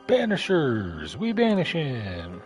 Banishers, we banish him.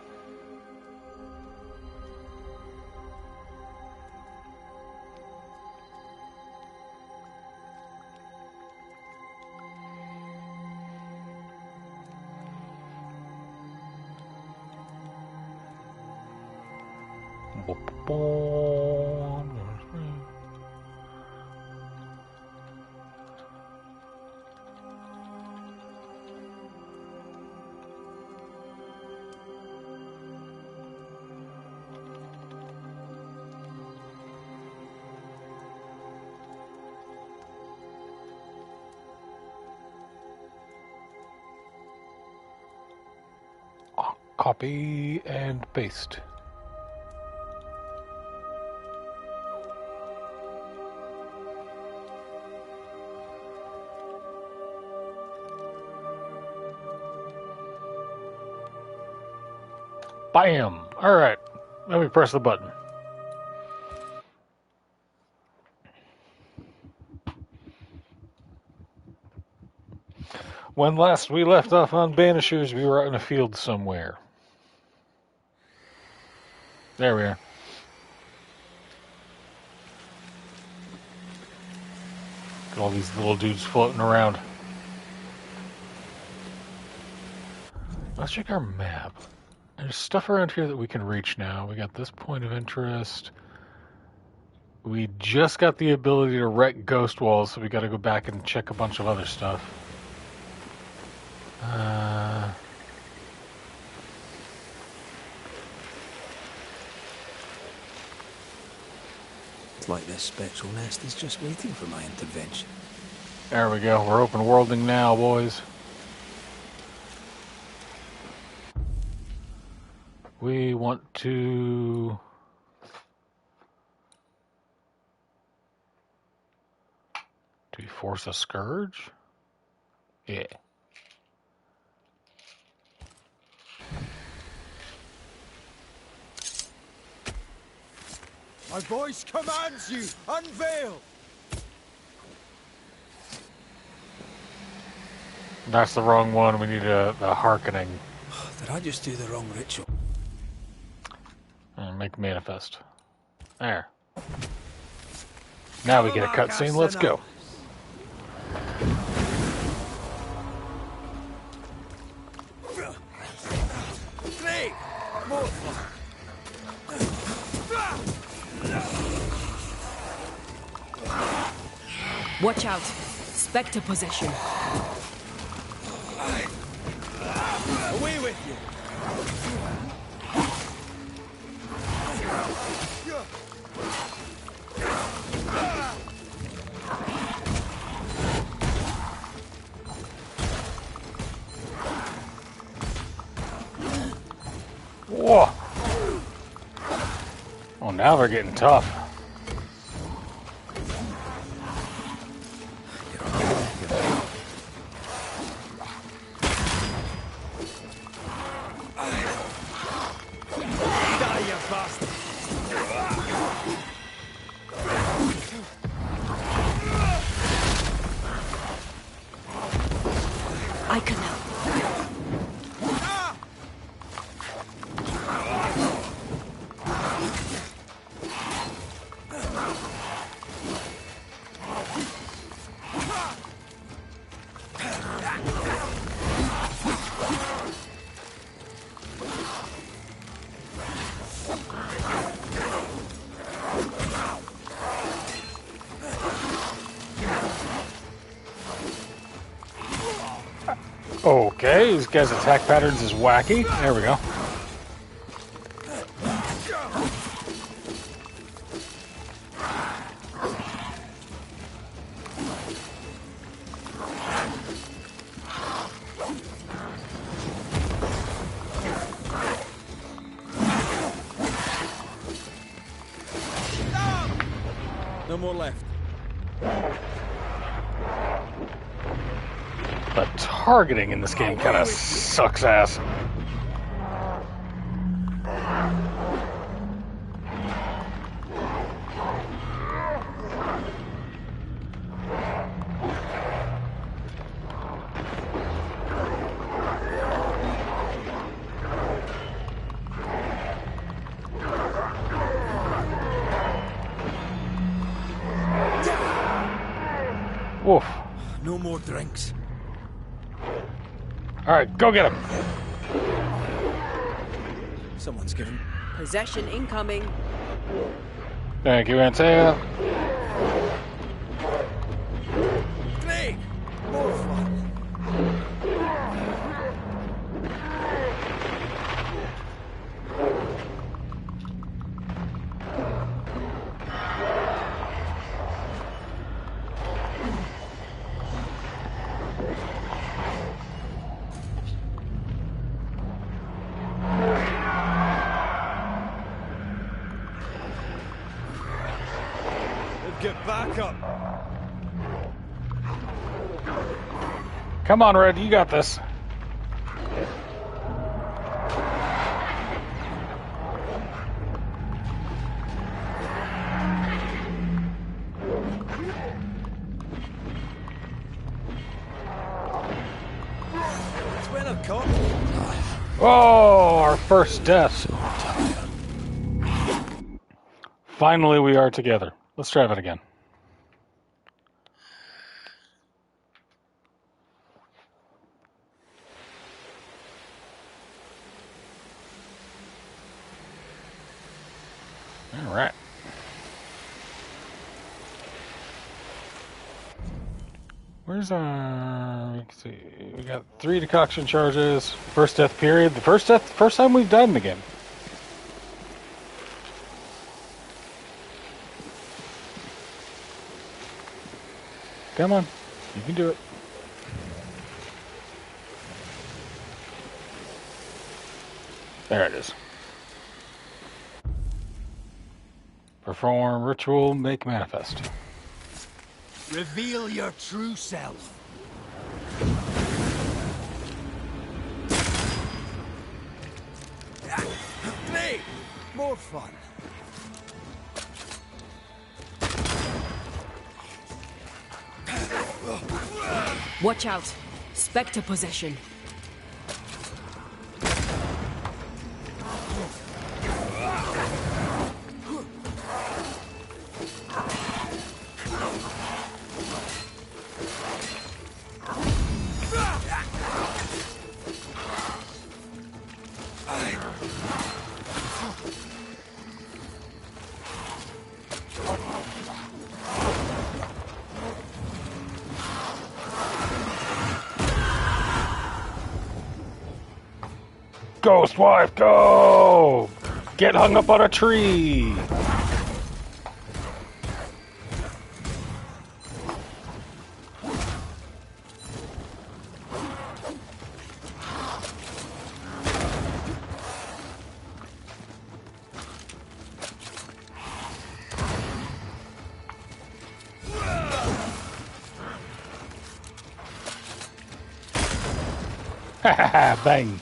Copy and paste. Bam! Alright, let me press the button. When last we left off on Banishers, we were out in a field somewhere. There we are. Got all these little dudes floating around. Let's check our map. There's stuff around here that we can reach now. We got this point of interest. We just got the ability to wreck ghost walls, so we got to go back and check a bunch of other stuff. It's like this spectral nest is just waiting for my intervention. There we go. We're open worlding now, boys. We want to... Do we force a scourge? Yeah. My voice commands you! Unveil! That's the wrong one. We need a hearkening. Did I just do the wrong ritual? And make manifest. There. Now we get a cutscene. Let's go. Watch out! Spectre possession. Away with you! Whoa! Oh, now they're getting tough. I can help. Okay, this guy's attack patterns is wacky. There we go. No more left. The targeting in this game kind of sucks ass. Woof. No more drinks. All right, go get him. Someone's given. Possession incoming. Thank you, Antea. Great! More fun. Get back up. Come on, Red, you got this. It's when I've caught. Oh, our first death. Finally, we are together. Let's try it again. All right. Where's our... Let's see. We got 3 decoction charges. First death period. The first time we've done it again. Come on. You can do it. There it is. Perform ritual, make manifest. Reveal your true self. Great! More fun. Watch out. Spectre possession. Ghost wife, go! Get hung up on a tree! Ha ha ha, bang!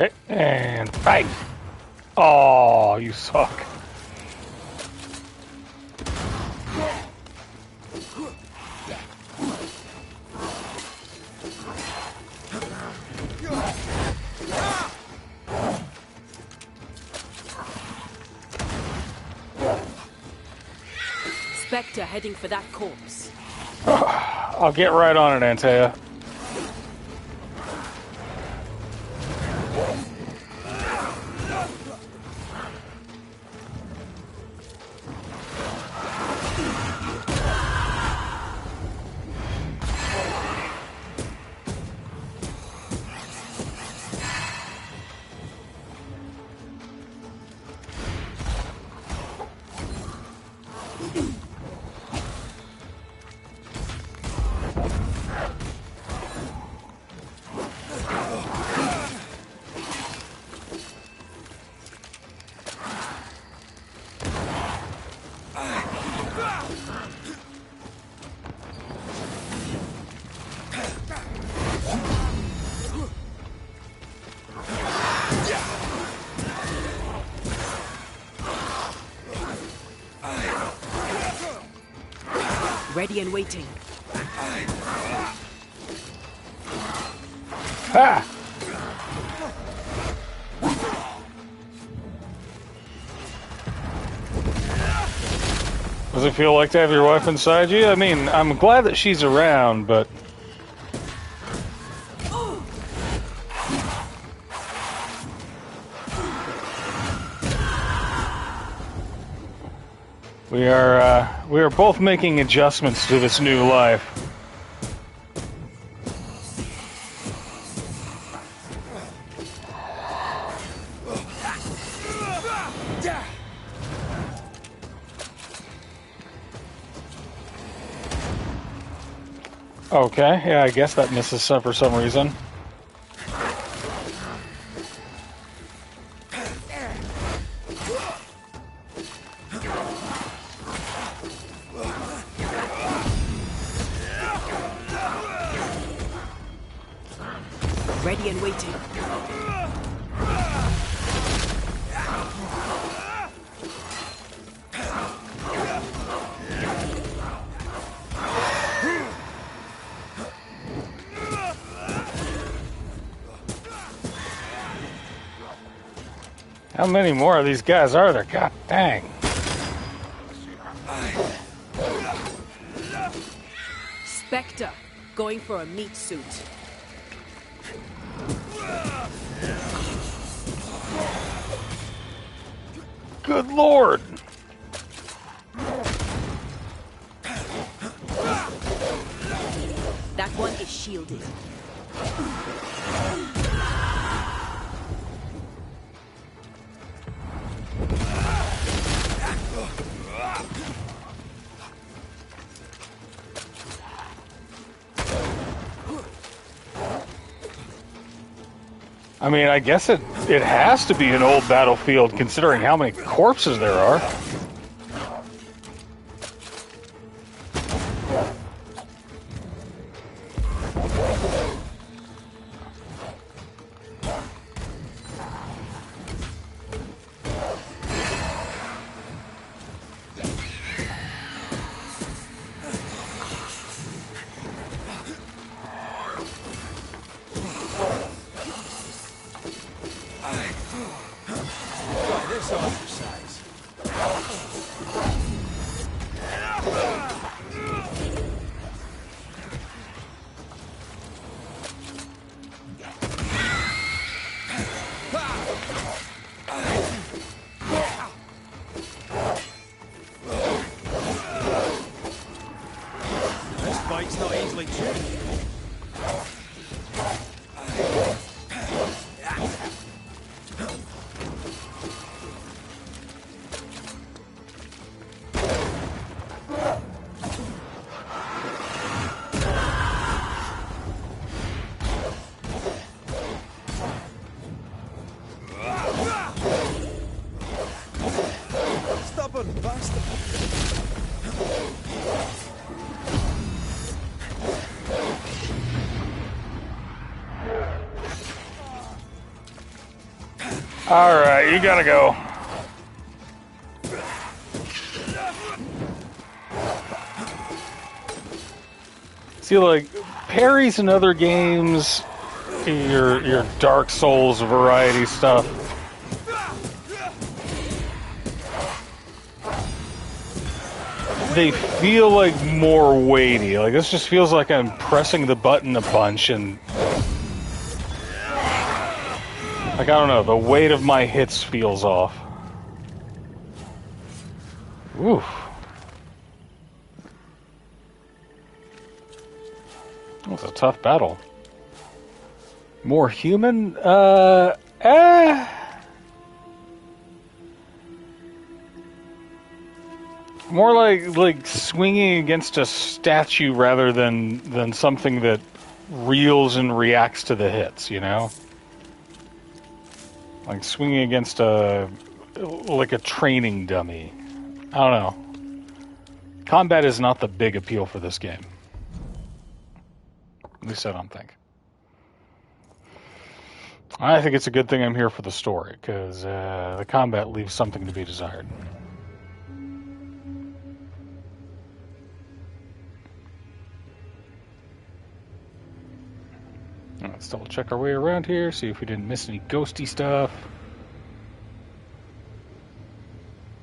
Okay, and bang! Oh, you suck. Spectre heading for that corpse. I'll get right on it, Antea. Ready and waiting. Ha! Does it feel like to have your wife inside you? I mean, I'm glad that she's around, but... We are both making adjustments to this new life. Okay, yeah, I guess that misses some for some reason. Ready and waiting. How many more of these guys are there? God dang. Spectre, going for a meat suit. Good Lord. That one is shielded. I mean, I guess it has to be an old battlefield considering how many corpses there are. This exercise. This fight's not easily chosen. Stubborn bastard. All right, you gotta go. See, like parries in other games, your Dark Souls variety stuff. They feel like more weighty. Like this just feels like I'm pressing the button a bunch and like, I don't know, the weight of my hits feels off. Oof. That was a tough battle. More human? More like swinging against a statue rather than something that reels and reacts to the hits, you know? Like swinging against like a training dummy. I don't know. Combat is not the big appeal for this game. At least I don't think. I think it's a good thing I'm here for the story, because the combat leaves something to be desired. Let's double check our way around here, see if we didn't miss any ghosty stuff.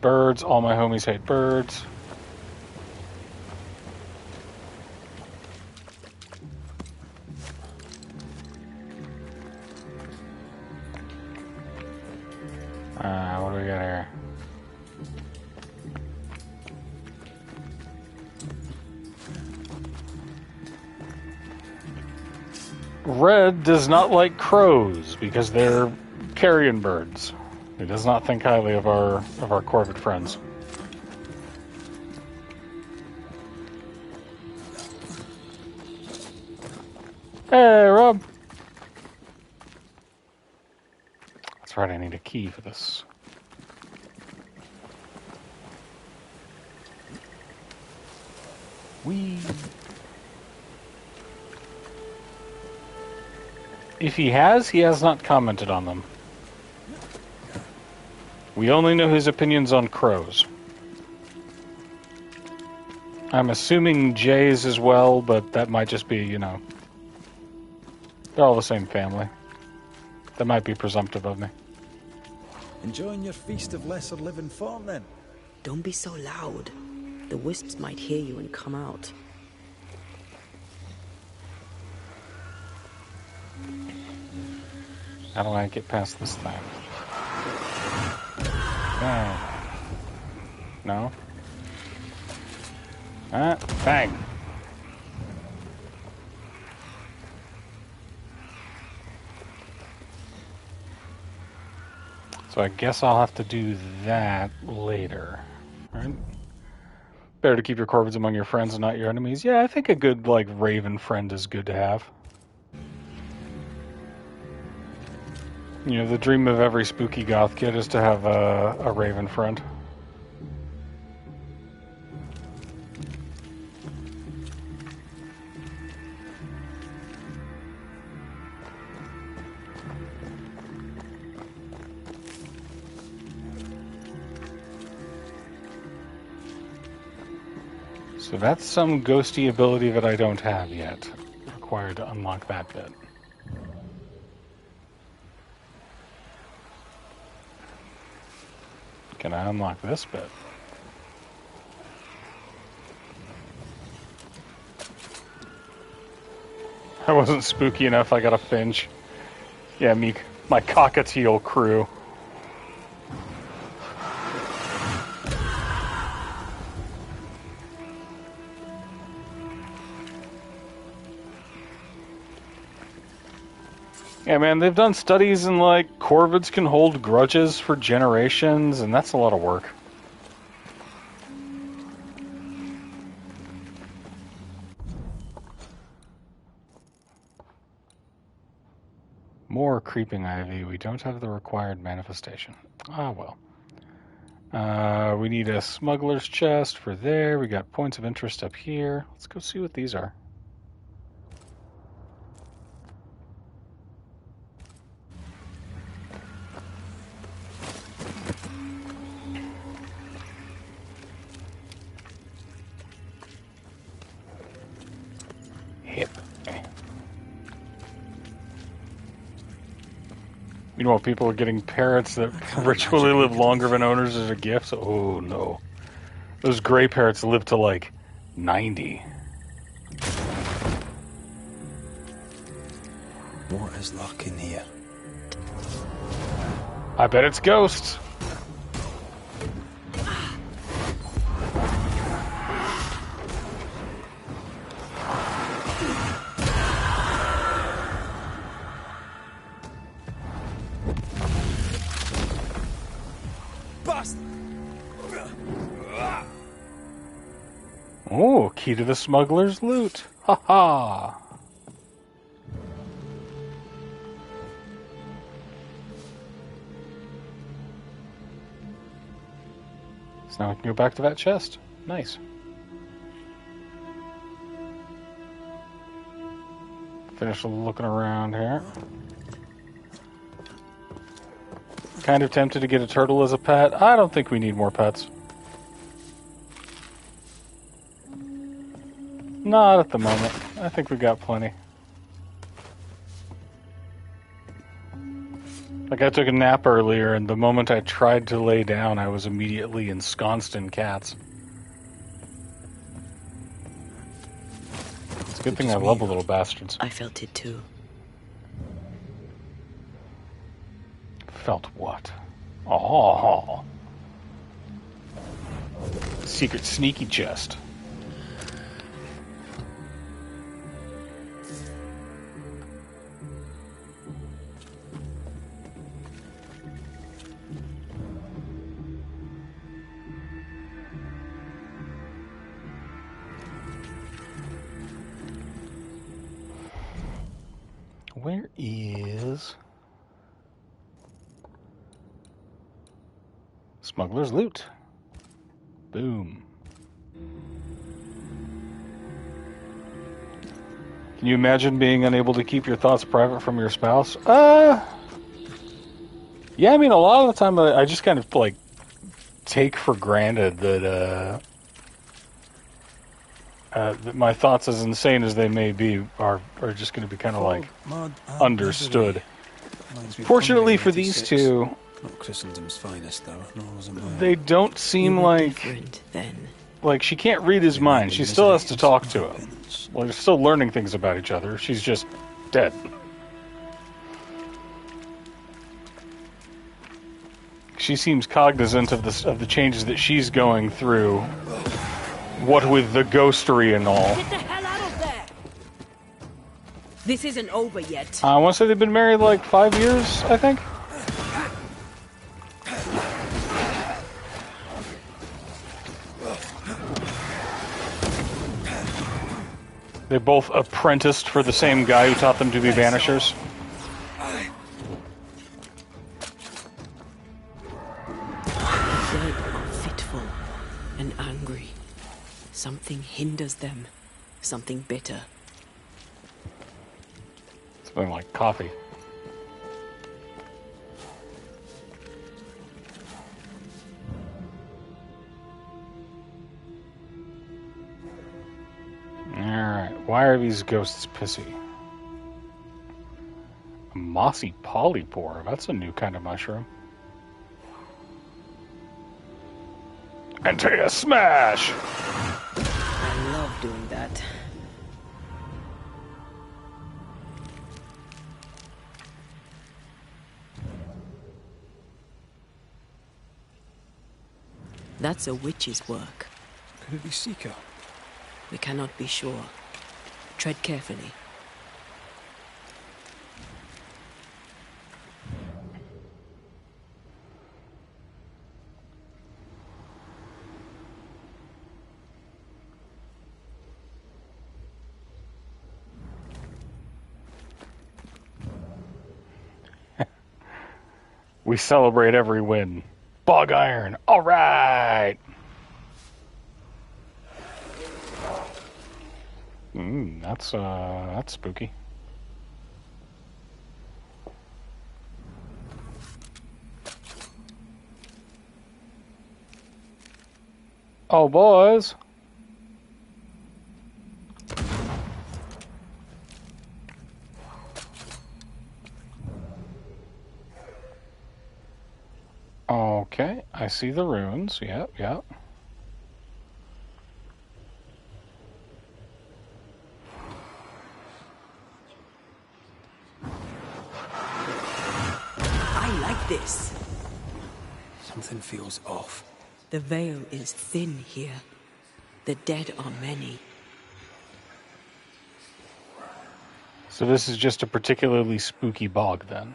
Birds. All my homies hate birds. What do we got here? Red does not like crows because they're carrion birds. He does not think highly of our corvid friends. Hey, Rob. That's right, I need a key for this. Whee! If he has not commented on them. We only know his opinions on crows. I'm assuming Jay's as well, but that might just be, you know, they're all the same family. That might be presumptive of me. Enjoying your feast of lesser living fawn, then? Don't be so loud. The wisps might hear you and come out. How do I get past this thing? No? Bang! So I guess I'll have to do that later. Right? Better to keep your corvids among your friends and not your enemies. Yeah, I think a good, like, raven friend is good to have. You know, the dream of every spooky goth kid is to have a raven friend. So that's some ghosty ability that I don't have yet. Required to unlock that bit. Can I unlock this bit? I wasn't spooky enough, I got a finch. Yeah, my cockatiel crew. Yeah, man, they've done studies and, like, corvids can hold grudges for generations, and that's a lot of work. More creeping ivy. We don't have the required manifestation. Ah, well. We need a smuggler's chest for there. We got points of interest up here. Let's go see what these are. Hip. Meanwhile, people are getting parrots that ritually live longer than owners as a gift. So, oh no. Those gray parrots live to like 90. What is luck in here? I bet it's ghosts. Oh, key to the smuggler's loot. Ha ha. So now we can go back to that chest. Nice. Finish looking around here. Kind of tempted to get a turtle as a pet. I don't think we need more pets. Not at the moment. I think we got plenty. Like, I took a nap earlier, and the moment I tried to lay down, I was immediately ensconced in cats. It's a good thing I love the little bastards. I felt it too. Felt what? Oh. Secret sneaky chest. Where is Smuggler's Loot? Boom. Can you imagine being unable to keep your thoughts private from your spouse? Yeah, I mean, a lot of the time I just kind of, like, take for granted that, that my thoughts, as insane as they may be, are just going to be kind of, like, understood. Fortunately for these two, not Christendom's finest, though, nor was it mine. They don't seem like... Then. Like, she can't read his mind. She still has to talk to him. Well, they're still learning things about each other. She's just dead. She seems cognizant of the changes that she's going through. What with the ghostery and all. Get the hell out of there! This isn't over yet. I want to say they've been married like 5 years, I think. They both apprenticed for the same guy who taught them to be banishers. They are fitful and angry. Something hinders them. Something bitter. Something like coffee. Alright, why are these ghosts pissy? A mossy polypore, that's a new kind of mushroom. Antea smash! I love doing that. That's a witch's work. Could it be Seeker? We cannot be sure. Tread carefully. We celebrate every win. Bog iron, alright! That's spooky. Oh, boys. Okay, I see the ruins. Yep, yep. I like this. Something feels off. The veil is thin here. The dead are many. So this is just a particularly spooky bog, then.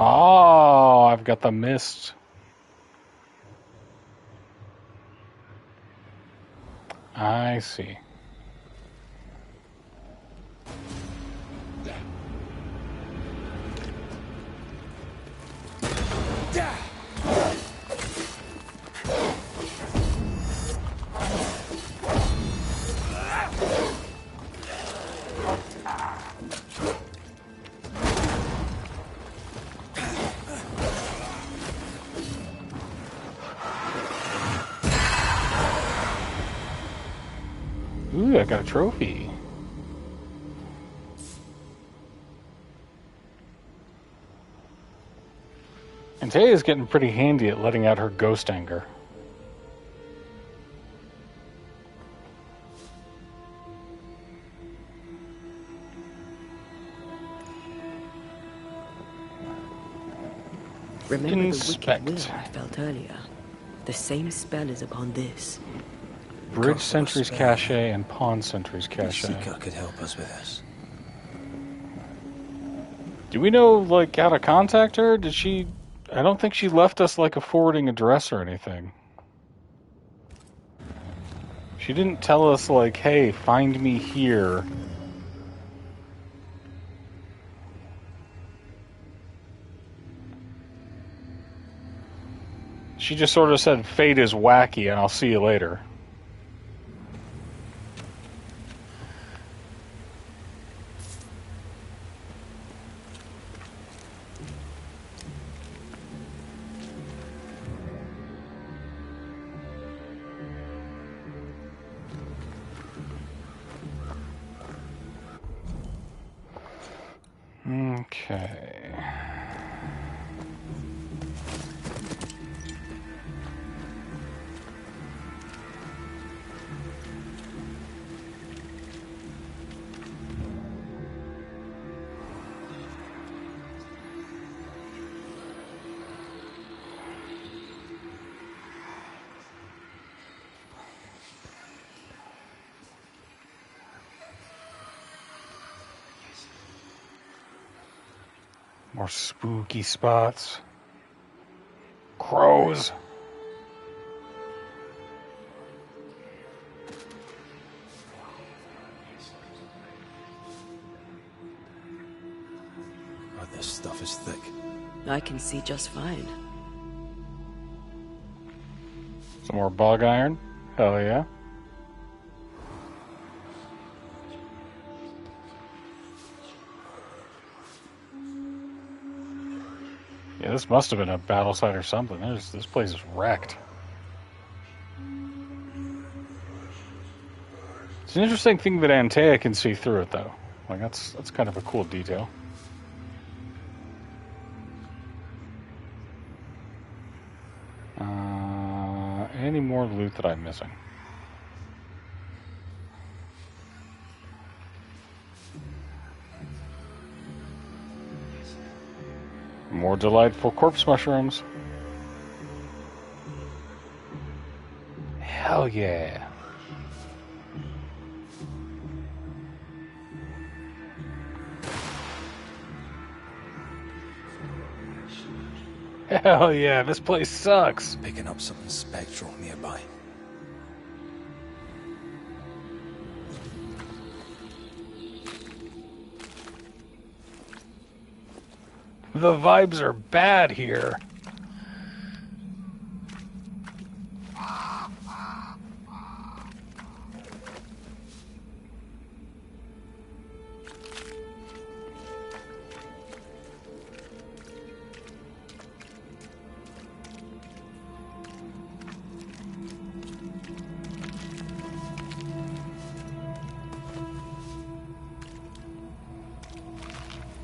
Oh, I've got the mist. I see. Ooh, I got a trophy. Antea's getting pretty handy at letting out her ghost anger. Remember Inspect. the wicked will I felt earlier? The same spell is upon this. Bridge Sentry's Cache and Pawn Sentry's Cache. Seeker could help us with this. Do we know, like, how to contact her? Did she... I don't think she left us, like, a forwarding address or anything. She didn't tell us, like, hey, find me here. She just sort of said, fate is wacky and I'll see you later. Okay. More spooky spots. Crows. Oh, this stuff is thick. I can see just fine. Some more bog iron. Hell yeah. Yeah, this must have been a battle site or something. This place is wrecked. It's an interesting thing that Antea can see through it, though. Like, that's kind of a cool detail. Any more loot that I'm missing? More delightful corpse mushrooms. Hell yeah. Hell yeah, this place sucks. Picking up something spectral nearby. The vibes are bad here.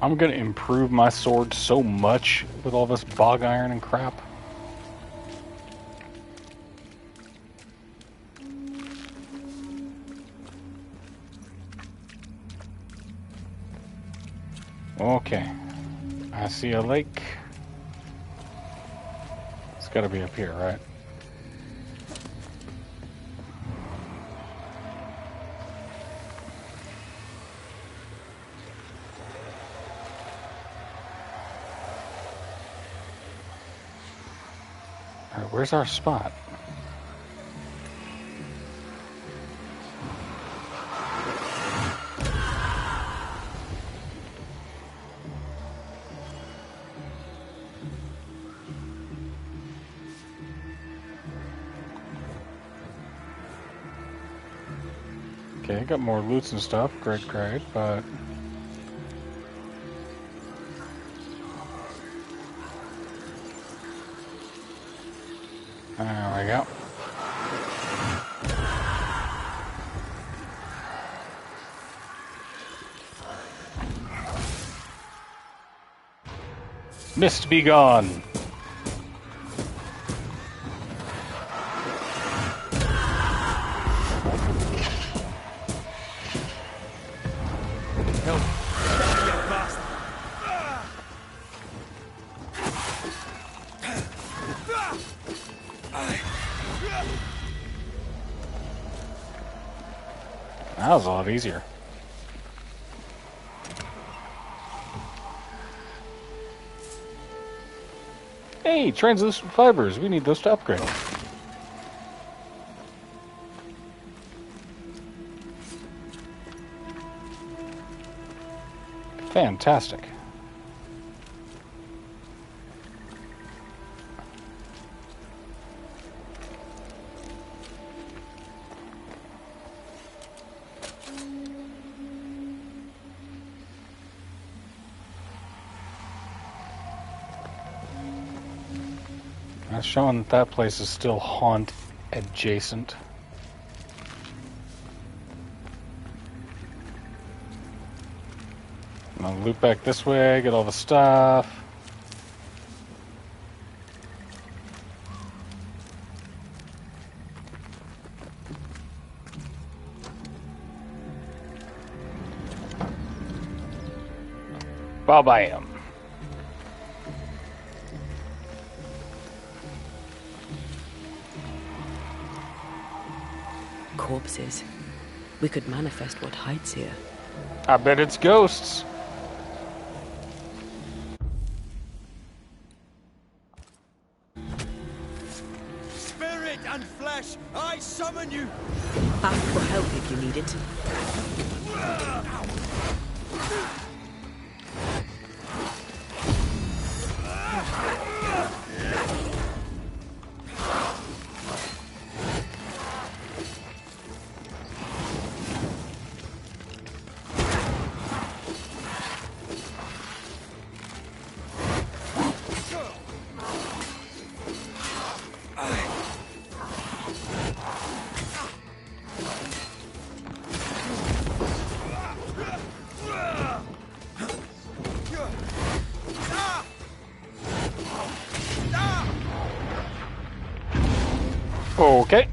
I'm gonna improve my sword so much with all this bog iron and crap. Okay. I see a lake. It's gotta be up here, right? Alright, where's our spot? Okay, got more loots and stuff. Great, but... There we go. Mist be gone. That was a lot easier. Hey, translucent fibers. We need those to upgrade. Fantastic. That's showing that that place is still haunt adjacent. I'm gonna loop back this way, get all the stuff. Bam. Corpses. We could manifest what hides here. I bet it's ghosts. Spirit and flesh, I summon you! Ask for help if you need it. Okay.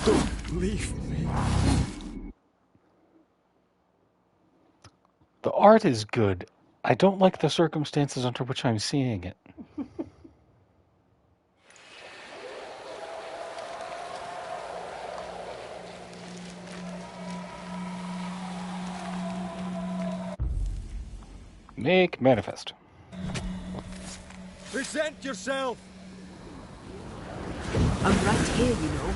Don't leave me. The art is good. I don't like the circumstances under which I'm seeing it. Make manifest. Present yourself! I'm right here, you know.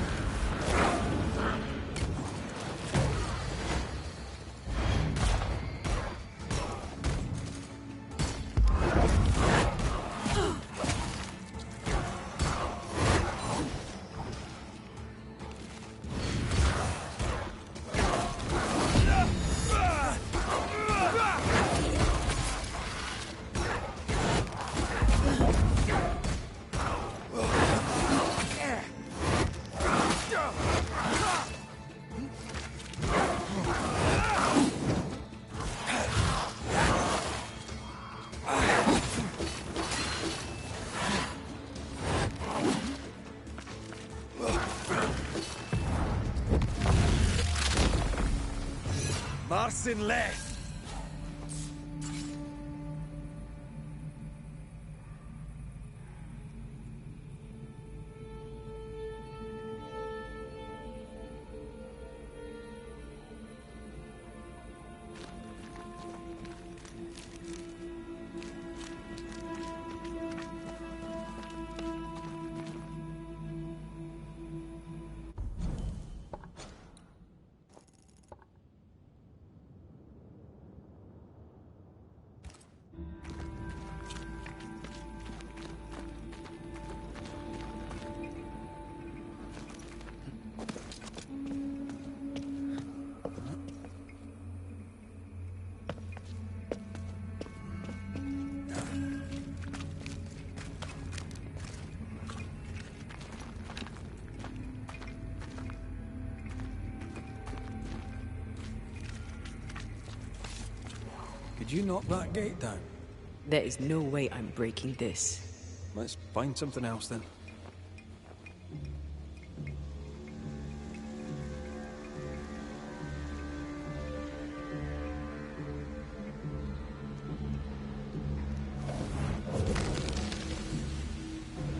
Marcin left! Could you knock that gate down? There is no way I'm breaking this. Let's find something else then.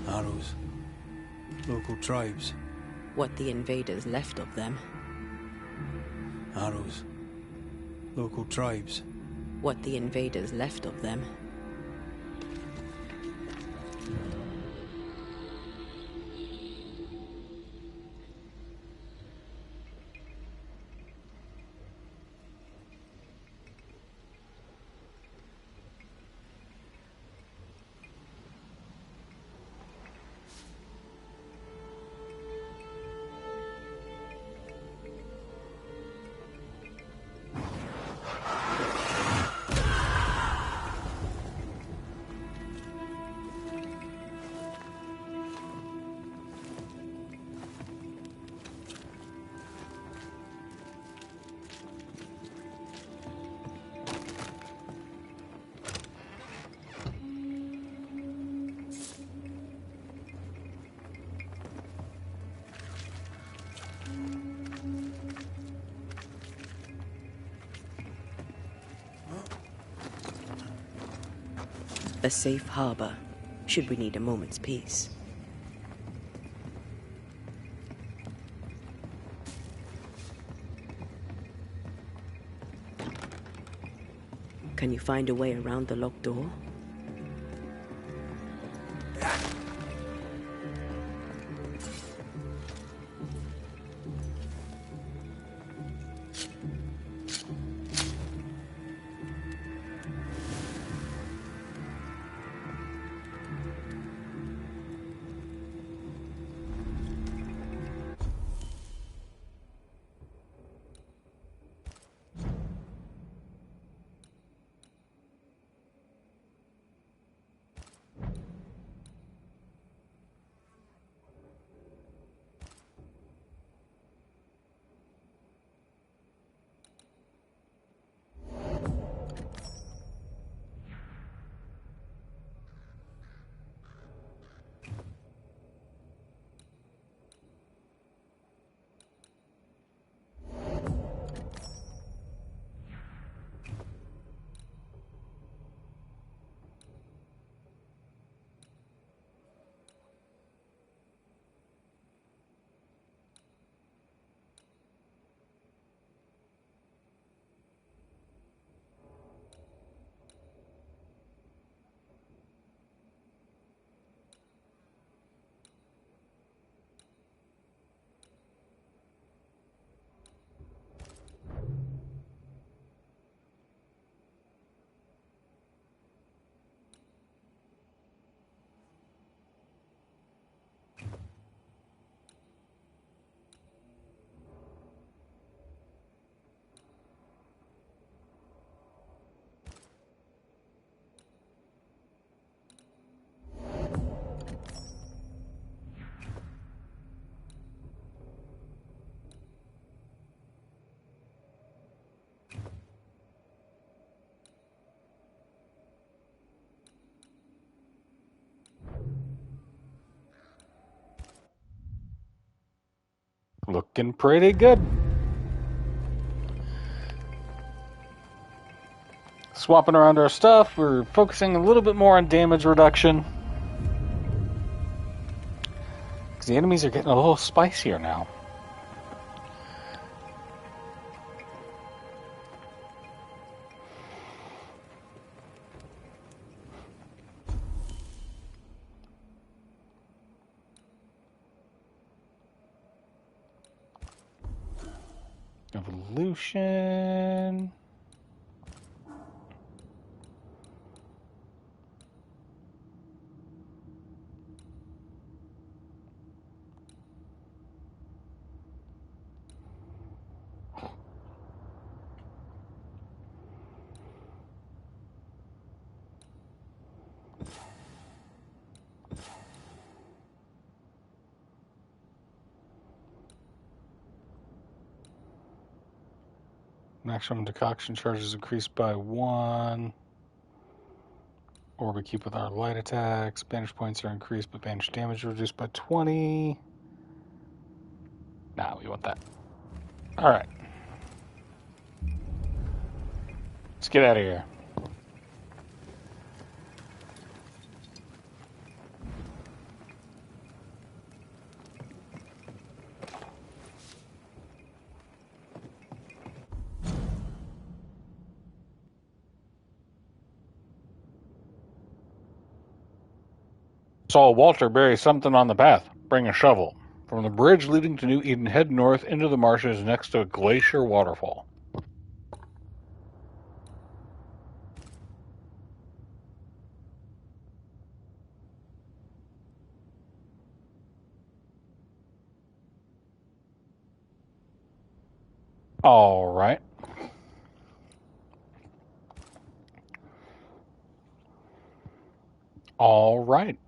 Arrows. Local tribes. What the invaders left of them. Arrows. Local tribes. What the invaders left of them. A safe harbor, should we need a moment's peace. Can you find a way around the locked door? Looking pretty good. Swapping around our stuff, we're focusing a little bit more on damage reduction. Because the enemies are getting a little spicier now. Evolution. Maximum decoction charges increased by 1. Or we keep with our light attacks. Banish points are increased, but banish damage reduced by 20. Nah, we want that. Alright. Let's get out of here. saw Walter bury something on the path. Bring a shovel. From the bridge leading to New Eden, head north into the marshes next to a glacier waterfall. All right. All right.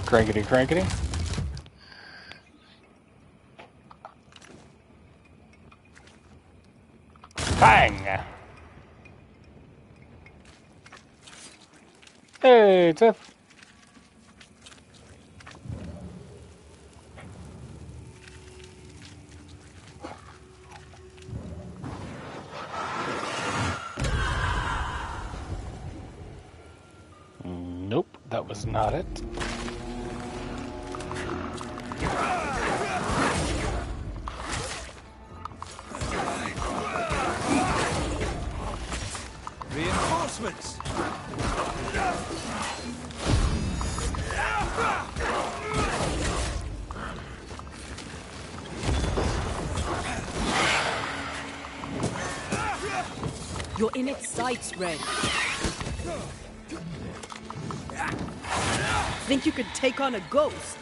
Crankety, crankety. Bang! Hey, Tiff. Nope, that was not it. Reinforcements! You're in its sights, Red. Think you could take on a ghost?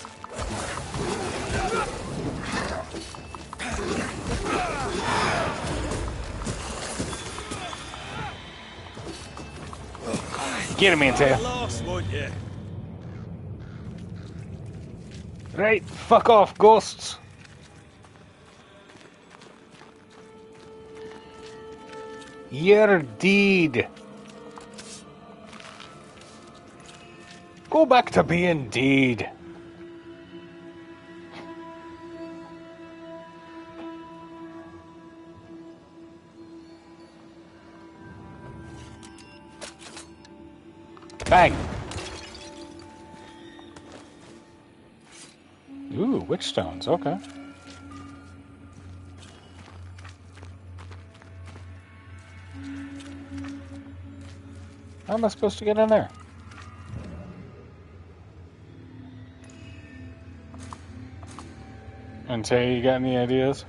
Get him, Antail. Lost, won't you? Right, fuck off, ghosts. You're deed. Go back to being deed. Bang. Ooh, witch stones, okay. How am I supposed to get in there? And Tay, you got any ideas?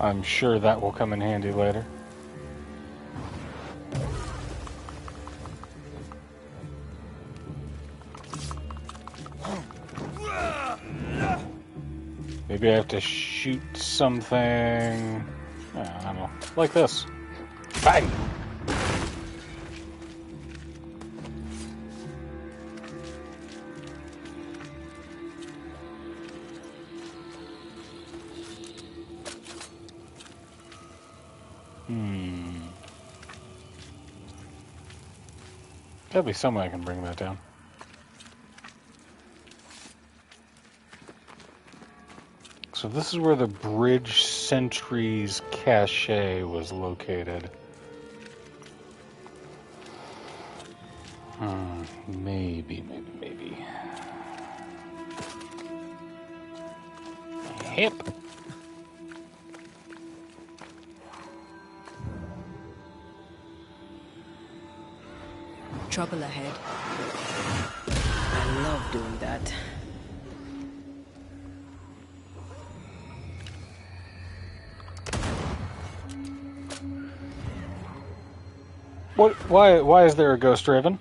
I'm sure that will come in handy later. Maybe I have to shoot something. I don't know. Like this. Bang! Gotta be some way I can bring that down. So this is where the Bridge Sentry's cache was located. Maybe. Hip. Trouble ahead. I love doing that. What? Why is there a ghost raven?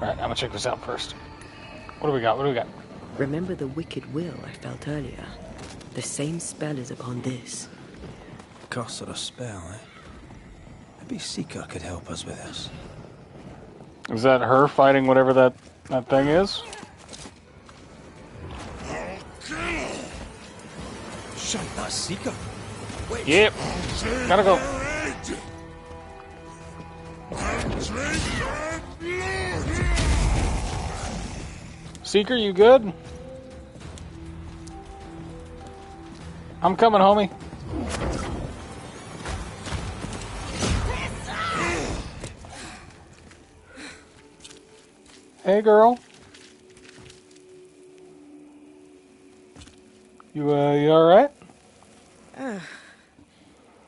Alright, I'm gonna check this out first. What do we got? Remember the wicked will I felt earlier? The same spell is upon this. Curse or a spell, eh? Maybe Seeker could help us with this. Is that her fighting whatever that thing is? a seeker? Wait. Yep. Gotta go. Seeker, you good? I'm coming, homie. Hey, girl. You alright?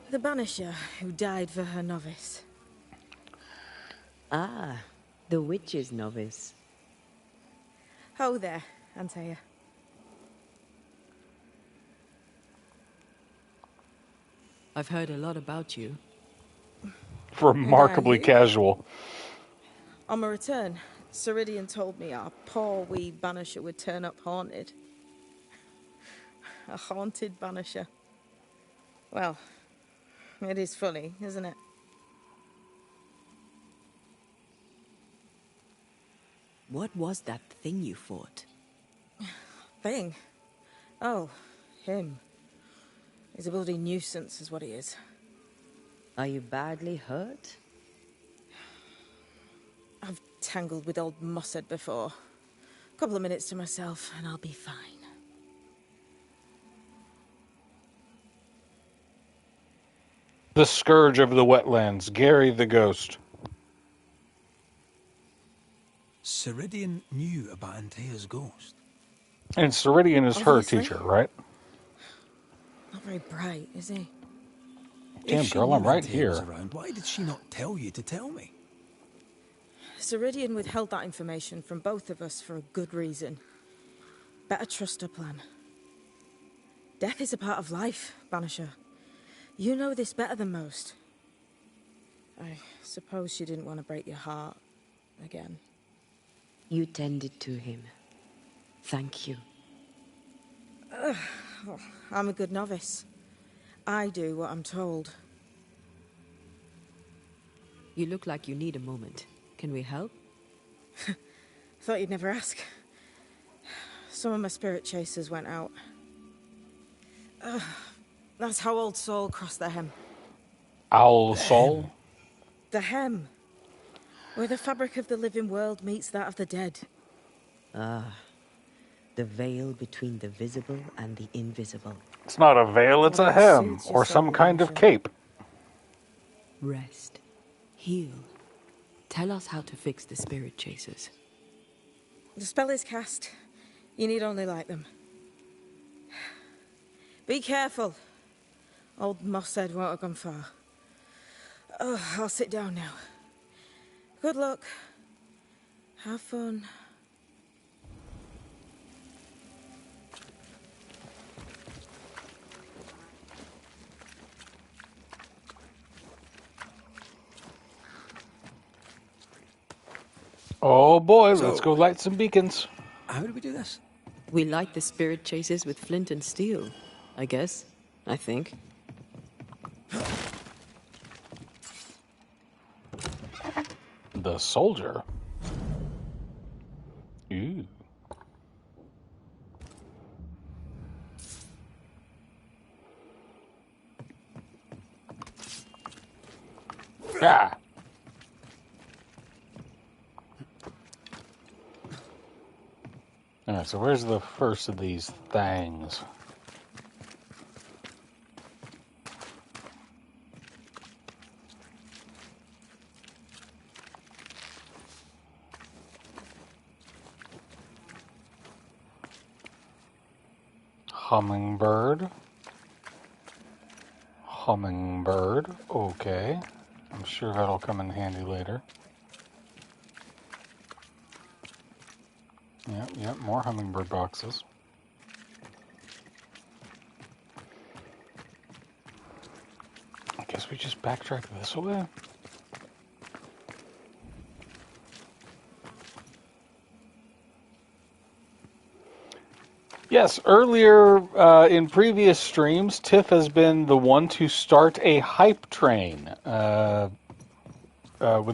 The banisher who died for her novice. Ah, the witch's novice. Ho there, Antea. I've heard a lot about you. Remarkably you? casual. On my return, Ceridian told me our poor wee banisher would turn up haunted. A haunted banisher. Well, it is funny, isn't it? What was that thing you fought? Thing? Oh, him. He's a bloody nuisance is what he is. Are you badly hurt? I've tangled with old Mossad before. A couple of minutes to myself and I'll be fine. The scourge of the wetlands, Gary the ghost. Ceridian knew about Antea's ghost. And Ceridian is her Obviously. teacher, right? Not very bright, is he? Damn, If she girl, knew I'm right Antea was here. around, why did she not tell you to tell me? Ceridian withheld that information from both of us for a good reason. Better trust her plan. Death is a part of life, Banisher. You know this better than most. I suppose she didn't want to break your heart again. You tended to him. Thank you. I'm a good novice. I do what I'm told. You look like you need a moment. Can we help? Thought you'd never ask. Some of my spirit chasers went out. That's how old Saul crossed the hem. Owl soul? The hem. Where the fabric of the living world meets that of the dead. Ah, the veil between the visible and the invisible. It's not a veil, it's a Whatever hem. suits Or your some soul, kind of Banisher. cape. Rest. Heal. Tell us how to fix the spirit chasers. The spell is cast. You need only light them. Be careful. Old Mossad won't have gone far. Oh, I'll sit down now. Good luck. Have fun. Oh boy, So- let's go light some beacons. How do we do this? We light the spirit chasers with flint and steel, I guess. I think. The soldier. Ooh. Ah. Alright, so where's the first of these things? Hummingbird. Hummingbird. Okay. I'm sure that'll come in handy later. Yep, more hummingbird boxes. I guess we just backtrack this way. Yes, earlier in previous streams, Tiff has been the one to start a hype train with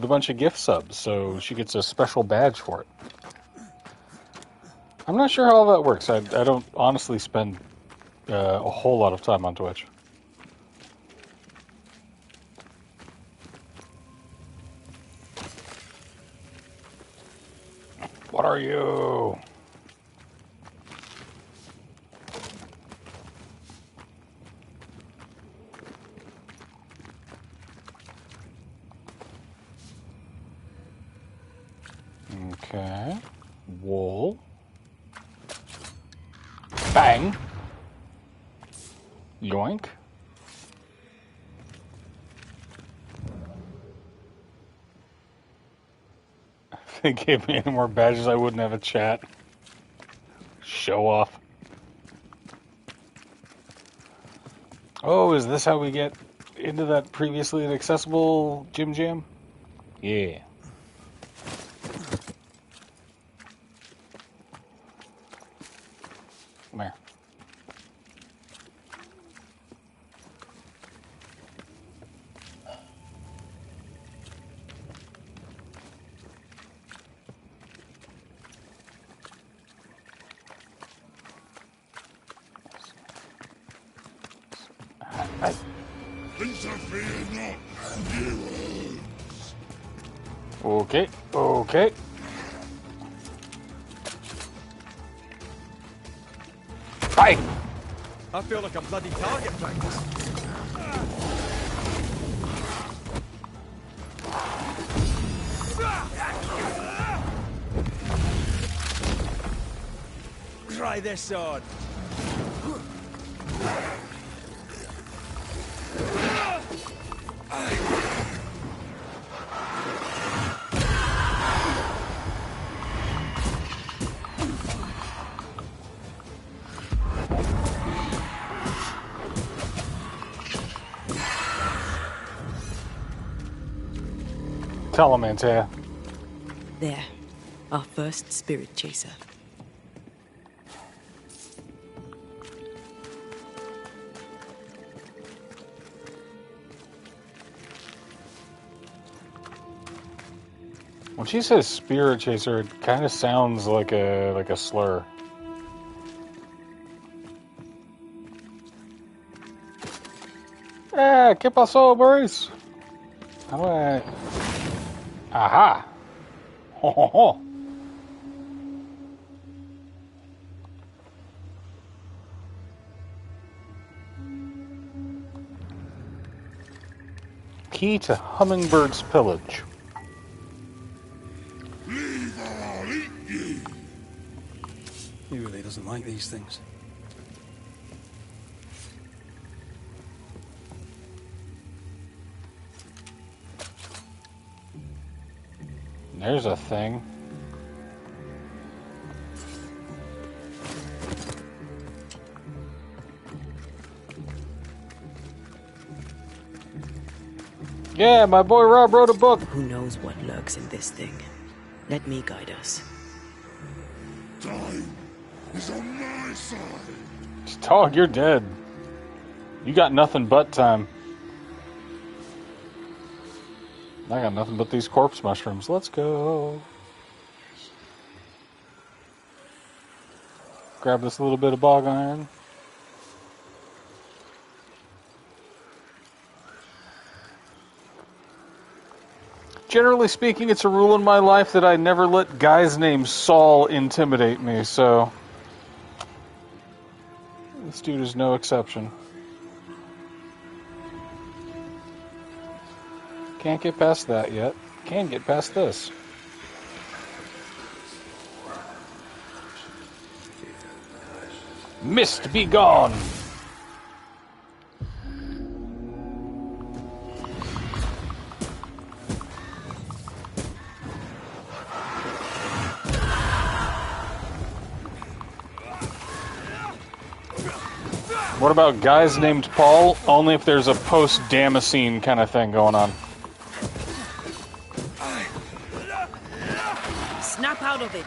a bunch of gift subs, so she gets a special badge for it. I'm not sure how all that works. I don't honestly spend a whole lot of time on Twitch. What are you? Okay. Wool. Bang. Yoink. If they gave me any more badges, I wouldn't have a chat. Show off. Oh, is this how we get into that previously inaccessible Jim Jam? Yeah. Come here. Okay, okay. Bye! I feel like a bloody target practice. Try this on. Tell him, Antea. There, our first spirit chaser. When she says spirit chaser, it kind of sounds like a slur. Eh, ¿qué pasó, Boris? How do I... Aha! Ho, ho, ho. Key to Hummingbird's pillage. He really doesn't like these things. There's a thing. Yeah, my boy Rob wrote a book. Who knows what lurks in this thing? Let me guide us. Time is on my side. Dog, you're dead. You got nothing but time. I got nothing but these corpse mushrooms. Let's go. Grab this little bit of bog iron. Generally speaking, it's a rule in my life that I never let guys named Saul intimidate me, so this dude is no exception. Can't get past that yet. Can get past this. Mist be gone! What about guys named Paul? Only if there's a post-Damascene kind of thing going on. Snap out of it.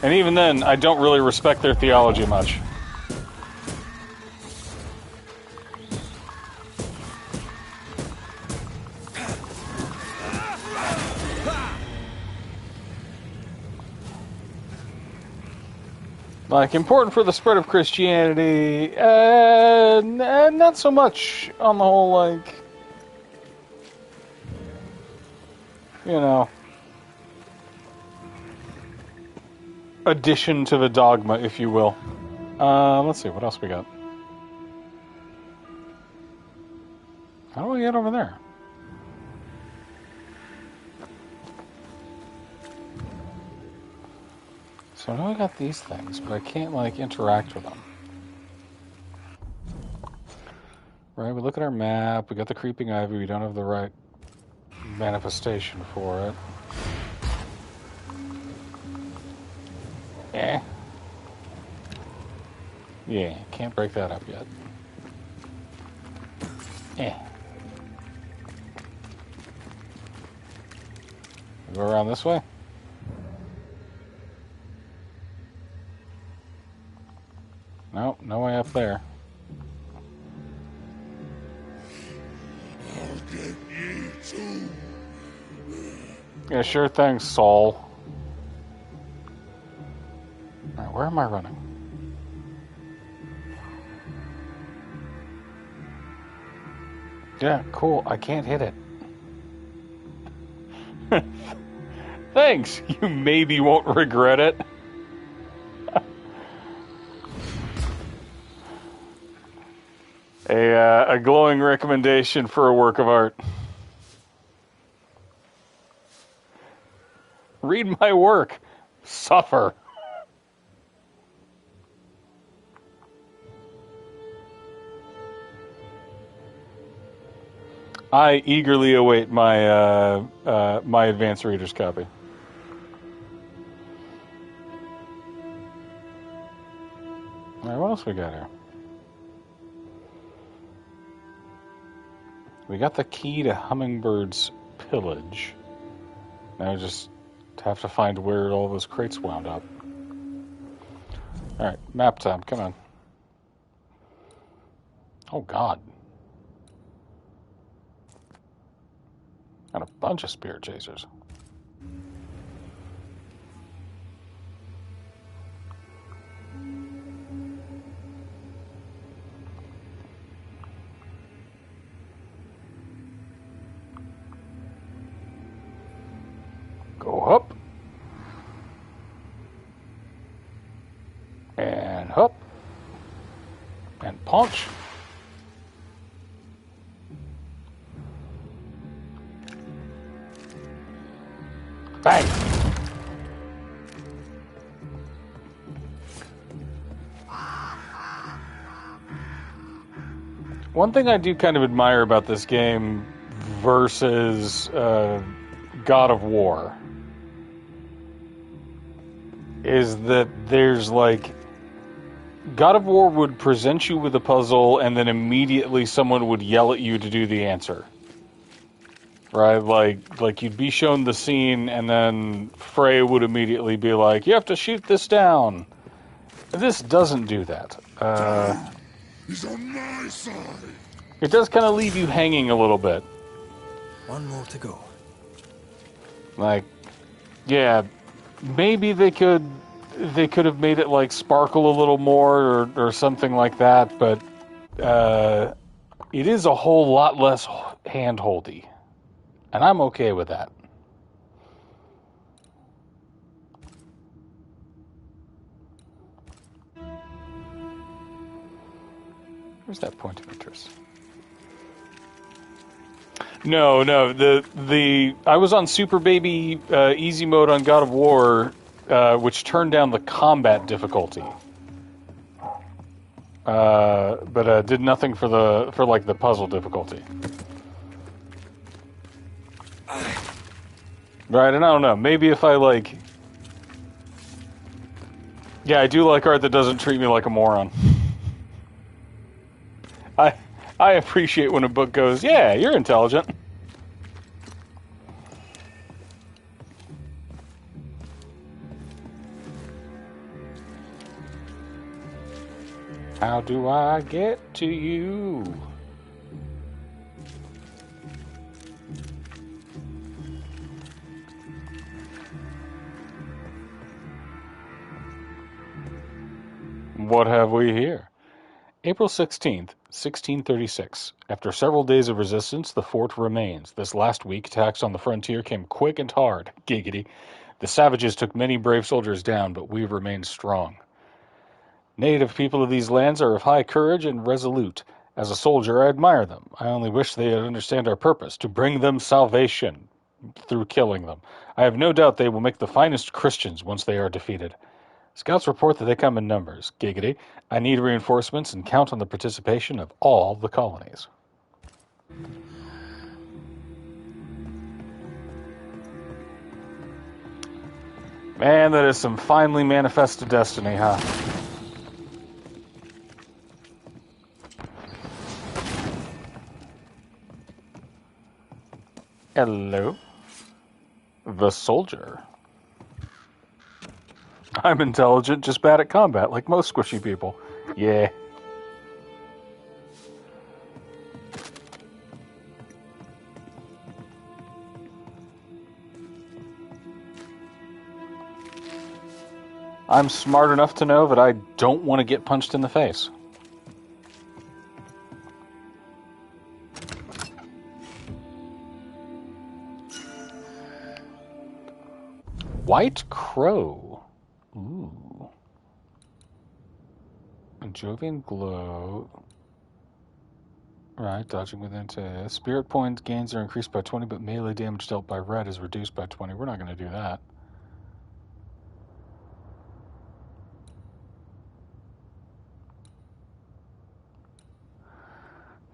And even then, I don't really respect their theology much. Like, important for the spread of Christianity, not so much on the whole, like, you know, addition to the dogma, if you will. Let's see, what else we got? How do we get over there? So now we got these things, but I can't, like, interact with them. Right, we look at our map, we got the creeping ivy, we don't have the right manifestation for it. Eh. Yeah, can't break that up yet. Eh. Go around this way? Nope, no way up there. I'll get you too. Yeah, sure thing, Saul. Alright, where am I running? Yeah, cool. I can't hit it. Thanks. You maybe won't regret it. A glowing recommendation for a work of art. Read my work. Suffer. I eagerly await my my advanced reader's copy. All right, what else we got here? We got the key to Hummingbird's pillage. Now I just have to find where all those crates wound up. All right, map time. Come on. Oh God. Got a bunch of spirit chasers. Go up. And up. And punch. Bang. One thing I do kind of admire about this game versus God of War is that there's like God of War would present you with a puzzle and then immediately someone would yell at you to do the answer. Right? Like you'd be shown the scene and then Frey would immediately be like, you have to shoot this down. This doesn't do that. He's on my side. It does kind of leave you hanging a little bit. One more to go. Like, yeah, maybe they could have made it like sparkle a little more or something like that, but it is a whole lot less hand-holdy, and I'm okay with that. Where's that point of interest? No. The I was on Super Baby easy mode on God of War, which turned down the combat difficulty, but did nothing for the puzzle difficulty. Right, and I don't know. Maybe if I like, yeah, I do like art that doesn't treat me like a moron. I appreciate when a book goes, yeah, you're intelligent. How do I get to you? What have we here? April 16th, 1636. After several days of resistance, the fort remains. This last week, attacks on the frontier came quick and hard. Giggity. The savages took many brave soldiers down, but we remained strong. Native people of these lands are of high courage and resolute. As a soldier, I admire them. I only wish they would understand our purpose, to bring them salvation through killing them. I have no doubt they will make the finest Christians once they are defeated. Scouts report that they come in numbers. Giggity. I need reinforcements and count on the participation of all the colonies. Man, that is some finely manifested destiny, huh? Hello. The soldier. I'm intelligent, just bad at combat, like most squishy people. Yeah. I'm smart enough to know that I don't want to get punched in the face. White Crow. Ooh. A Jovian Glow. Right, dodging within to spirit points gains are increased by 20, but melee damage dealt by red is reduced by 20. We're not going to do that.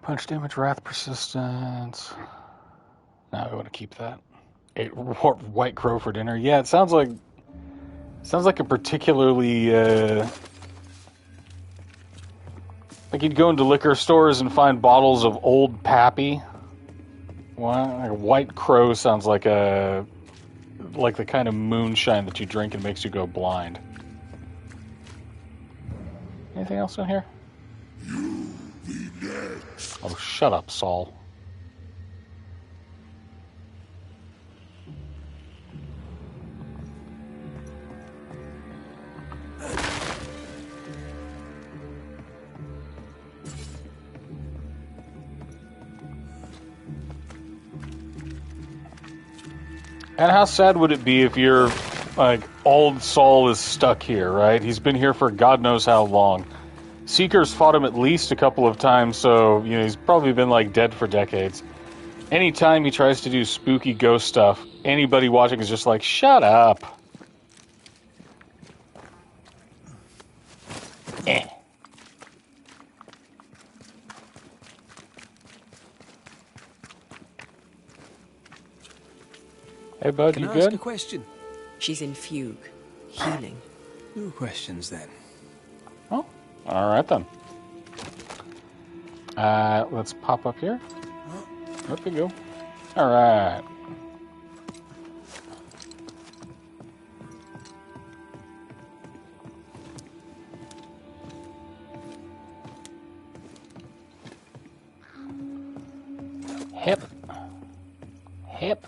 Punch damage, wrath persistence. No, we want to keep that. White Crow for dinner. Yeah, it sounds like a particularly like you'd go into liquor stores and find bottles of Old Pappy. Well, White Crow sounds like the kind of moonshine that you drink and makes you go blind. Anything else in here? Oh, shut up, Saul. And how sad would it be if you're, like, old Saul is stuck here, right? He's been here for God knows how long. Seekers fought him at least a couple of times, so, you know, he's probably been, like, dead for decades. Anytime he tries to do spooky ghost stuff, anybody watching is just like, shut up. Eh. Hey, bud, Can you I good? ask a question? She's in fugue. Healing. No questions, then. Oh, all right then. Let's pop up here. Up we go. All right. Hip. Hip.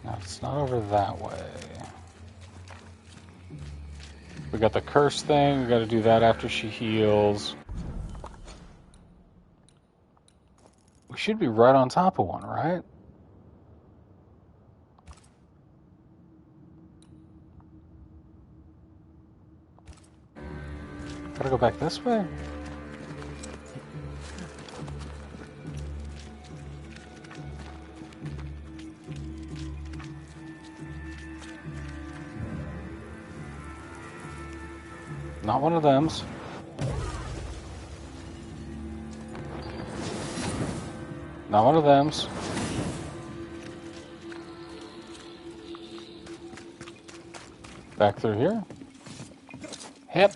No, it's not over that way. We got the curse thing. We got to do that after she heals. We should be right on top of one, right? Gotta go back this way? Not one of them's. Not one of them's. Back through here. Hip.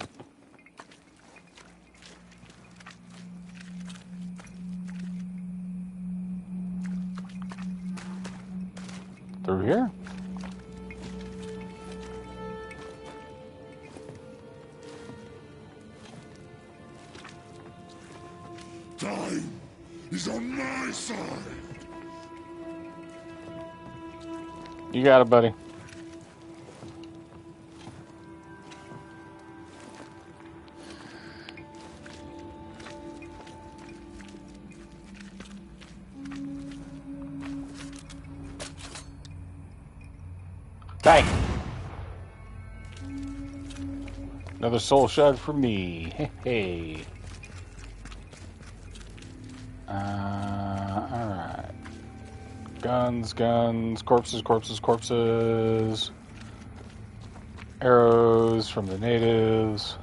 Through here. He's on my side. You got it, buddy. Bang! Another soul shard for me. Hey, hey. Alright. Guns, guns, corpses, corpses, corpses. Arrows from the natives.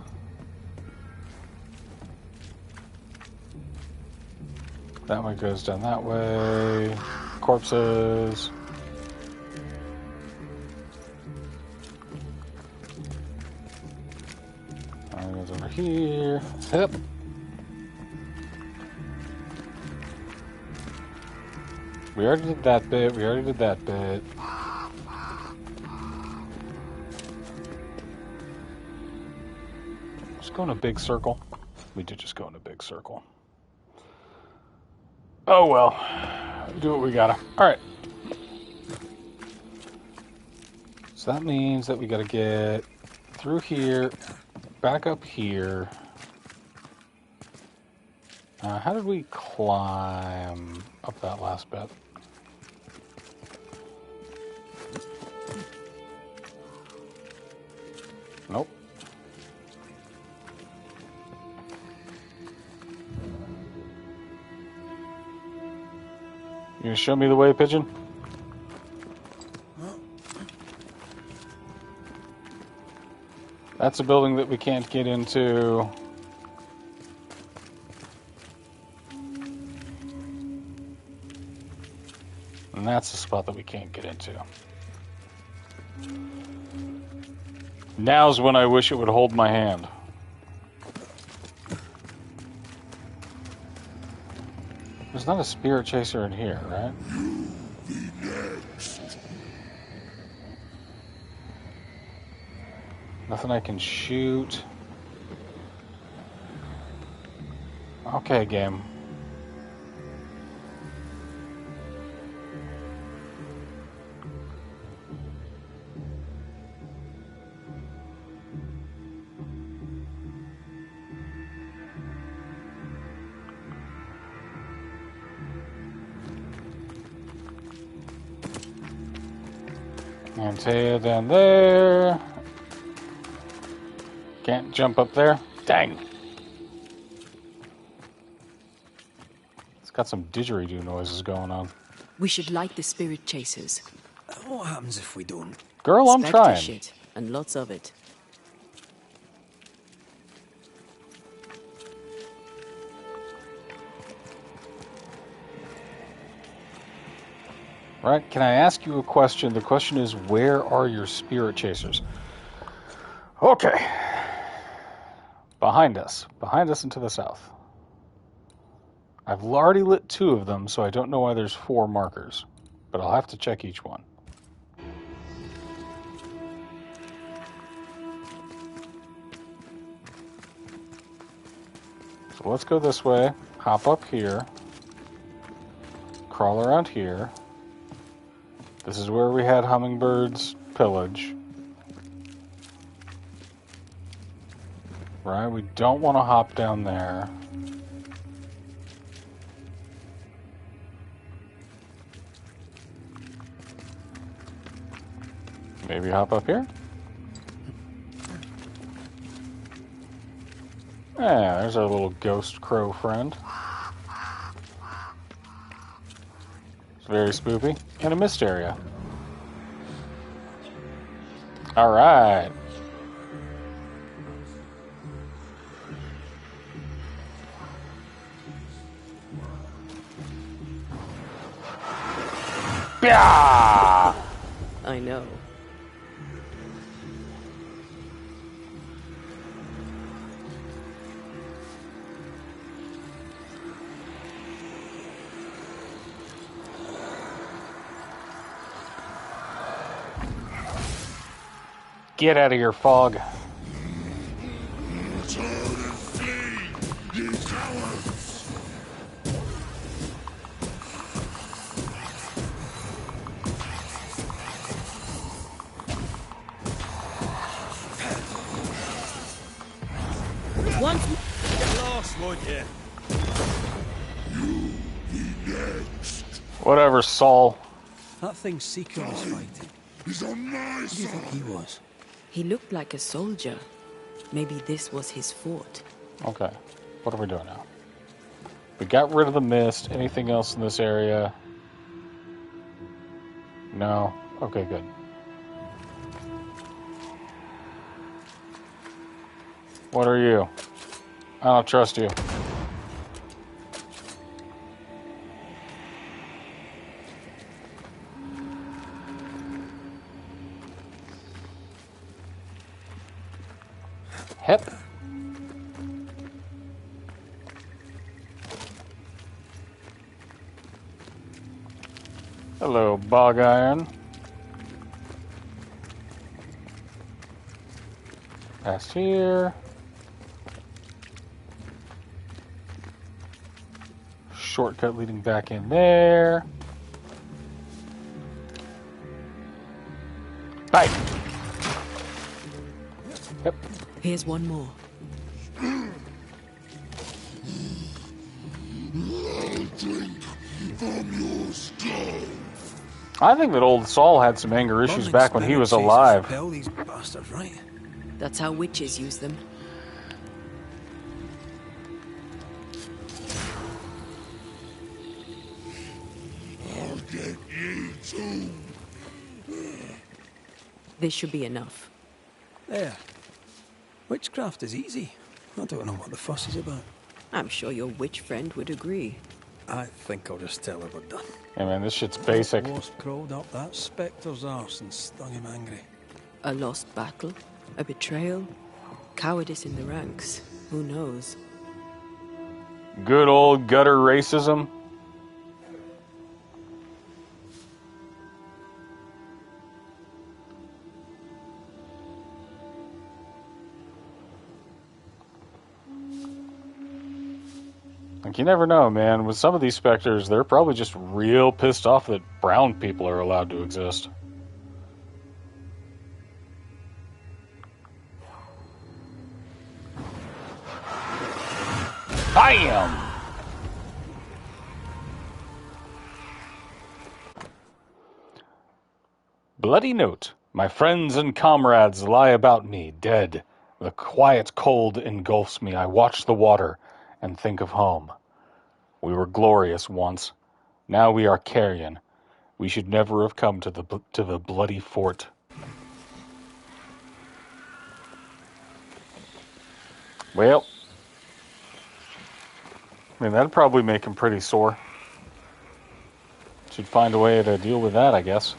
That one goes down that way. Corpses. That goes over here. Yep. We already did that bit. We already did that bit. Just go in a big circle. We did just go in a big circle. Oh well. Do what we gotta. Alright. So that means that we gotta get through here, back up here. How did we climb up that last bit? Nope. You gonna show me the way, Pigeon? That's a building that we can't get into. And that's the spot that we can't get into. Now's when I wish it would hold my hand. There's not a spirit chaser in here, right? Nothing I can shoot. Okay, game. Antea down there. Can't jump up there. Dang. It's got some didgeridoo noises going on. We should light the spirit chasers. What happens if we don't? Girl, I'm Spectre trying. shit, and lots of it. Right? Can I ask you a question? The question is, where are your spirit chasers? Okay. Behind us. Behind us and to the south. I've already lit 2 of them, so I don't know why there's 4 markers. But I'll have to check each one. So let's go this way. Hop up here. Crawl around here. This is where we had hummingbirds pillage. Right? We don't want to hop down there. Maybe hop up here? Yeah, there's our little ghost crow friend. It's very spoopy. In a mist area. Alright. Yeah! I know. Get out of here, fog. Turn and flee, you cowards! Whatever, Saul. That thing Seeker was fighting. He's on my Who do you think side. he was? He looked like a soldier. Maybe this was his fort. Okay. What are we doing now? We got rid of the mist. Anything else in this area? No? Okay, good. What are you? I don't trust you. Hep. Hello, bog iron. Past here. Shortcut leading back in there. Bye. Yep. Here's one more. I'll drink from your skull. I think that old Saul had some anger issues Burning back when he spirit was chases alive. repel these bastards, right? That's how witches use them. I'll get you too. This should be enough. There. Witchcraft is easy. I don't know what the fuss is about. I'm sure your witch friend would agree. I think I'll just tell her we're done. Hey man, this shit's basic. Wasp crawled up that spectre's arse and stung him angry. A lost battle? A betrayal? Cowardice in the ranks? Who knows? Good old gutter racism. Like, you never know, man. With some of these specters, they're probably just real pissed off that brown people are allowed to exist. Bam! Bloody note. My friends and comrades lie about me, dead. The quiet cold engulfs me. I watch the water and think of home. We were glorious once. Now we are carrion. We should never have come to the bloody fort. Well, I mean, that'd probably make him pretty sore. Should find a way to deal with that, I guess.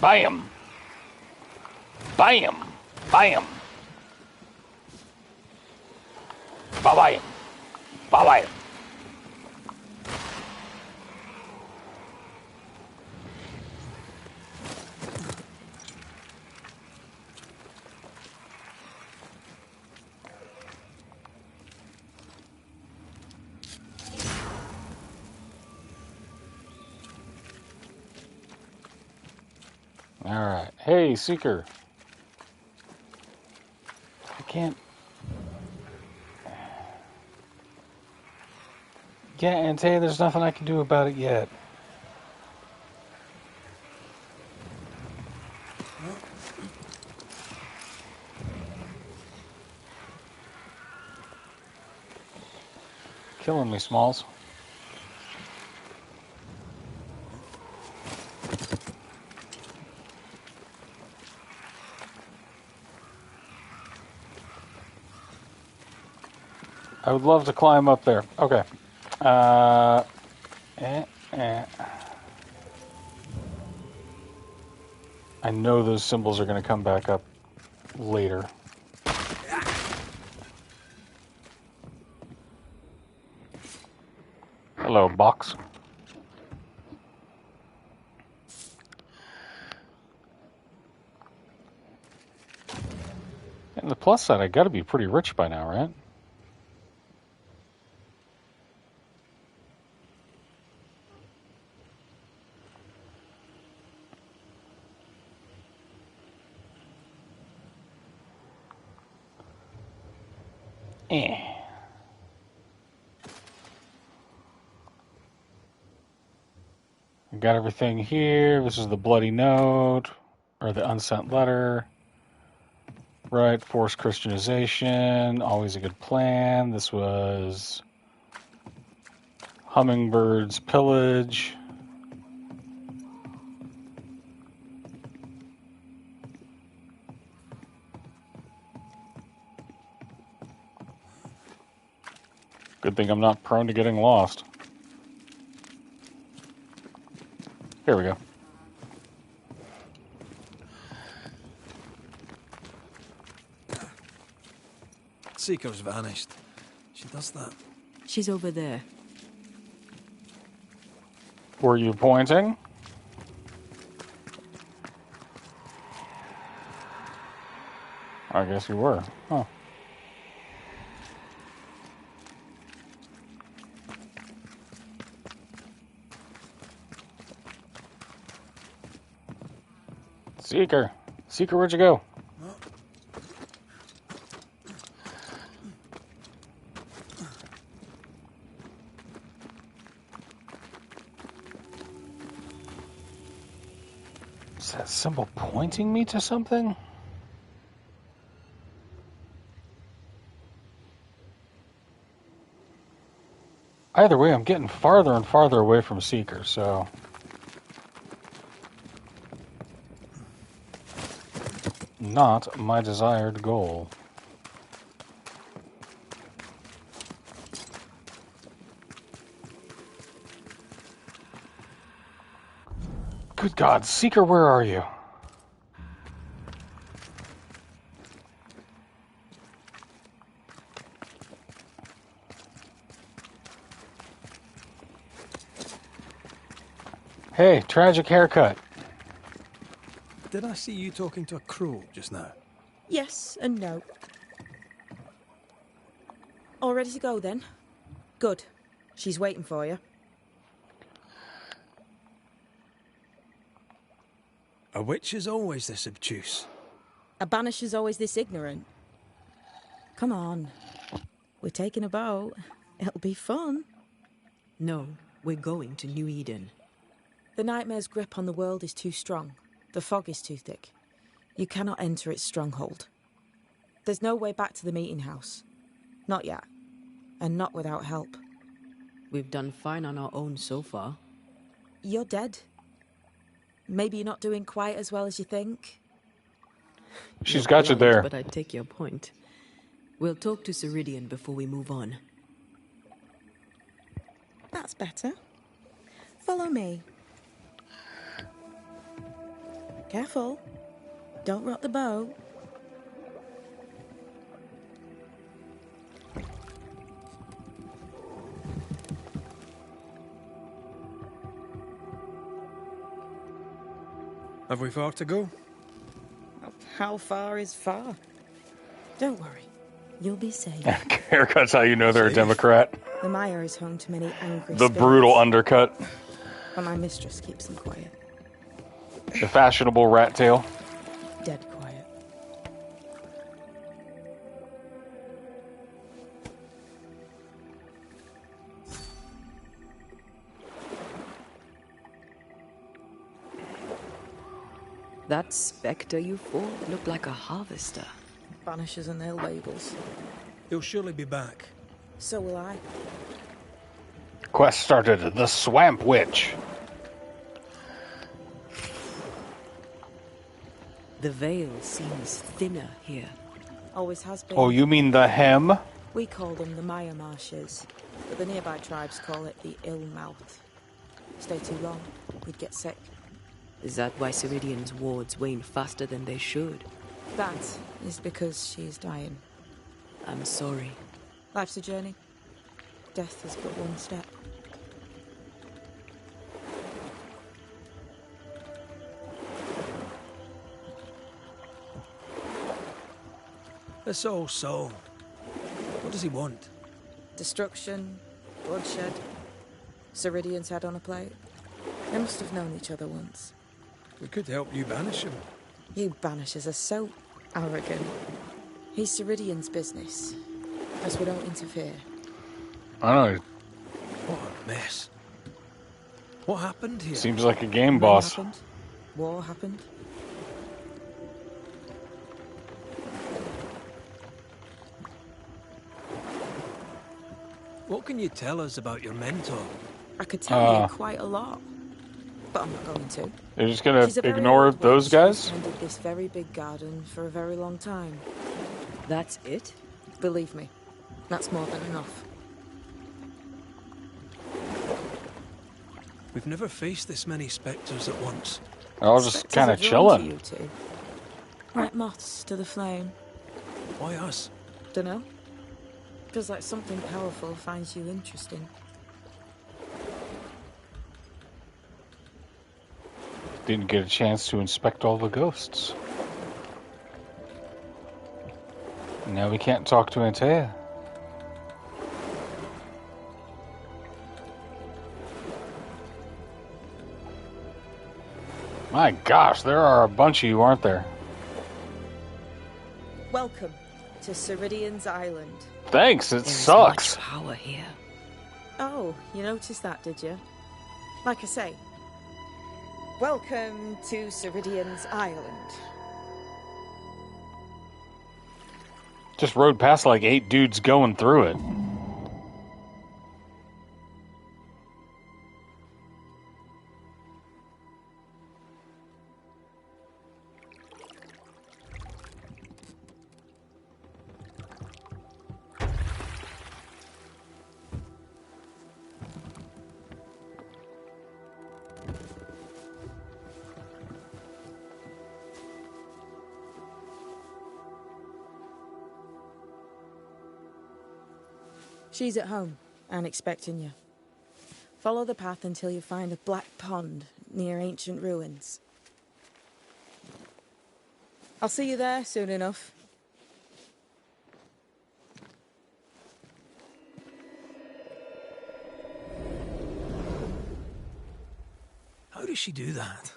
Bam! Bam! Bam! Bam! Bam! Alright. Hey, Seeker. I can't... Yeah, and say there's nothing I can do about it yet. Killing me, Smalls. I would love to climb up there. Okay. I know those symbols are going to come back up later. Hello, box. And the plus side, I got to be pretty rich by now, right? got everything here. This is the bloody note, or the unsent letter. Right, forced Christianization, always a good plan. This was Hummingbird's pillage. Good thing I'm not prone to getting lost. Here we go. Seeker's vanished. She does that. She's over there. Were you pointing? I guess you were. Huh. Seeker. Seeker, where'd you go? Is that symbol pointing me to something? Either way, I'm getting farther and farther away from Seeker, so... Not my desired goal. Good God, Seeker, where are you? Hey, tragic haircut. Did I see you talking to a crow just now? Yes and no. All ready to go then? Good. She's waiting for you. A witch is always this obtuse. A banisher's always this ignorant. Come on. We're taking a boat. It'll be fun. No, we're going to New Eden. The nightmare's grip on the world is too strong. The fog is too thick. You cannot enter its stronghold. There's no way back to the meeting house. Not yet. And not without help. We've done fine on our own so far. You're dead. Maybe you're not doing quite as well as you think. She's got you there. But I take your point. We'll talk to Ceridian before we move on. That's better. Follow me. Careful. Don't rock the boat. Have we far to go? How far is far? Don't worry. You'll be safe. Haircut's how you know they're a Democrat. The Mire is home to many angry The spirits, brutal undercut. but my mistress keeps them quiet. The fashionable rat tail. Dead quiet. That spectre you fought looked like a harvester. Banishers and their labels. He'll surely be back. So will I. Quest started. The Swamp Witch. The veil seems thinner here. Always has been. Oh, you mean the hem? We call them the Mire Marshes, but the nearby tribes call it the Ill Mouth. Stay too long, you'd get sick. Is that why Ceridian's wards wane faster than they should? That is because she is dying. I'm sorry. Life's a journey. Death is but one step. This old soul. What does he want? Destruction, bloodshed. Ceridian's head on a plate. They must have known each other once. We could help you banish him. You banishers are so arrogant. He's Ceridian's business. As we don't interfere. I don't know. What a mess. What happened here? Seems like a game Rain boss. happened. War happened. What can you tell us about your mentor? I could tell you quite a lot, but I'm not going to. They're just gonna She's a very ignore old those witch guys? who's tended this very big garden for a very long time. That's it? Believe me, that's more than enough. We've never faced this many spectres at once. They're all just Spectres kind are of drawn to chilling. you two. Like moths to the flame. Why us? Dunno. Feels like something powerful finds you interesting. Didn't get a chance to inspect all the ghosts. Now we can't talk to Antea. My gosh, there are a bunch of you, aren't there? Welcome to Ceridian's Island. Thanks, it There is sucks. much power here. Oh, you noticed that, did you? Like I say, welcome to Ceridian's Island. Just rode past like 8 dudes going through it. She's at home and expecting you. Follow the path until you find a black pond near ancient ruins. I'll see you there soon enough. How does she do that?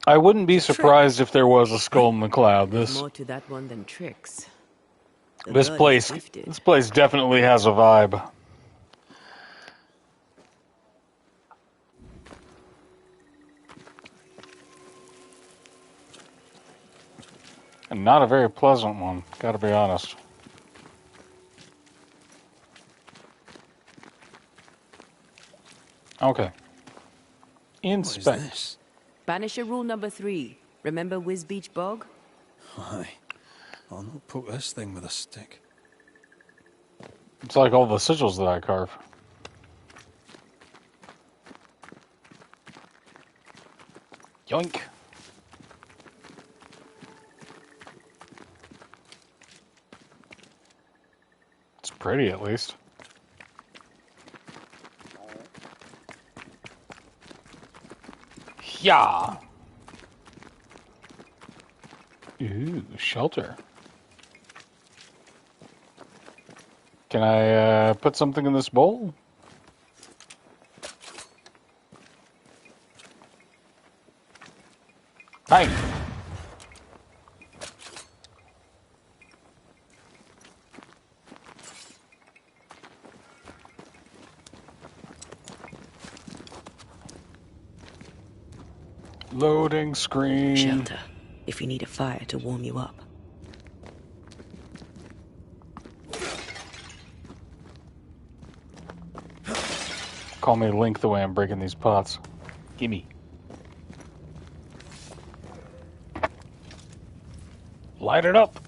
I wouldn't be surprised if there was a skull in the cloud. More to that one than tricks. The This girl is place gifted. this place definitely has a vibe. And not a very pleasant one, gotta be honest. Okay. What is Inspect. this? Banisher rule number 3. Remember Whiz Beach Bog? Aye. I'll not poke this thing with a stick. It's like all the sigils that I carve. Yoink. It's pretty, at least. Yeah. Ooh, shelter. Can I put something in this bowl? Hi. Loading screen. Shelter. If you need a fire to warm you up. Call me Link the way I'm breaking these pots. Gimme. Light it up.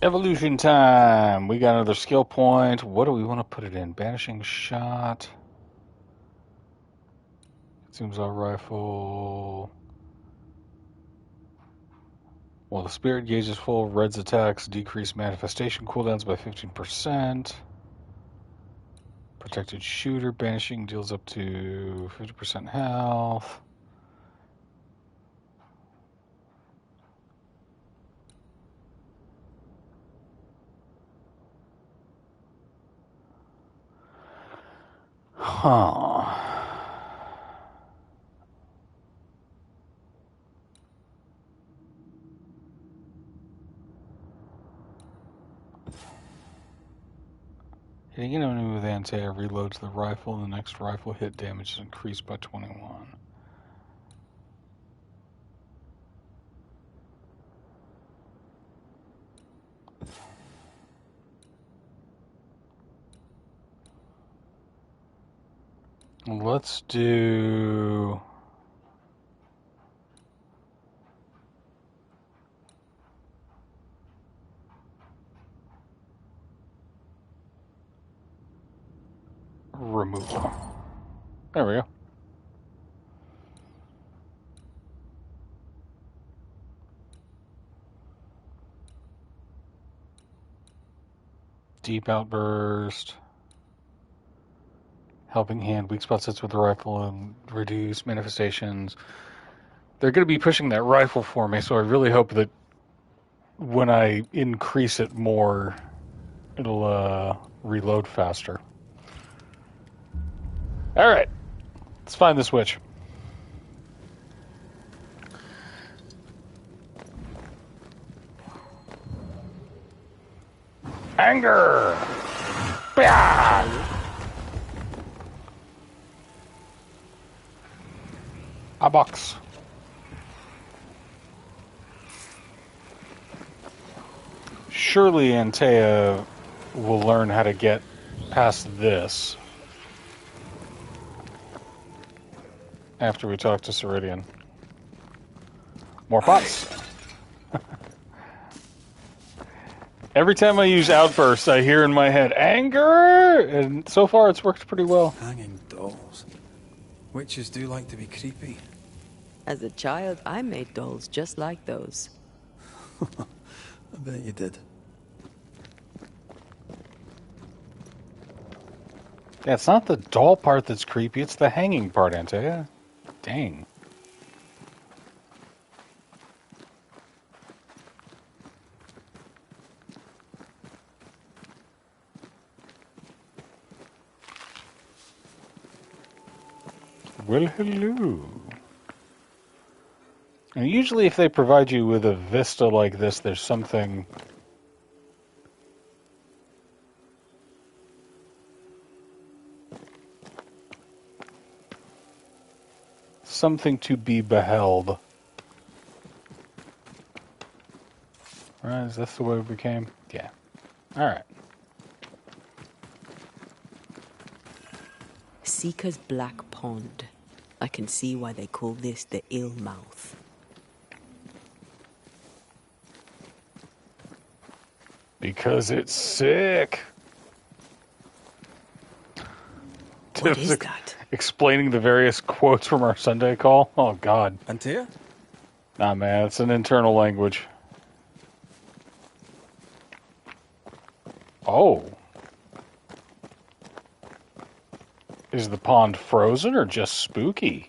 Evolution time. We got another skill point. What do we want to put it in? Banishing shot. Seems our rifle. While the spirit gauge is full, Red's attacks decrease manifestation cooldowns by 15%. Protected shooter. Banishing deals up to 50% health. Huh. Hitting an enemy with Antea reloads the rifle, and the next rifle hit damage is increased by 21. Let's do... removal. There we go. Deep outburst. Helping hand, weak spot sits with the rifle and reduce manifestations. They're going to be pushing that rifle for me, so I really hope that when I increase it more, it'll reload faster. All right, let's find the switch. Anger! Bah! A box. Surely Antea will learn how to get past this after we talk to Ceridian. More pots. Every time I use outbursts, I hear in my head, anger! And so far it's worked pretty well. Hanging dolls. Witches do like to be creepy. As a child, I made dolls just like those. I bet you did. Yeah, it's not the doll part that's creepy, it's the hanging part, Antea. Dang. Well, hello. And usually if they provide you with a vista like this, there's something... something to be beheld. Right, is this the way it became? Yeah. Alright. Seeker's Black Pond. I can see why they call this the Ill Mouth. Because it's sick. What Tim's is that? explaining the various quotes from our Sunday call. Oh, God. Antea? Nah, man, it's an internal language. Oh. Is the pond frozen or just spooky?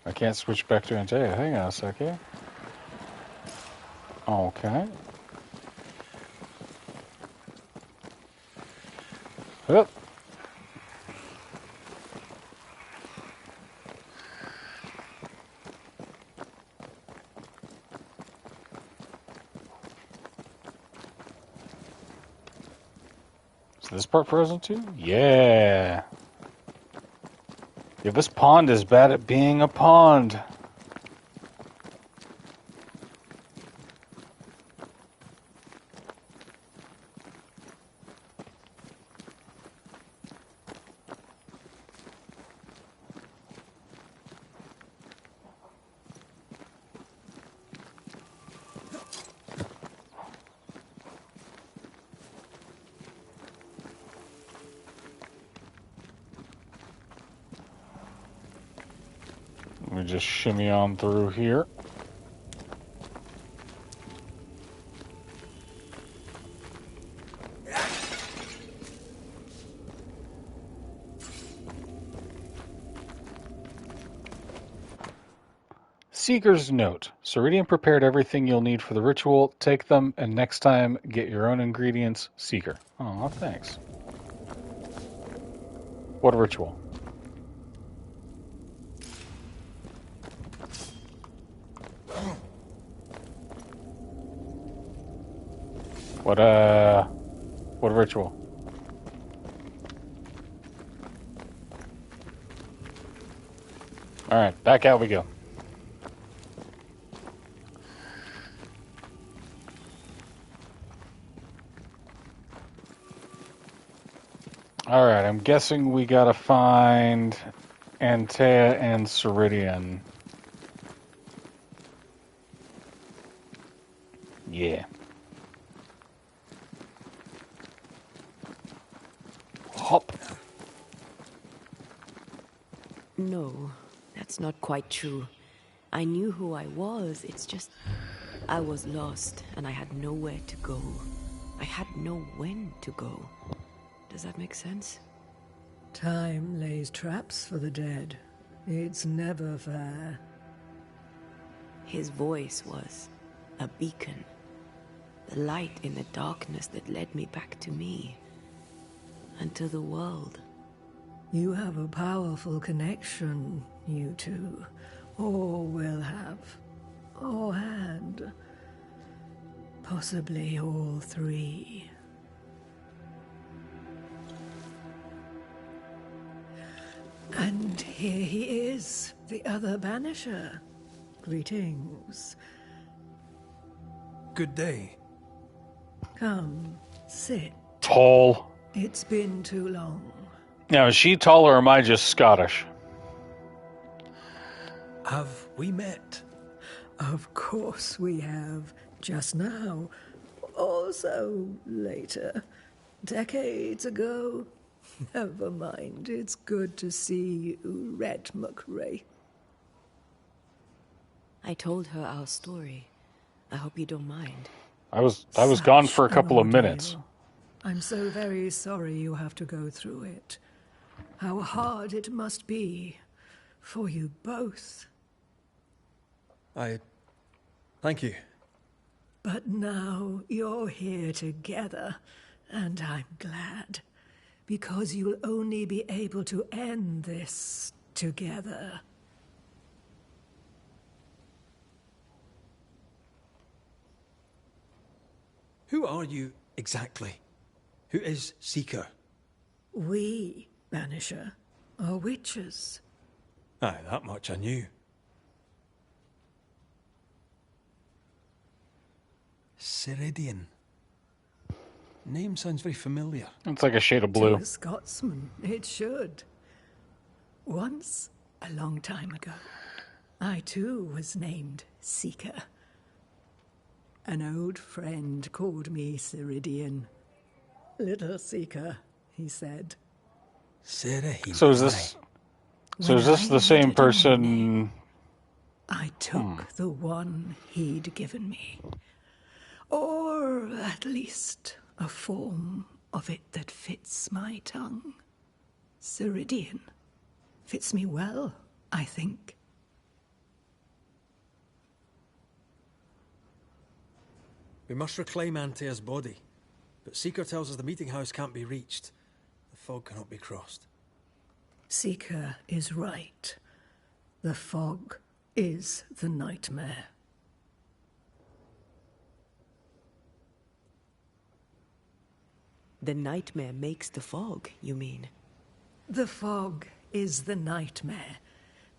I can't switch back to Antea. Hang on a second. Okay. Yep. Is this part frozen too? Yeah. Yeah, this pond is bad at being a pond. Let me just shimmy on through here. Seeker's note. Ceridian prepared everything you'll need for the ritual. Take them, and next time, get your own ingredients. Seeker. Oh, thanks. What ritual? What ritual? Alright, back out we go. Alright, I'm guessing we gotta find Antea and Ceridian. Yeah. Hop. No, that's not quite true. I knew who I was, it's just... I was lost, and I had nowhere to go. I had no when to go. Does that make sense? Time lays traps for the dead. It's never fair. His voice was a beacon. The light in the darkness that led me back to me. And to the world. You have a powerful connection, you two. Or will have. Or had. Possibly all three. And here he is, the other Banisher. Greetings. Good day. Come, sit. Tall. It's been too long. Now, is she tall or am I just Scottish? Have we met? Of course we have. Just now. Also later. Decades ago. Never mind. It's good to see you, Red McRae. I told her our story. I hope you don't mind. I was gone for a Such couple of an minutes. ordeal. I'm so very sorry you have to go through it. How hard it must be for you both. Thank you. But now you're here together, and I'm glad. Because you'll only be able to end this together. Who are you exactly? Who is Seeker? We, Banisher, are witches. Aye, that much I knew. Ceridian. Name sounds very familiar. It's like a shade of To blue. a Scotsman, it should. Once, a long time ago, I too was named Seeker. An old friend called me Ceridian. Little Seeker, he said. Ceridian. So is this the same person? I took the one he'd given me. Or at least a form of it that fits my tongue. Ceridian. Fits me well, I think. We must reclaim Antea's body, but Seeker tells us the meeting house can't be reached. The fog cannot be crossed. Seeker is right. The fog is the nightmare. The nightmare makes the fog, you mean? The fog is the nightmare.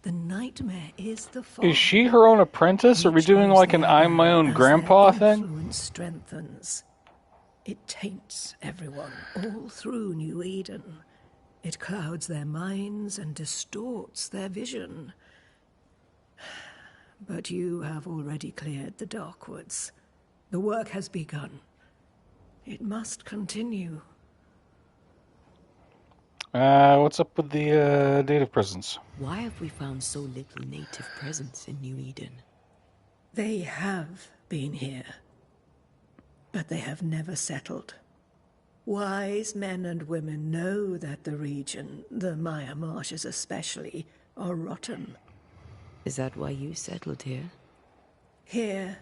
The nightmare is the fog. Is she her own apprentice? Are we Each doing knows like an the I'm my other own as grandpa their thing? influence strengthens. It taints everyone all through New Eden. It clouds their minds and distorts their vision. But you have already cleared the Darkwoods. The work has begun. It must continue. What's up with the native presence? Why have we found so little native presence in New Eden? They have been here, but they have never settled. Wise men and women know that the region, the Maya Marshes especially, are rotten. Is that why you settled here? Here,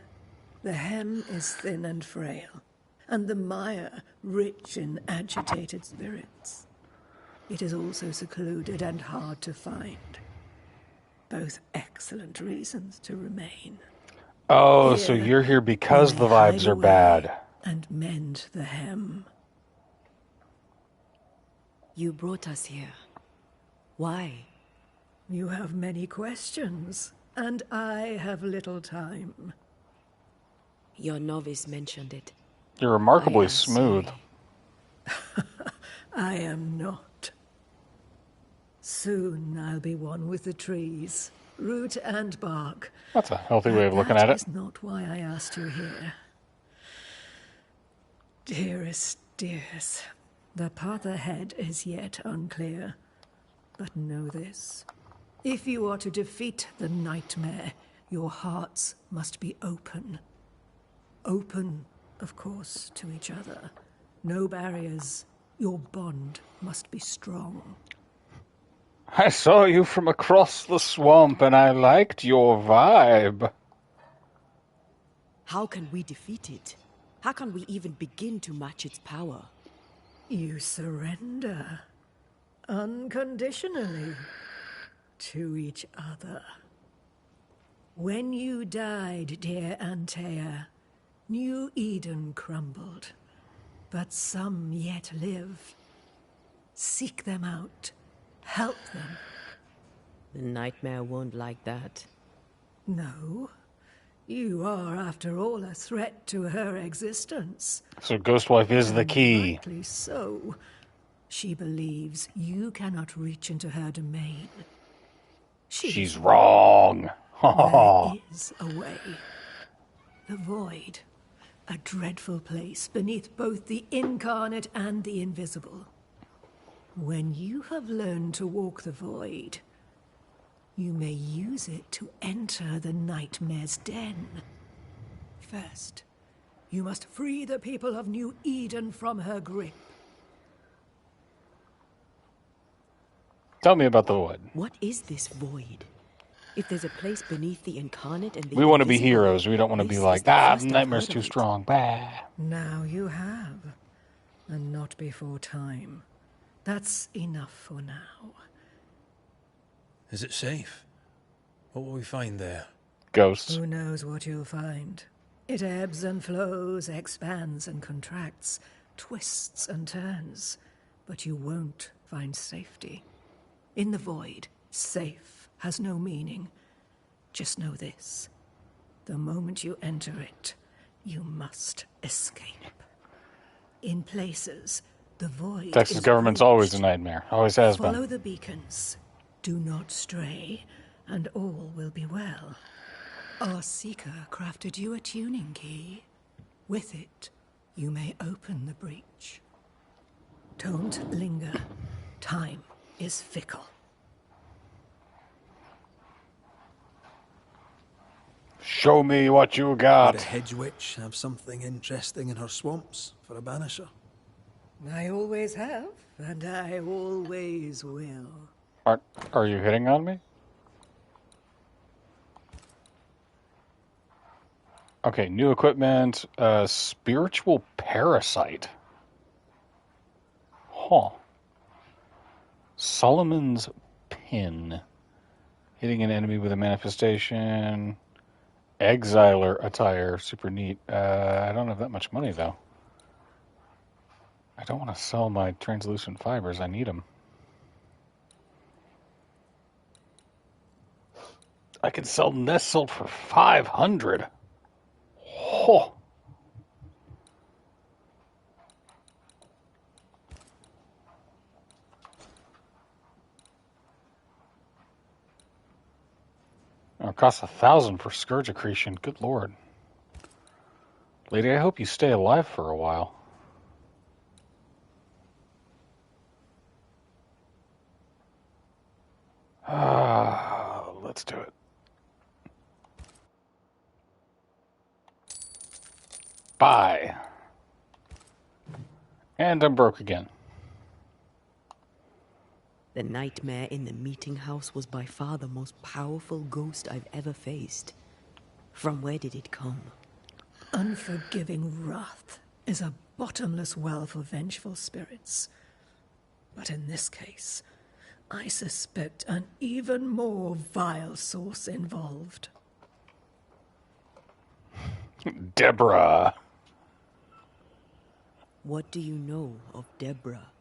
the hem is thin and frail, and the Maya rich in agitated spirits. It is also secluded and hard to find. Both excellent reasons to remain. Oh, so Here, you're here because we the may hide vibes are away. bad. and mend the hem. You brought us here. Why? You have many questions, and I have little time. Your novice mentioned it. You're I remarkably am smooth. sorry. I am not. Soon I'll be one with the trees, root and bark. That's a healthy way of looking That at it. is not why I asked you here. Dearest, dears, the path ahead is yet unclear. But know this. If you are to defeat the nightmare, your hearts must be open. Open, of course, to each other. No barriers. Your bond must be strong. I saw you from across the swamp and I liked your vibe. How can we defeat it? How can we even begin to match its power? You surrender. Unconditionally. To each other. When you died, dear Antea, New Eden crumbled. But some yet live. Seek them out. Help them. The nightmare won't like that. No. You are, after all, a threat to her existence. So Ghostwife is the key. Rightly so. She believes you cannot reach into her domain. She's wrong. There is a way. The void. A dreadful place beneath both the incarnate and the invisible. When you have learned to walk the void, you may use it to enter the nightmare's den. First, you must free the people of New Eden from her grip. Tell me about the void. What is this void? If there's a place beneath the incarnate and the We want to be invisible, heroes. We don't want to be this like, is the first I've Nightmare's heard too of it. strong. Bah. Now you have, and not before time. That's enough for now. Is it safe? What will we find there? Ghosts. Who knows what you'll find? It ebbs and flows, expands and contracts, twists and turns. But you won't find safety. In the void, safe has no meaning. Just know this. The moment you enter it, you must escape. In places, the void Texas is government's breached. always a nightmare. Always has Follow been. the beacons. Do not stray, and all will be well. Our seeker crafted you a tuning key. With it, you may open the breach. Don't linger. Time is fickle. Show me what you Would got. a hedge witch have something interesting in her swamps for a banisher? I always have, and I always will. Are you hitting on me? Okay, new equipment. Spiritual parasite. Huh. Solomon's pin. Hitting an enemy with a manifestation. Exiler attire. Super neat. I don't have that much money, though. I don't want to sell my translucent fibers. I need them. I can sell nest salt for 500. Oh. It costs 1,000 for scourge accretion. Good lord. Lady, I hope you stay alive for a while. Let's do it. Bye. And I'm broke again. The nightmare in the meeting house was by far the most powerful ghost I've ever faced. From where did it come? Unforgiving wrath is a bottomless well for vengeful spirits. But in this case, I suspect an even more vile source involved. Deborah. What do you know of Deborah?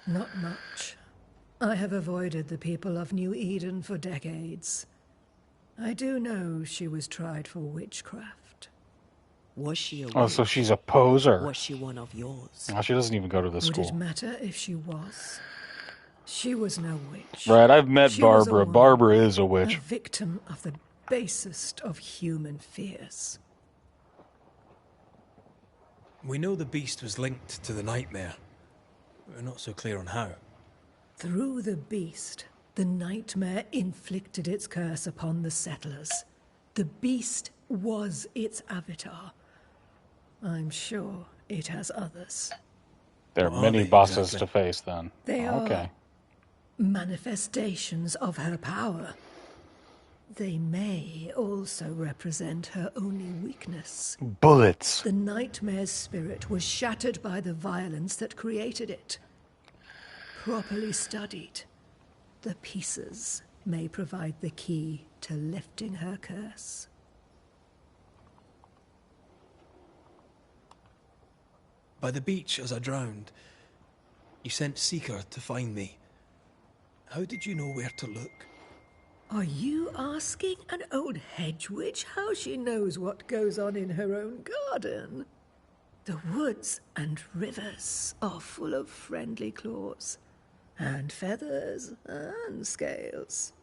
Not much. I have avoided the people of New Eden for decades. I do know she was tried for witchcraft. Was she a witch? Oh, so she's a poser. Was she one of yours? Oh, she doesn't even go to this Would it school. matter if she was? She was no witch. Right, I've met She was a Barbara. woman, Barbara is a a witch. victim of the basest of human fears. We know the beast was linked to the nightmare. We're not so clear on how. Through the beast, the nightmare inflicted its curse upon the settlers. The beast was its avatar. I'm sure it has others. There are What are many they bosses exactly? to face then. They are Okay. manifestations of her power. They may also represent her only weakness. Bullets. The nightmare's spirit was shattered by the violence that created it. Properly studied, the pieces may provide the key to lifting her curse. By the beach as I drowned, you sent Seeker to find me. How did you know where to look? Are you asking an old hedge witch how she knows what goes on in her own garden? The woods and rivers are full of friendly claws, and feathers and scales.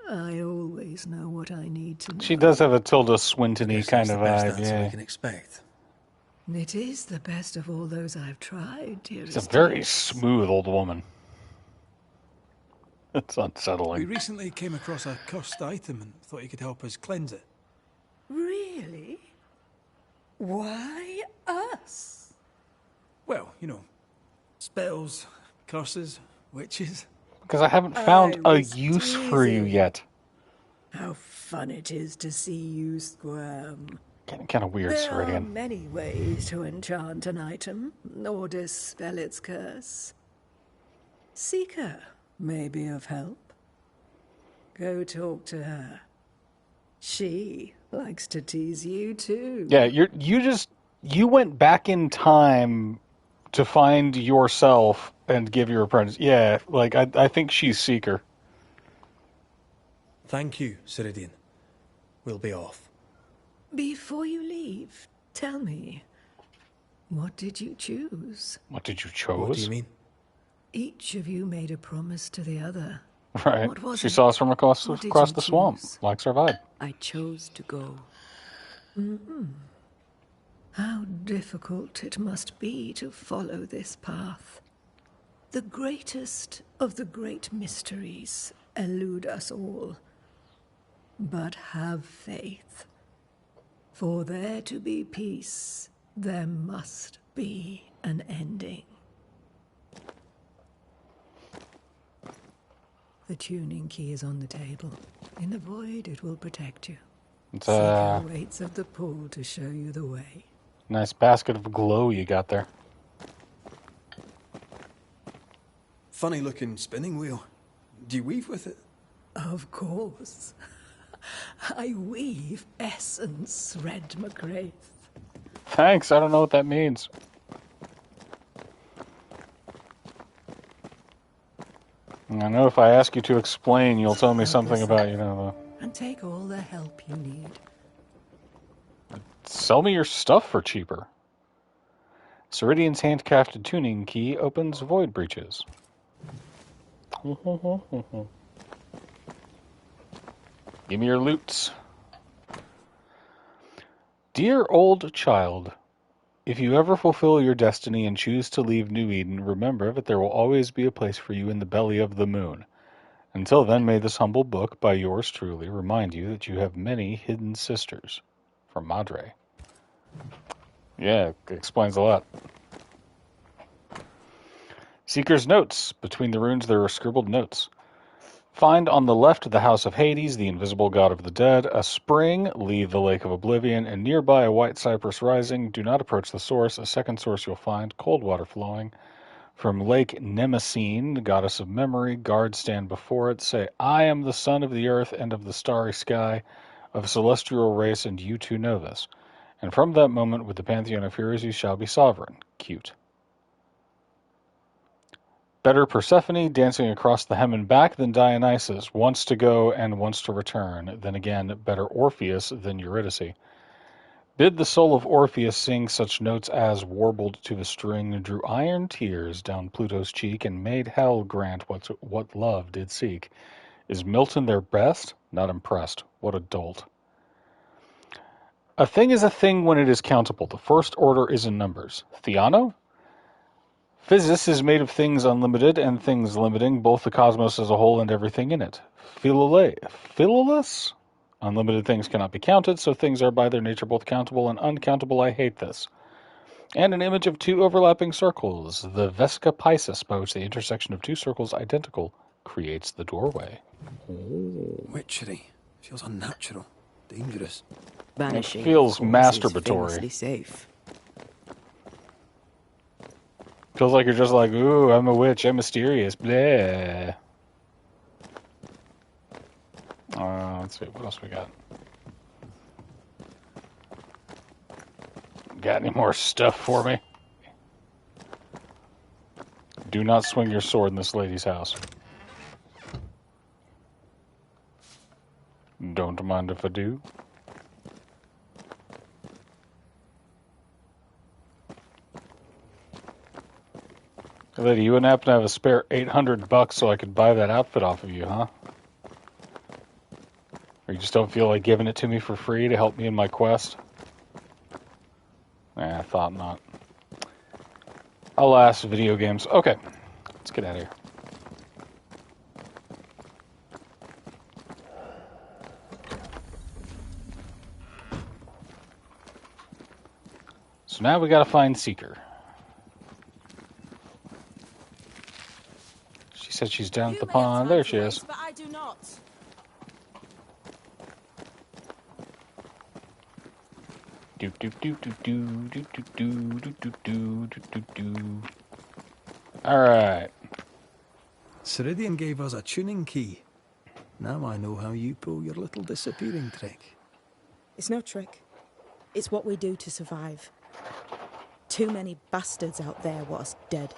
I always know what I need to know. She does have a Tilda Swinton-y Guess kind that's of the best vibe, answer we yeah. can expect. It is the best of all those I've tried, dearest. She's a very Tears. smooth old woman. It's We unsettling. recently came across a cursed item and thought you could help us cleanse it. Really? Why us? Well, you know, spells, curses, witches. Because I haven't found I a was use for you teasing. yet. How fun it is to see you squirm. Getting kind of weird, There are Ceridian. many ways to enchant an item or dispel its curse. Seeker may be of help. Go talk to her. She likes to tease you too. Yeah, you went back in time to find yourself and give your apprentice. Yeah, like I think she's Seeker. Thank you, Ceridian. We'll be off. Before you leave, tell me, what did you choose? What did you chose? What do you mean? Each of you made a promise to the other. Right. What was She it? saw us from across What did across you the swamp. choose? Likes our vibe. I chose to go. How difficult it must be to follow this path. The greatest of the great mysteries elude us all. But have faith. For there to be peace, there must be an ending. The tuning key is on the table. In the void, it will protect you. It's Seeker a waits at the pool to show you the way. nice basket of glow you got there. Funny looking spinning wheel. Do you weave with it? Of course. I weave essence, Red McGrath. Thanks. I don't know what that means. I know if I ask you to explain, you'll tell me something about, And take all the help you need. sell me your stuff for cheaper. Ceridian's handcrafted tuning key opens void breaches. Give me your loots. Dear old child, if you ever fulfill your destiny and choose to leave New Eden, remember that there will always be a place for you in the belly of the moon. Until then, may this humble book by yours truly remind you that you have many hidden sisters. From Madre. Yeah, it explains a lot. Seeker's Notes. Between the runes there are scribbled notes. Find on the left of the House of Hades, the invisible god of the dead, a spring, leave the Lake of Oblivion, and nearby a white cypress rising. Do not approach the source. A second source you'll find, cold water flowing. From Lake Mnemosyne, goddess of memory, guards stand before it. Say, I am the son of the earth and of the starry sky, of a celestial race, and you too know this. And from that moment, with the pantheon of heroes, you shall be sovereign. Cute. Better Persephone dancing across the hem and back than Dionysus, wants to go and wants to return. Then again, better Orpheus than Eurydice. Bid the soul of Orpheus sing such notes as warbled to the string, drew iron tears down Pluto's cheek, and made hell grant what love did seek. Is Milton their best? Not impressed. What a dolt. A thing is a thing when it is countable. The first order is in numbers. Theano? Physis is made of things unlimited and things limiting, both the cosmos as a whole and everything in it. Philolus? Unlimited things cannot be counted, so things are by their nature both countable and uncountable. I hate this. And an image of two overlapping circles, the Vesca Pisces, by which the intersection of two circles identical creates the doorway. Witchery. Feels unnatural. Dangerous. Banishing It feels of course, masturbatory. is famously safe. Feels like you're just like, ooh, I'm a witch, I'm mysterious, blah. Let's see, what else we got? Got any more stuff for me? Do not swing your sword in this lady's house. Don't mind if I do. Lady, you wouldn't happen to have a spare $800 so I could buy that outfit off of you, huh? Or you just don't feel like giving it to me for free to help me in my quest? I thought not. Alas, video games. Okay, let's get out of here. So now we gotta find Seeker. She said she's down at the pond. There she is. But I do not. Do do do do do do do do do do do do. All right. Ceridian gave us a tuning key. Now I know how you pull your little disappearing trick. It's no trick. It's what we do to survive. Too many bastards out there want us dead.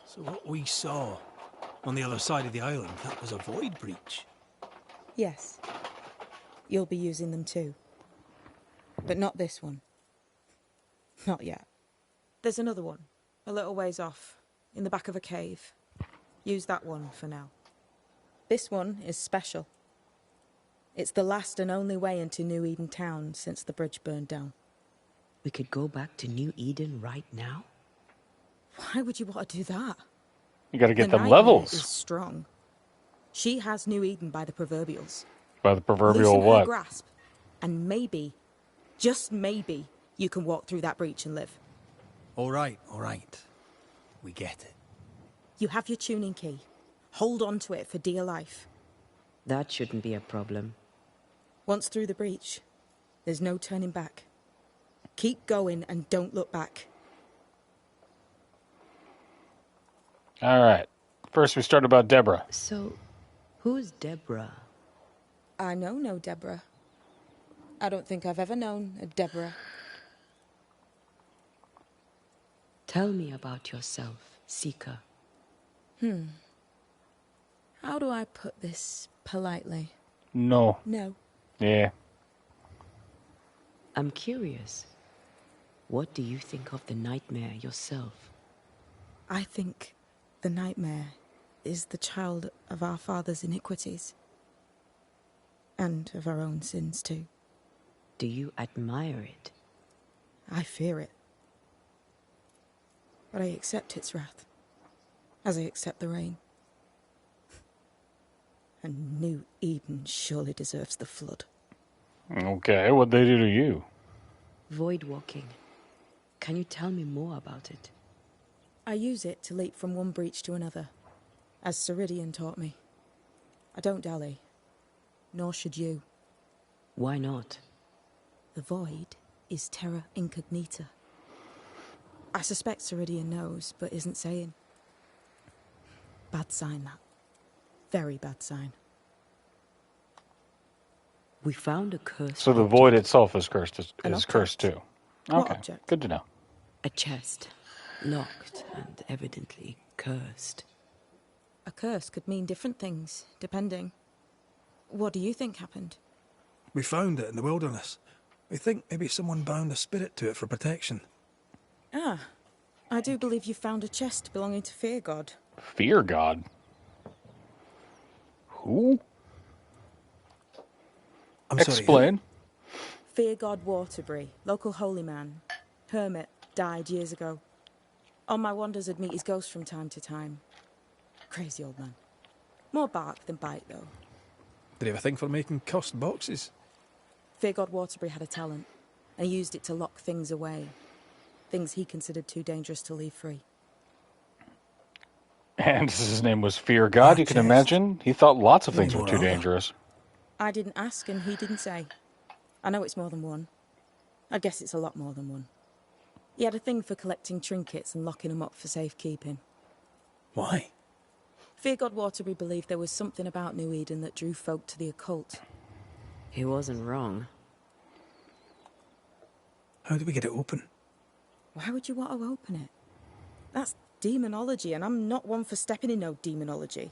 So what we saw on the other side of the island, that was a void breach. Yes. You'll be using them too. But not this one. Not yet. There's another one, a little ways off, in the back of a cave. Use that one for now. This one is special. It's the last and only way into New Eden town since the bridge burned down. We could go back to New Eden right now? Why would you want to do that? You gotta get The them nightmare levels. is strong. She has New Eden by the proverbials. By the proverbial Loosen her what? grasp, and maybe, just maybe, you can walk through that breach and live. All right. We get it. You have your tuning key. Hold on to it for dear life. That shouldn't be a problem. Once through the breach, there's no turning back. Keep going and don't look back. All right. First, we start about Deborah. So, who's Deborah? I know no Deborah. I don't think I've ever known a Deborah. Tell me about yourself, Seeker. How do I put this politely? No. No. Yeah. I'm curious. What do you think of the nightmare yourself? I think the nightmare is the child of our father's iniquities. And of our own sins too. Do you admire it? I fear it. But I accept its wrath, as I accept the rain. And New Eden surely deserves the flood. Okay, what'd they do to you? Void walking. Can you tell me more about it? I use it to leap from one breach to another, as Ceridian taught me. I don't dally, nor should you. Why not? The void is terra incognita. I suspect Ceridian knows, but isn't saying. Bad sign, that. Very bad sign. We found a cursed So the object. void itself is cursed. An Is cursed object? too. What Okay, object? good to know. A chest, locked and evidently cursed. A curse could mean different things, depending. What do you think happened? We found it in the wilderness. We think maybe someone bound a spirit to it for protection. Ah, I do believe you found a chest belonging to Fear God. Fear God? Who? I'm sorry. Explain. Fear God Waterbury, local holy man. Hermit, died years ago. On my wanders I'd meet his ghost from time to time. Crazy old man. More bark than bite, though. Did he have a thing for making cursed boxes? Fear God Waterbury had a talent, and used it to lock things away. Things he considered too dangerous to leave free. And his name was Fear God, you can chest. imagine? He thought lots of Any things were more too are there? dangerous. I didn't ask, and he didn't say. I know it's more than one. I guess it's a lot more than one. He had a thing for collecting trinkets and locking them up for safekeeping. Why? Fear God Waterbury believed there was something about New Eden that drew folk to the occult. He wasn't wrong. How do we get it open? Why would you want to open it? That's demonology, and I'm not one for stepping in no demonology.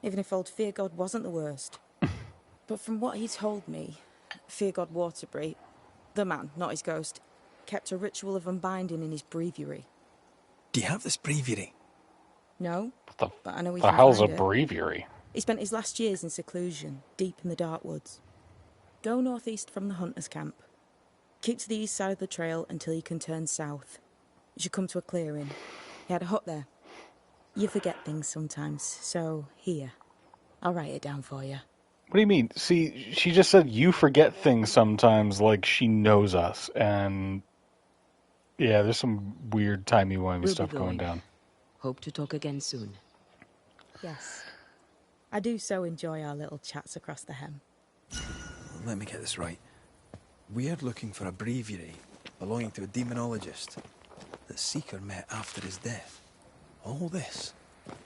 Even if old Fear God wasn't the worst. But from what he told me, Fear God Waterbury, the man, not his ghost, kept a ritual of unbinding in his breviary. Do you have this breviary? No, What but I know he the can hell's a find it. breviary? He spent his last years in seclusion, deep in the dark woods. Go northeast from the hunter's camp. Keep to the east side of the trail until you can turn south. You should come to a clearing. He had a hut there. You forget things sometimes, so here. I'll write it down for you. What do you mean? See, she just said you forget things sometimes like she knows us, and yeah, there's some weird timey-wimey We'll be stuff going down. Hope to talk again soon. Yes. I do so enjoy our little chats across the hem. Let me get this right. We're looking for a breviary belonging to a demonologist that Seeker met after his death. All this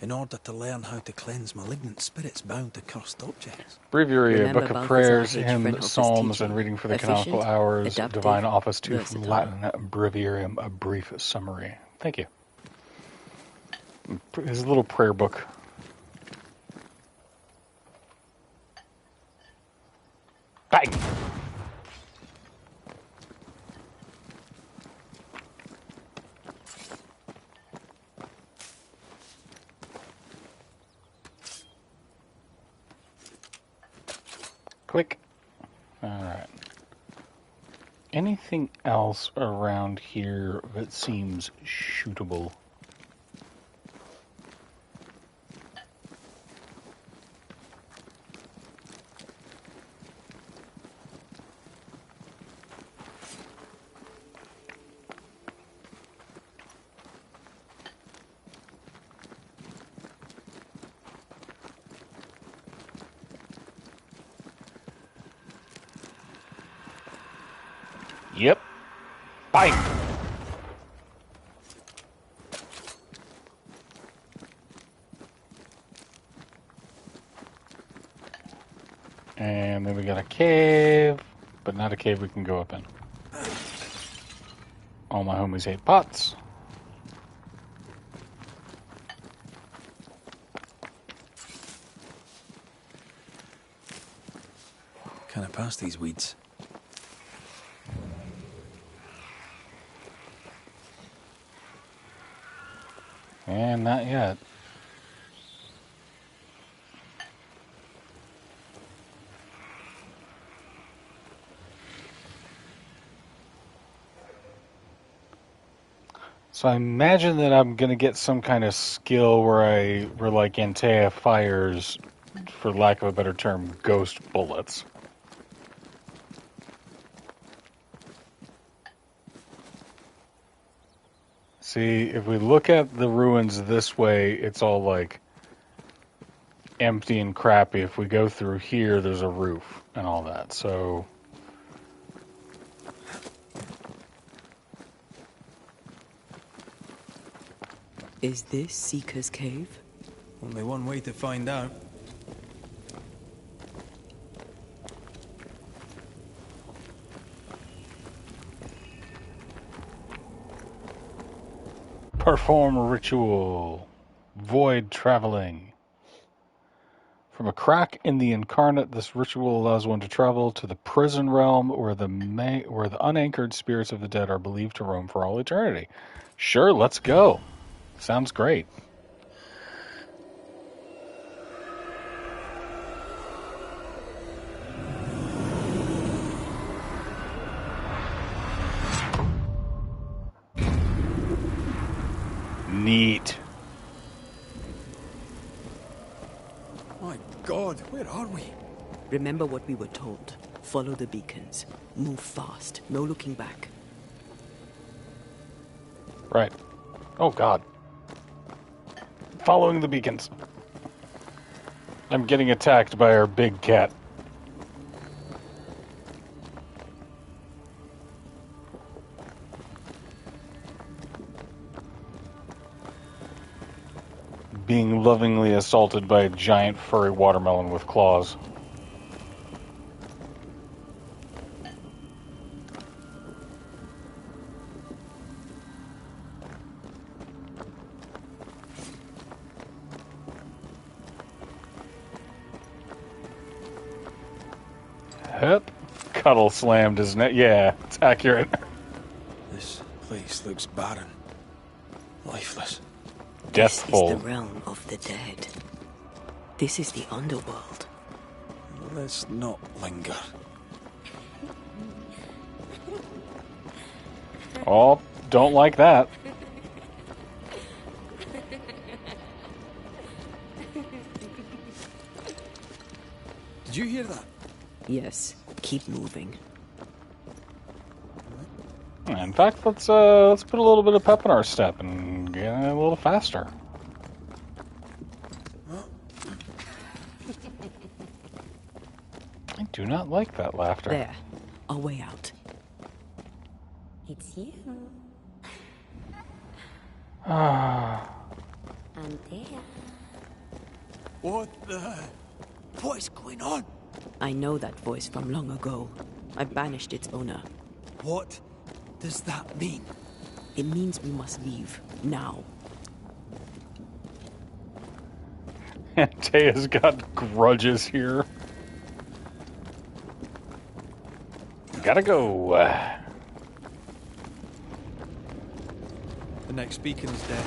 in order to learn how to cleanse malignant spirits bound to cursed objects. Breviary, a Remember book of Balthazar prayers, H. hymns, Frenhofer's psalms, teaching. and reading for the Efficient, canonical hours, adaptive, divine office 2 from versatile. Latin, breviarium, a brief summary. Thank you. His little prayer book. Bang! Click. Alright. Anything else around here that seems shootable? Yep. Bang! And then we got a cave, but not a cave we can go up in. All my homies hate pots. Can I pass these weeds? And not yet. So I imagine that I'm gonna get some kind of skill where like Antea fires, for lack of a better term, ghost bullets. See, if we look at the ruins this way, it's all like empty and crappy. If we go through here, there's a roof and all that. So Is this Seeker's Cave? Only one way to find out. perform a ritual. Void traveling. From a crack in the incarnate, this ritual allows one to travel to the prison realm where the unanchored spirits of the dead are believed to roam for all eternity. Sure, let's go. Sounds great. Neat. My God, where are we? Remember what we were told. Follow the beacons. Move fast. No looking back. Right. Oh, God. Following the beacons. I'm getting attacked by our big cat. Being lovingly assaulted by a giant furry watermelon with claws. Yep. Cuddle slammed, isn't it? Yeah, it's accurate. This place looks barren. Lifeless. Deathful. This is the realm of the dead. This is the underworld. Let's not linger. Oh, don't like that. Did you hear that? Yes, keep moving. In fact, let's put a little bit of pep in our step and get a little faster. I do not like that laughter. There, our way out. It's you. Ah. I'm there. What is going on? I know that voice from long ago. I banished its owner. What does that mean? It means we must leave, now. Antea's got grudges here. Gotta go. The next beacon is dead.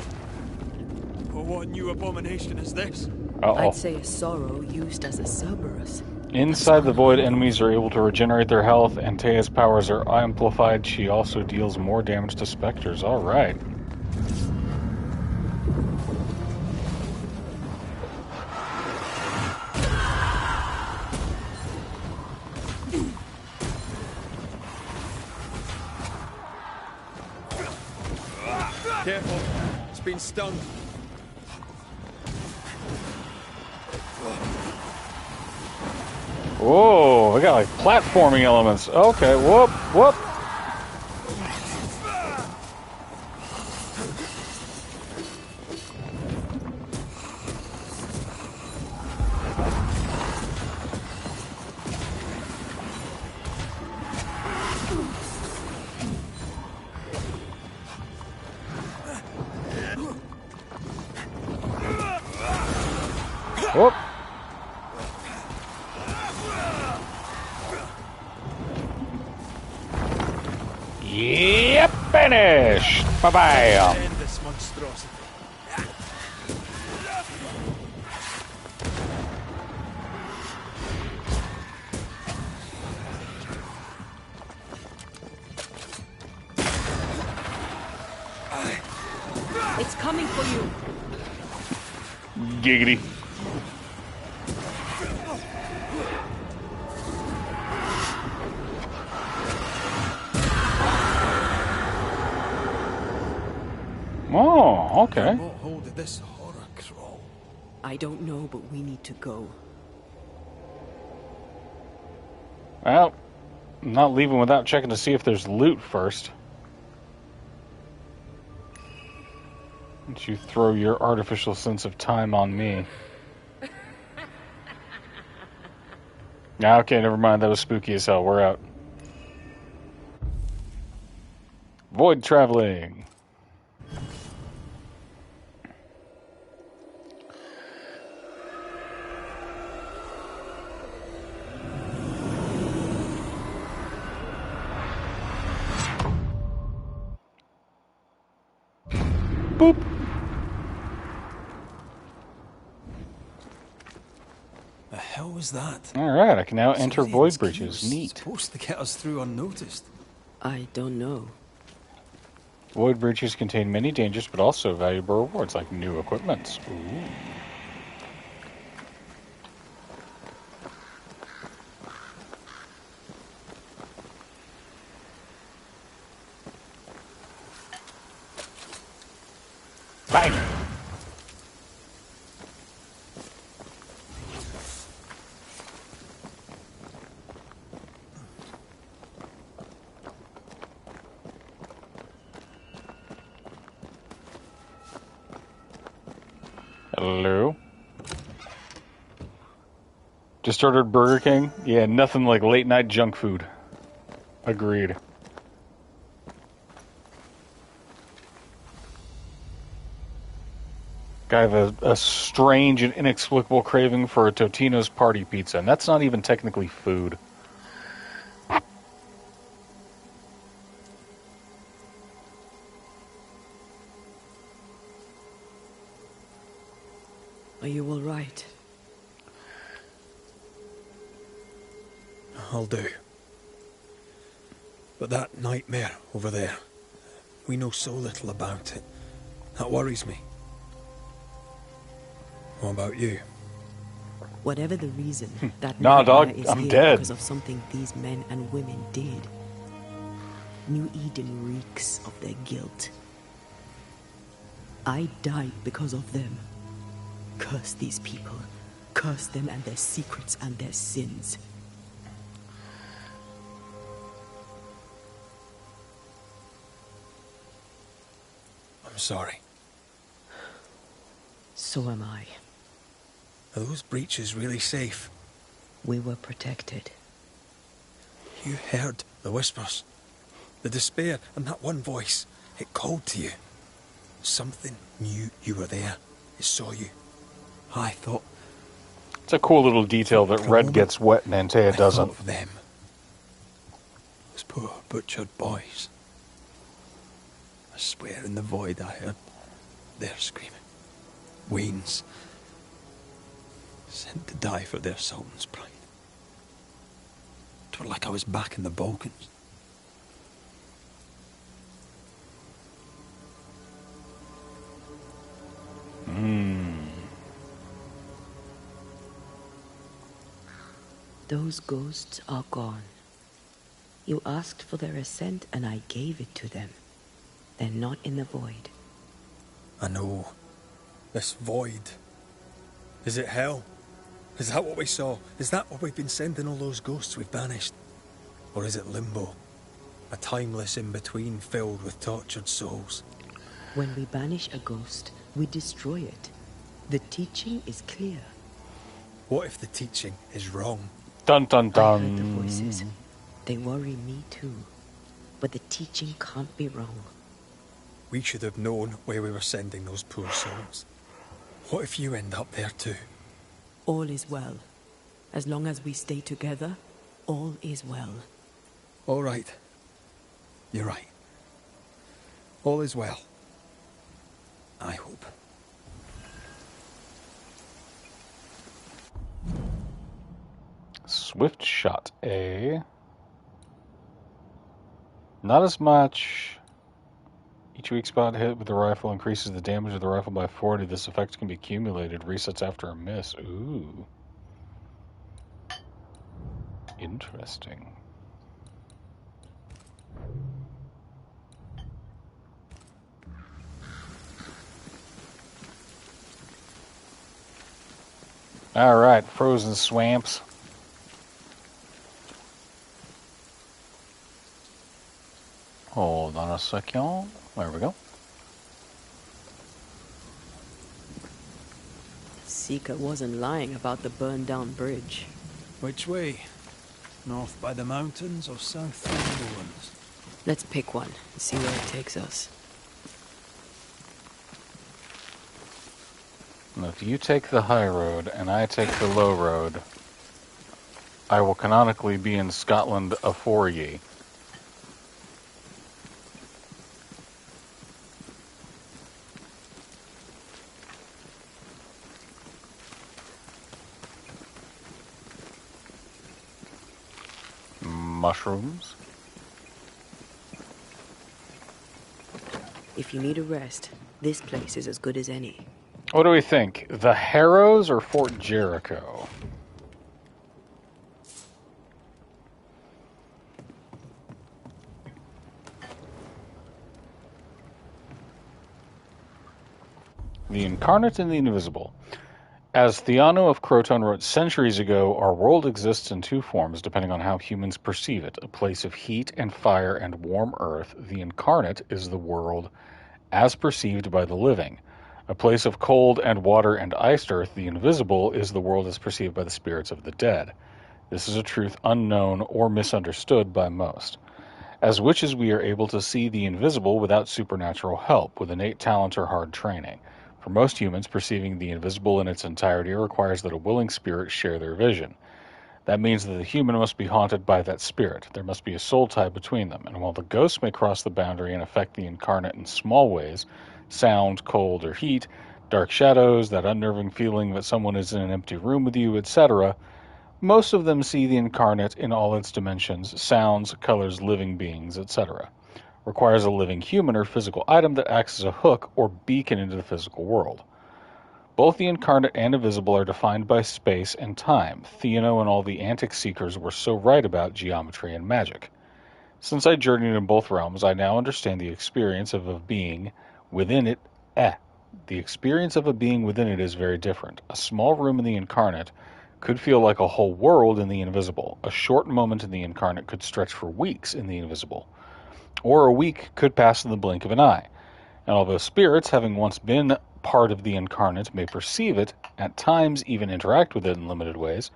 Oh, what new abomination is this? Uh-oh. I'd say a sorrow used as a Cerberus. Inside the void, enemies are able to regenerate their health. Antea's powers are amplified. She also deals more damage to specters. Alright. Careful. It's been stung. Whoa, we got like platforming elements. Okay, whoop, whoop. Whoop. Yep, finished. Bye-bye. End this monstrosity. It's coming for you. Giggity. Oh, okay. What hold of this horror crawl? I don't know, but we need to go. Well, I'm not leaving without checking to see if there's loot first. Don't you throw your artificial sense of time on me. Okay, never mind. That was spooky as hell. We're out. Void traveling. Boop. The hell was that? Alright, I can now enter Civilians' void key breaches. was Neat. supposed to get us through unnoticed. I don't know. Void breaches contain many dangers, but also valuable rewards, like new equipment. Ooh. Bang! Hello? Just ordered Burger King? Yeah, nothing like late night junk food. Agreed. I have a strange and inexplicable craving for a Totino's party pizza, and that's not even technically food. Are you all right? I'll do. But that nightmare over there, we know so little about it. That worries me. What about you? Whatever the reason, that Nah, nightmare dog, is I'm here dead. because of something these men and women did. New Eden reeks of their guilt. I died because of them. Curse these people. Curse them and their secrets and their sins. I'm sorry. So am I. Are those breaches really safe? We were protected. You heard the whispers, the despair, and that one voice. It called to you. Something knew you were there. It saw you. I thought... It's a cool little detail that Red gets wet and Antea I doesn't. thought of them. Those poor butchered boys. I swear in the void I heard their screaming. Wains. Sent to die for their sultan's pride. It was like I was back in the Balkans. Those ghosts are gone. You asked for their ascent and I gave it to them. They're not in the void. I know. This void. Is it hell? Is that what we saw? Is that what we've been sending all those ghosts we've banished? Or is it limbo? A timeless in-between filled with tortured souls? When we banish a ghost, we destroy it. The teaching is clear. What if the teaching is wrong? Dun dun I heard the dun. voices. They worry me too. But the teaching can't be wrong. We should have known where we were sending those poor souls. What if you end up there too? All is well. As long as we stay together, all is well. All right. You're right. All is well. I hope. Swift shot, eh? Not as much. Each weak spot hit with the rifle increases the damage of the rifle by 40. This effect can be accumulated. Resets after a miss. Ooh. Interesting. Alright, frozen swamps. Hold on a second. There we go. Seeker wasn't lying about the burned down bridge. Which way? North by the mountains or south through the woods? Let's pick one and see where it takes us. And if you take the high road and I take the low road, I will canonically be in Scotland afore ye. mushrooms. If you need a rest, this place is as good as any. What do we think? The Harrows or Fort Jericho? The Incarnate and the Invisible. As Theano of Croton wrote centuries ago, our world exists in two forms depending on how humans perceive it. A place of heat and fire and warm earth, the Incarnate is the world as perceived by the living. A place of cold and water and iced earth, the Invisible, is the world as perceived by the spirits of the dead. This is a truth unknown or misunderstood by most. As witches, we are able to see the invisible without supernatural help, with innate talent or hard training. For most humans, perceiving the invisible in its entirety requires that a willing spirit share their vision. That means that the human must be haunted by that spirit. There must be a soul tie between them, and while the ghost may cross the boundary and affect the incarnate in small ways, sound, cold, or heat, dark shadows, that unnerving feeling that someone is in an empty room with you, etc., most of them see the incarnate in all its dimensions, sounds, colors, living beings, etc. Requires a living human or physical item that acts as a hook or beacon into the physical world. Both the incarnate and invisible are defined by space and time. Theano and all the antic seekers were so right about geometry and magic. Since I journeyed in both realms, I now understand the experience of a being within it. The experience of a being within it is very different. A small room in the incarnate could feel like a whole world in the invisible. A short moment in the incarnate could stretch for weeks in the invisible. Or a week could pass in the blink of an eye. And although spirits, having once been part of the incarnate, may perceive it, at times even interact with it in limited ways,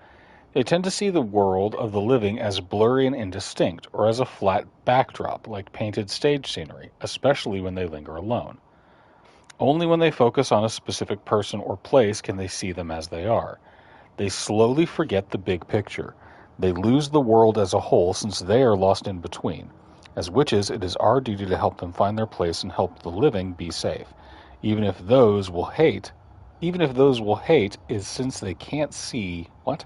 they tend to see the world of the living as blurry and indistinct, or as a flat backdrop, like painted stage scenery, especially when they linger alone. Only when they focus on a specific person or place can they see them as they are. They slowly forget the big picture. They lose the world as a whole since they are lost in between. As witches, it is our duty to help them find their place and help the living be safe. Even if those will hate is since they can't see what?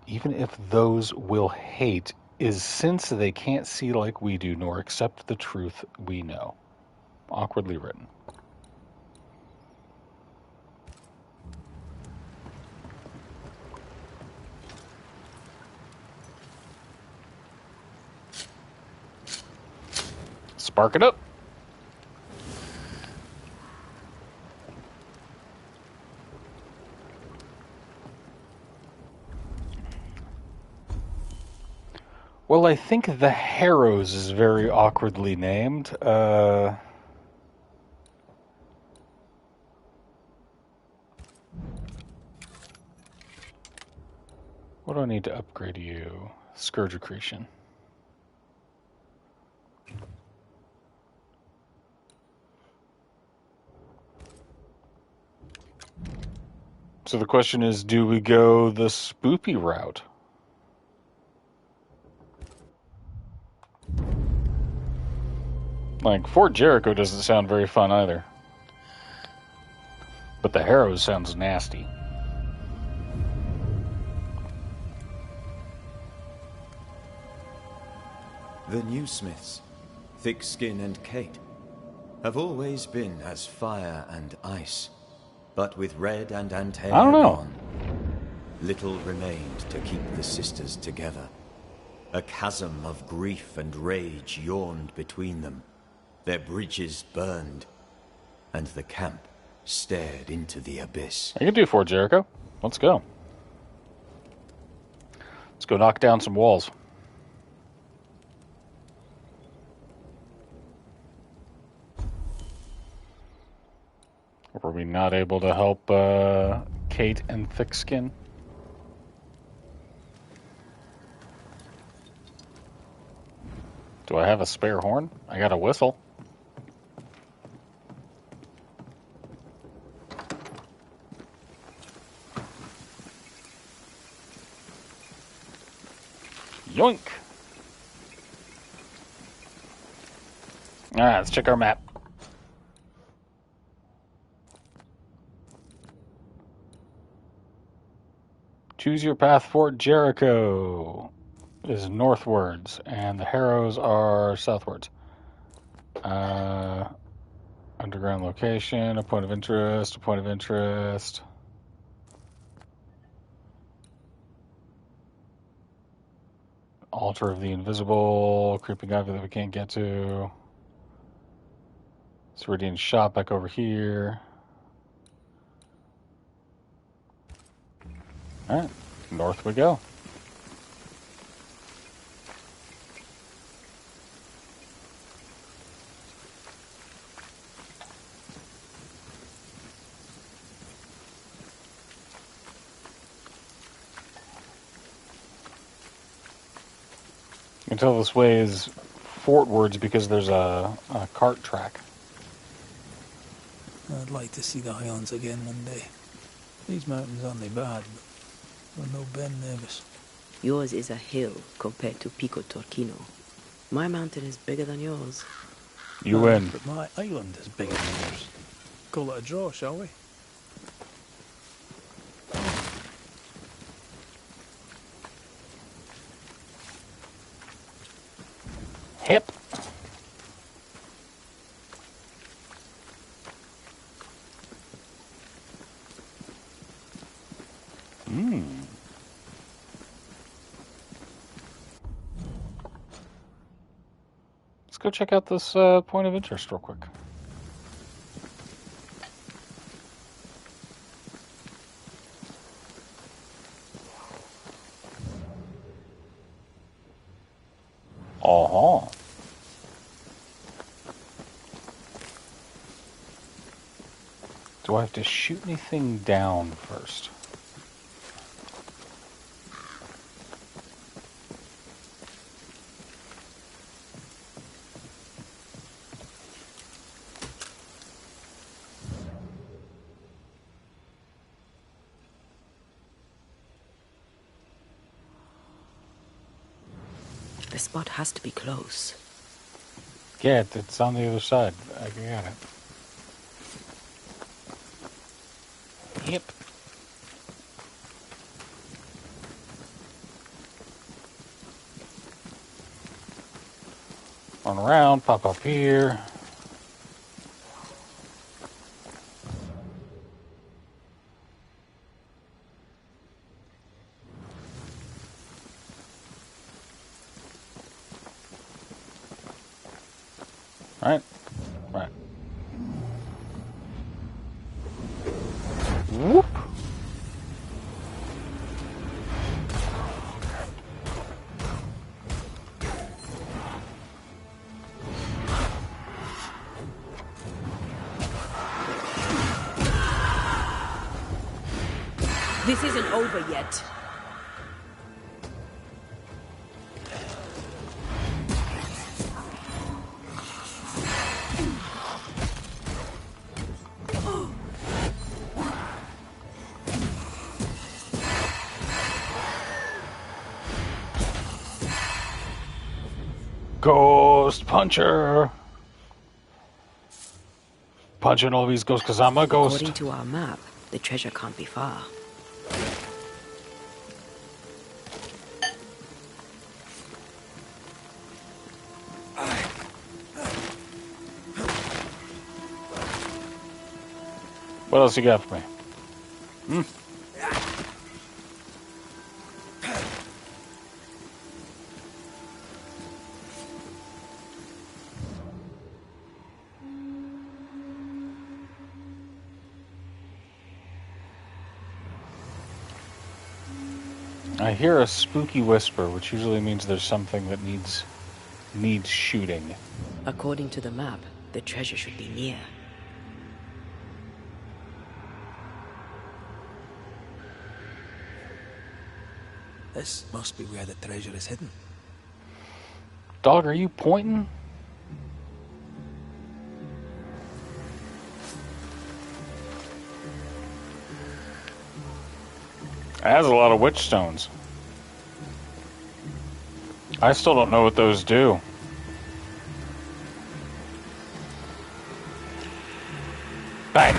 Even if those will hate is since they can't see like we do, nor accept the truth we know. Awkwardly written. Spark it up. Well, I think the Harrows is very awkwardly named. What do I need to upgrade you? Scourge Accretion. So the question is, do we go the spoopy route? Like, Fort Jericho doesn't sound very fun either. But the Harrows sounds nasty. The new Smiths, Thickskin and Kate, have always been as fire and ice. But with Red and Antea gone, little remained to keep the sisters together. A chasm of grief and rage yawned between them. Their bridges burned, and the camp stared into the abyss. I can do Fort Jericho. Let's go. Let's go knock down some walls. Were we not able to help Kate and Thickskin? Do I have a spare horn? I got a whistle. Yoink! Alright, let's check our map. Choose your path, Fort Jericho. is northwards, and the Harrows are southwards. Underground location, a point of interest, a point of interest. Altar of the Invisible, creeping ivy that we can't get to. Ceridian shop back over here. Alright, north we go. You can tell this way is fortwards because there's a cart track. I'd like to see the Highlands again one day. These mountains aren't they bad, but we're no Ben Nevis. Yours is a hill compared to Pico Torquino. My mountain is bigger than yours. You win. But my island is bigger than yours. Call it a draw, shall we? Hip. Let's go check out this point of interest real quick. Uh-huh. Do I have to shoot anything down first? The spot has to be close. Yeah, it's on the other side. I got it. Yep. Run around, pop up here. Right. Whoop. This isn't over yet. Ghost puncher. Punching all these ghosts because I'm a ghost. According to our map, the treasure can't be far. What else you got for me? I hear a spooky whisper, which usually means there's something that needs shooting. According to the map, the treasure should be near. This must be where the treasure is hidden. Dog, are you pointing? It has a lot of witch stones. I still don't know what those do. Bang!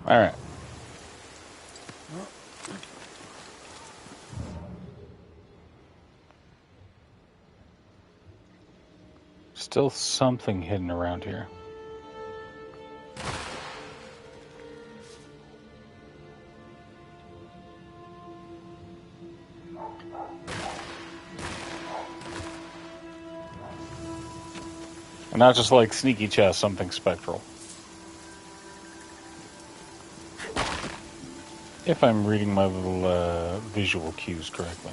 All right. Still something hidden around here. And not just like sneaky chest, something spectral. If I'm reading my little visual cues correctly.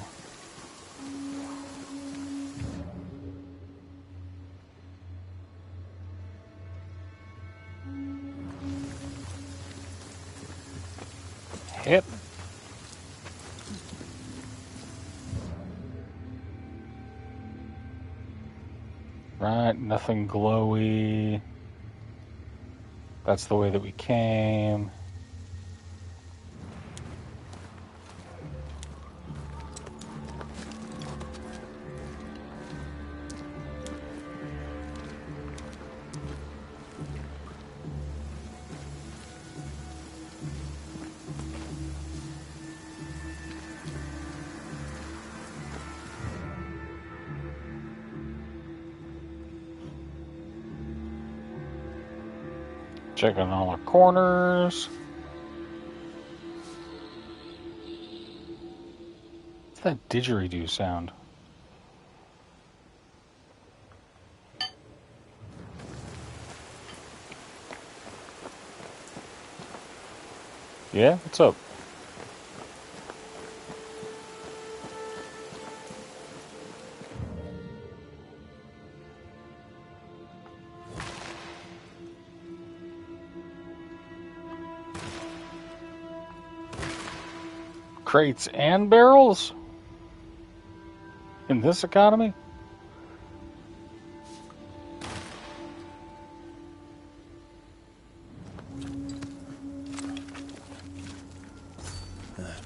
Hit. Right, nothing glowy. That's the way that we came. Checking all the corners. What's that didgeridoo sound? Yeah, what's up? Crates and barrels? In this economy?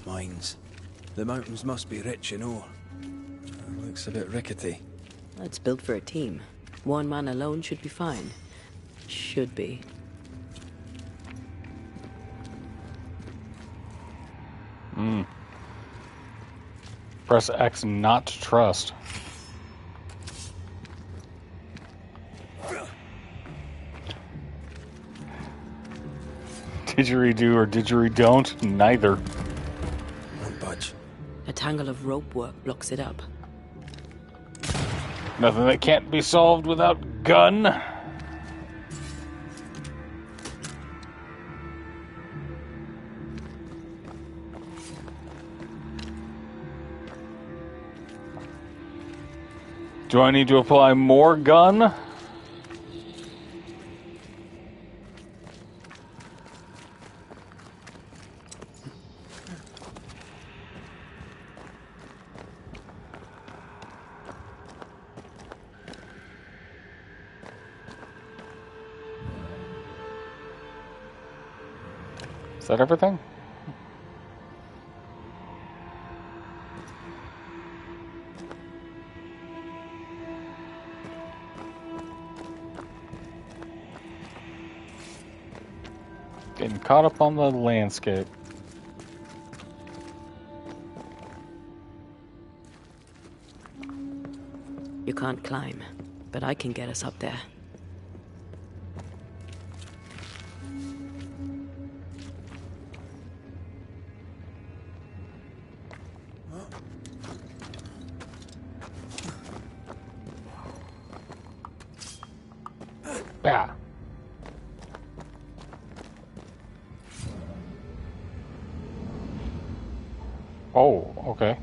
Mines. The mountains must be rich in ore. Looks a bit rickety. It's built for a team. One man alone should be fine. Should be. Press X not to trust. Didgeridoo or didgeridoo? Neither. Won't budge. A tangle of rope work blocks it up. Nothing that can't be solved without gun. Do I need to apply more gun? Is that everything? Getting caught up on the landscape. You can't climb, but I can get us up there. Yeah. Oh, okay.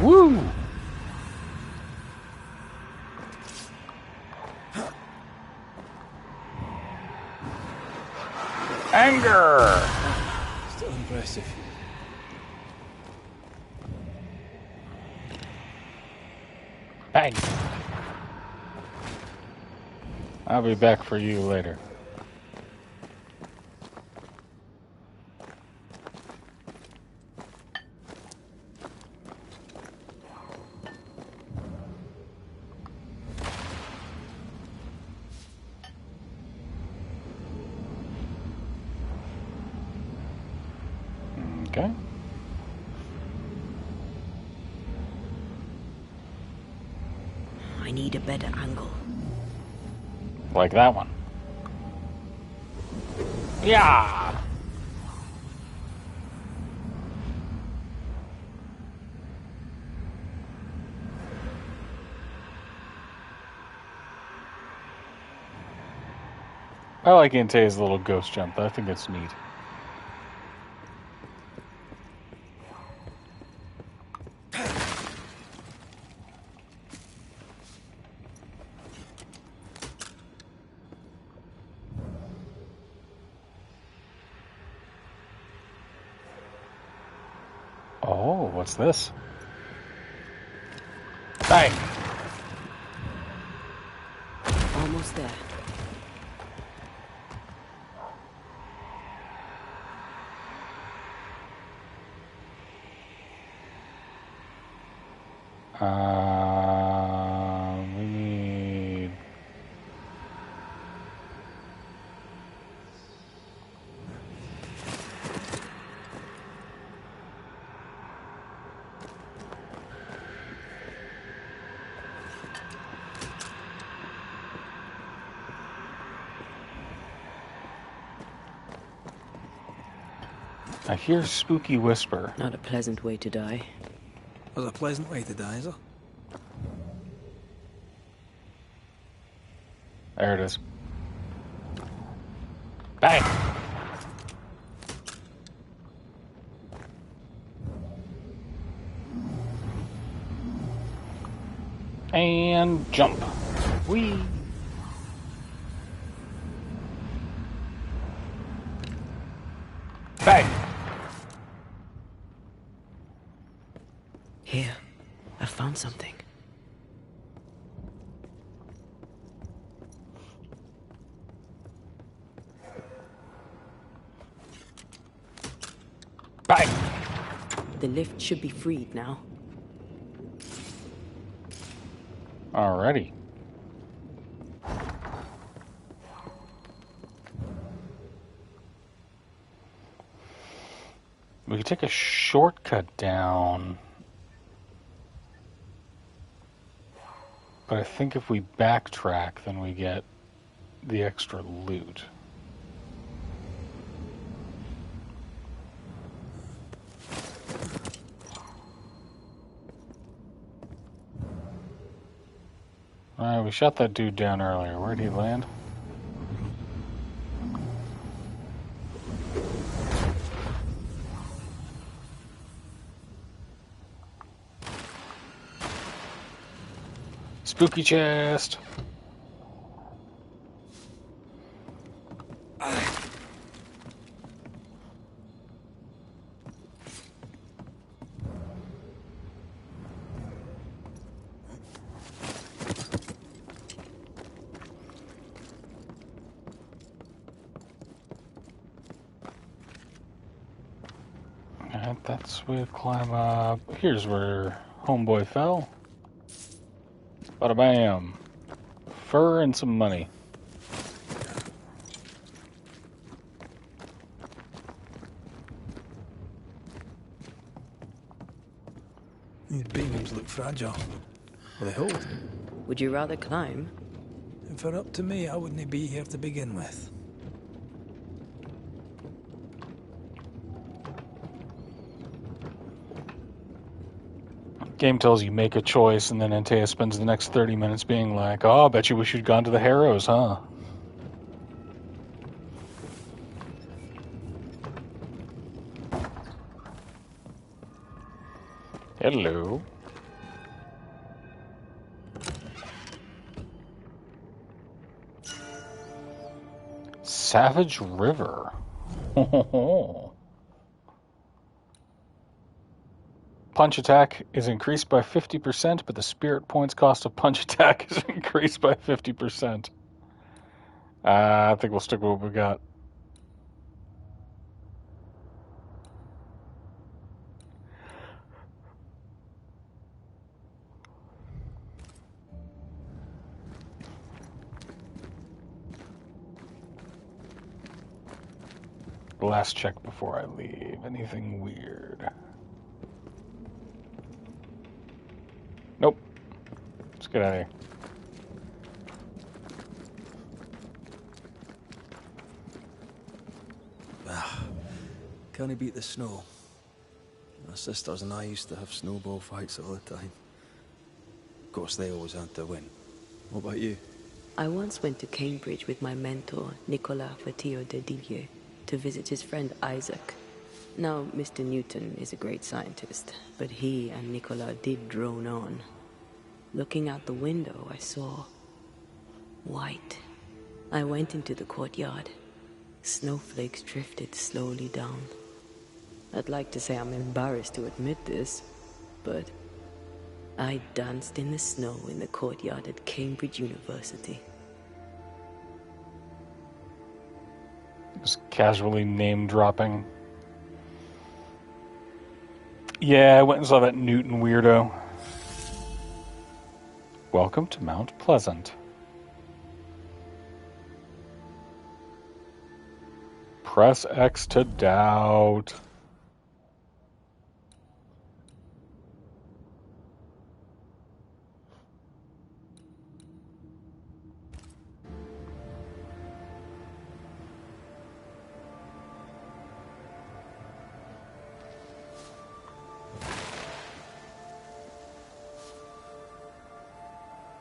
Woo! Anger! Still impressive. Bang! I'll be back for you later. Okay. I need a better angle. Like that one. Yeah! I like Antea's little ghost jump. I think it's neat. Oh, what's this? Bang! Almost there. We need... I hear spooky whisper. Not a pleasant way to die. There's a pleasant way to die, is there? There it is. Bang! And jump. Whee! Bang! Here, I found something. Bang! The lift should be freed now. Alrighty. We could take a shortcut down. But I think if we backtrack, then we get the extra loot. Alright, we shot that dude down earlier. Where'd he land? Spooky chest! Alright, that's where we climb up. Here's where homeboy fell. Bada bam. Fur and some money. These beams look fragile. Will they hold? Would you rather climb? If they're up to me, I wouldn't be here to begin with. Game tells you make a choice, and then Antea spends the next 30 minutes being like, oh, I bet you wish you'd gone to the Harrows, huh? Hello. Savage River. Punch attack is increased by 50%, but the spirit points cost of punch attack is increased by 50%. I think we'll stick with what we got. Last check before I leave. Anything weird? Nope. Let's get out of here. Can't beat the snow. My sisters and I used to have snowball fights all the time. Of course, they always had to win. What about you? I once went to Cambridge with my mentor, Nicolas Fatio de Dillier, to visit his friend Isaac. Now, Mr. Newton is a great scientist, but he and Nicolas did drone on. Looking out the window, I saw white. I went into the courtyard. Snowflakes drifted slowly down. I'd like to say I'm embarrassed to admit this, but I danced in the snow in the courtyard at Cambridge University. Just casually name dropping. Yeah, I went and saw that Newton weirdo. Welcome to Mount Pleasant. Press X to doubt.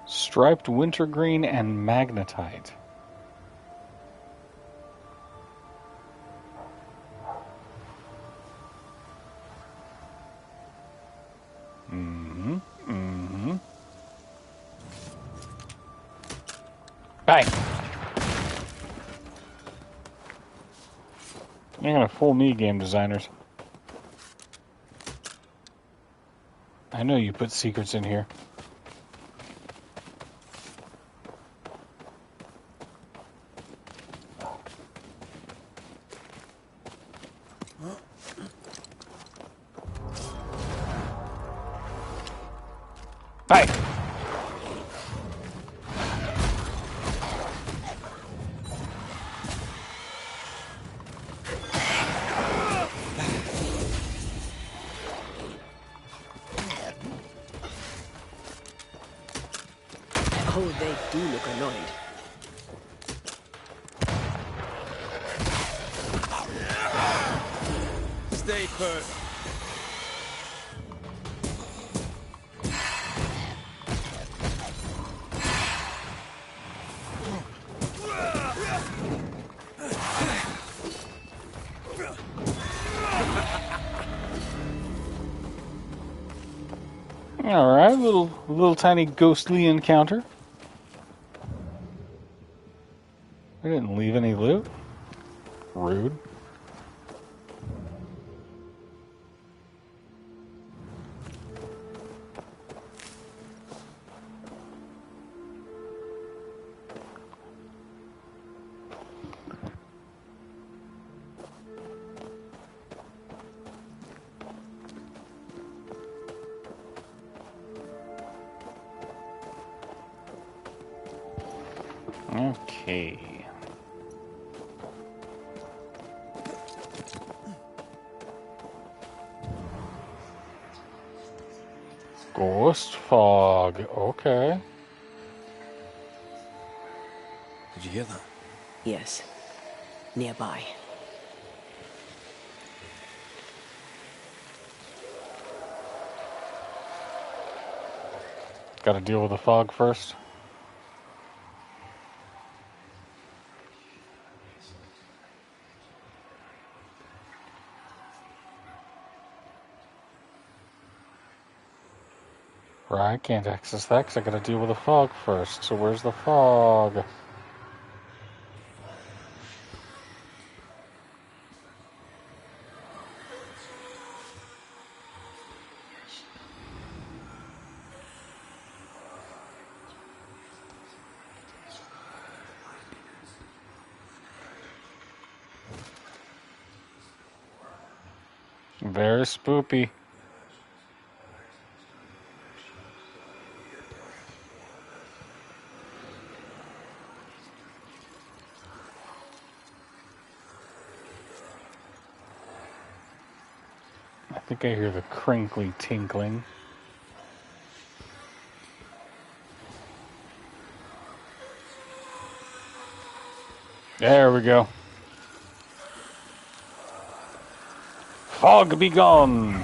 Striped wintergreen and magnetite. Bang! You're gonna fool me, game designers. I know you put secrets in here. Bang! Oh, they do look annoyed. Stay put. Alright, little tiny ghostly encounter. I didn't leave any loot. Rude. Okay. Ghost fog. Okay. Did you hear that? Yes, nearby. Got to deal with the fog first. Right, I can't access that because I got to deal with the fog first. So where's the fog? Very spoopy. I think I hear the crinkly tinkling. There we go. Fog be gone!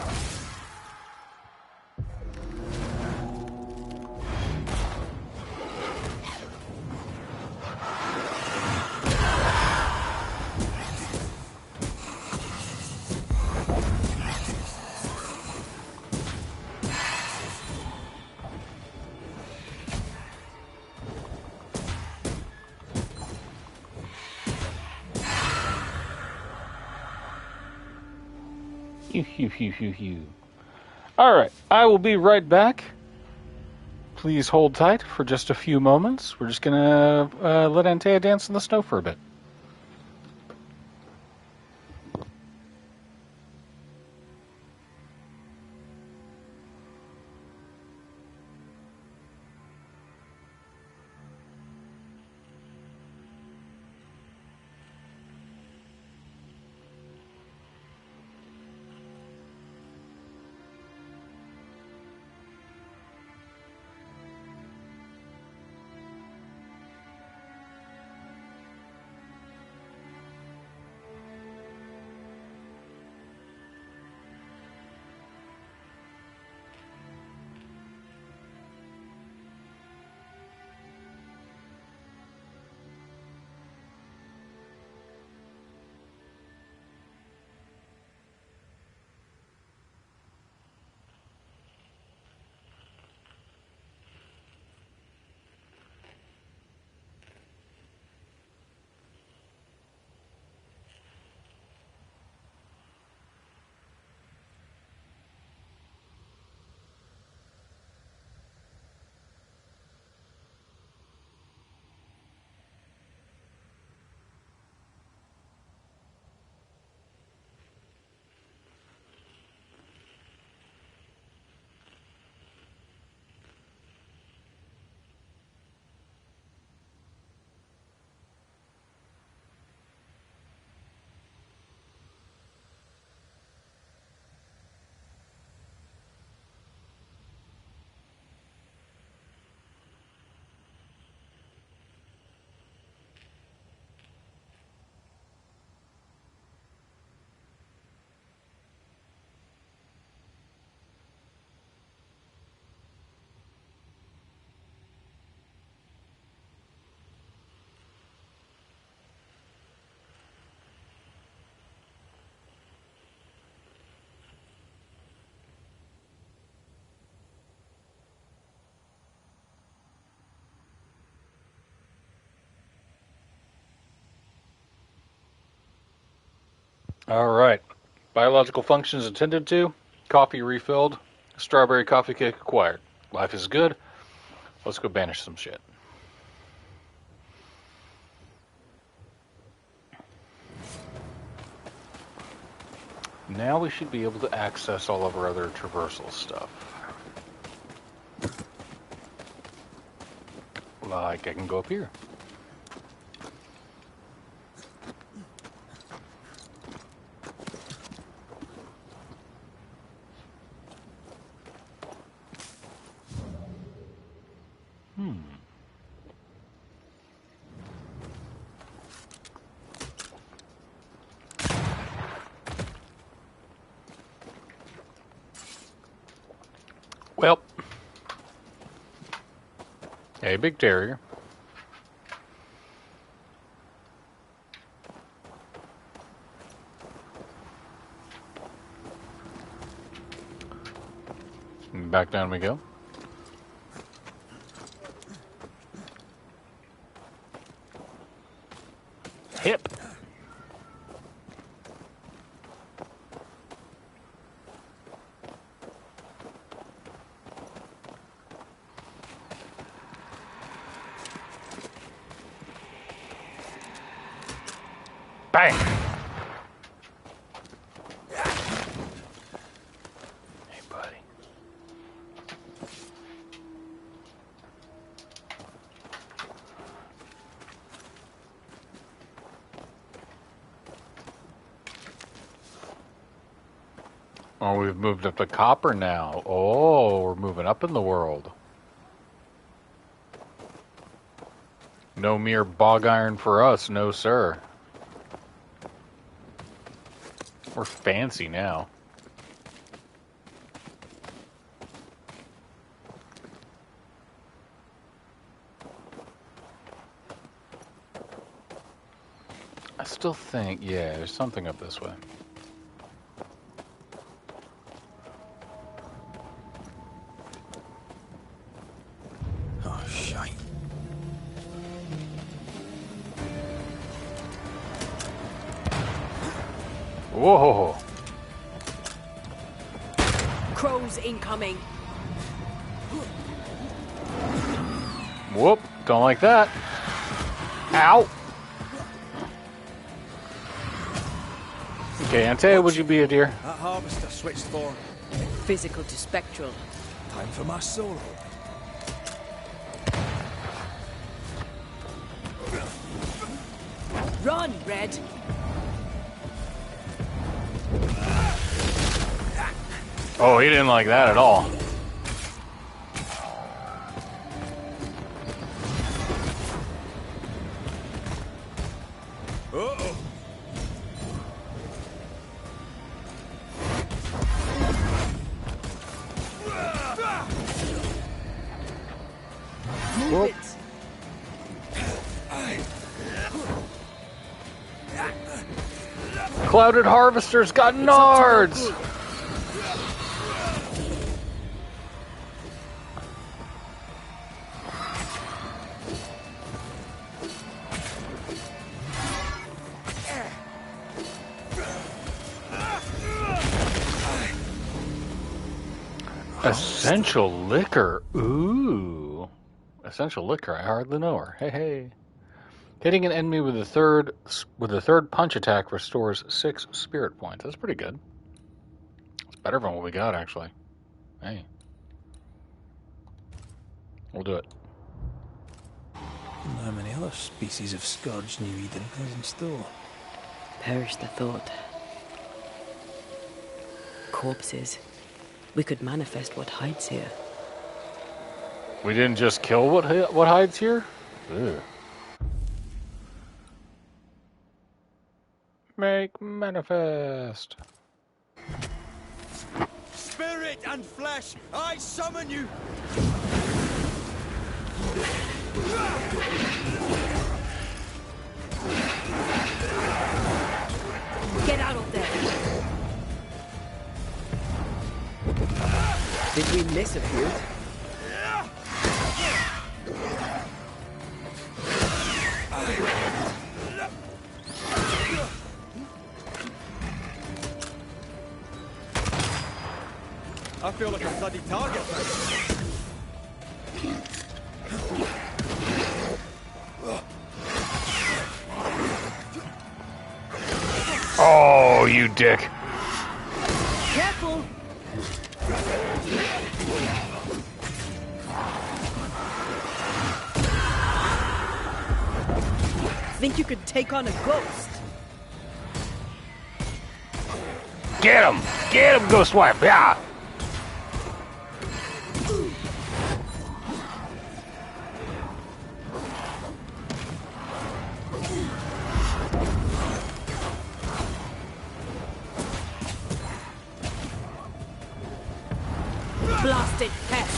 Alright, I will be right back. Please hold tight for just a few moments. We're just gonna let Antea dance in the snow for a bit. Alright. Biological functions attended to. Coffee refilled. Strawberry coffee cake acquired. Life is good. Let's go banish some shit. Now we should be able to access all of our other traversal stuff. Like, I can go up here. Well, a big terrier. Back down we go. Hip. Bang! Hey, buddy. Oh, we've moved up to copper now. Oh, we're moving up in the world. No mere bog iron for us, no sir. We're fancy now. I still think, yeah, there's something up this way. Oh, shite. Whoa! Crows incoming. Whoop! Don't like that. Ow! Okay, Ante, would you be a deer? That harvester switched for Physical to spectral. time for my solo. Run, Red. Oh, he didn't like that at all. Uh-oh. Move it. Clouded Harvester's got nards! Essential liquor. Ooh. Essential liquor. I hardly know her. Hey, hey. Hitting an enemy with a third punch attack restores 6 spirit points. That's pretty good. It's better than what we got, actually. Hey. We'll do it. How many other species of scourge New Eden has in store? Perish the thought. Corpses. We could manifest what hides here. We didn't just kill what hides here? Ugh. Make manifest. Spirit and flesh, I summon you! Get out of there! Did we miss a few? I feel like a bloody target. Oh, you dick. Careful! Think you could take on a ghost? Get him! Get him, Ghost Wife! Yeah! Blasted pest!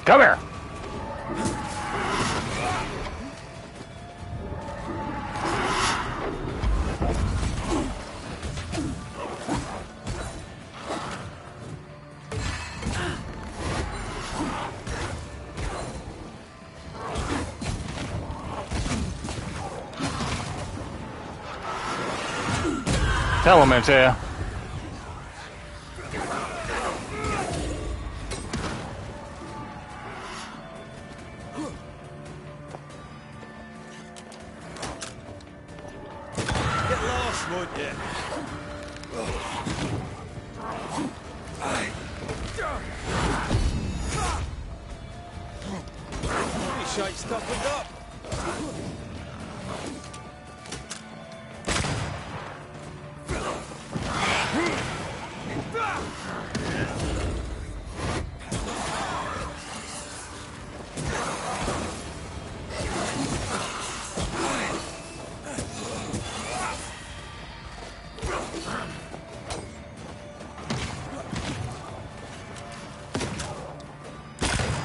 Come here! Tell him, Antea. Get lost, won't you? scuppered up.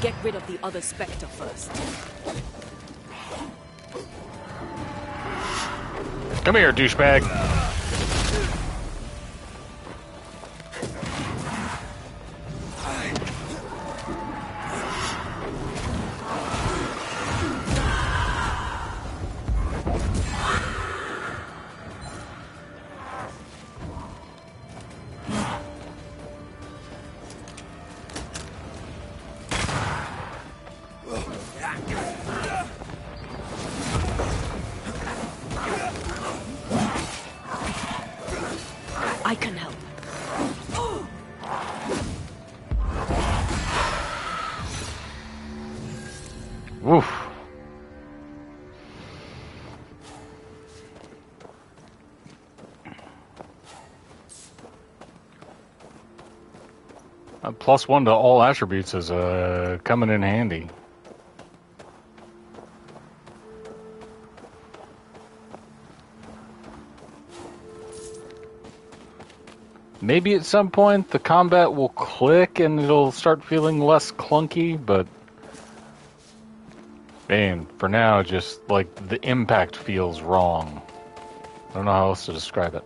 Get rid of the other Spectre first. Come here, douchebag. I can help. Woof. +1 to all attributes is coming in handy. Maybe at some point the combat will click and it'll start feeling less clunky, but man, for now, just like the impact feels wrong. I don't know how else to describe it.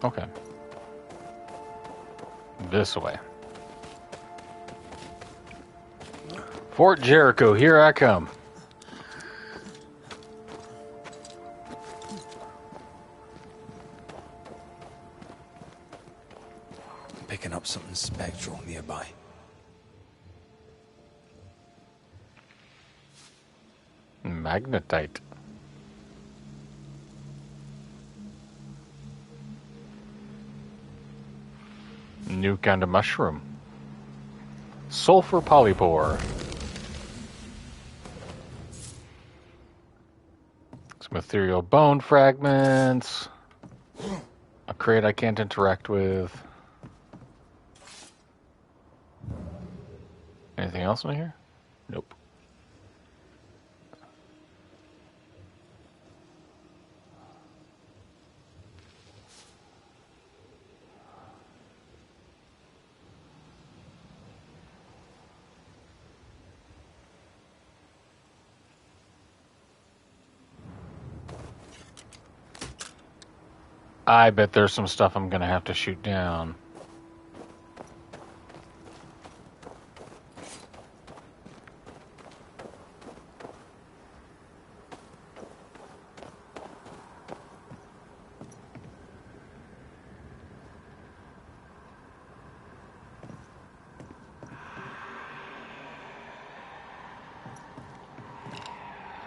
Okay. This way. Fort Jericho, here I come. Picking up something spectral nearby. Magnetite. New kind of mushroom. Sulfur polypore. Some ethereal bone fragments. A crate I can't interact with. Anything else in here? Nope. I bet there's some stuff I'm gonna have to shoot down.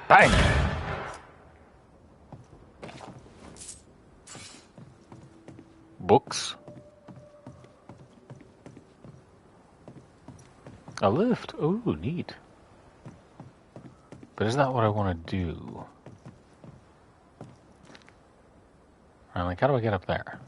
Bang! Books. A lift. Ooh, neat. But isn't that what I want to do? I'm like, how do I get up there?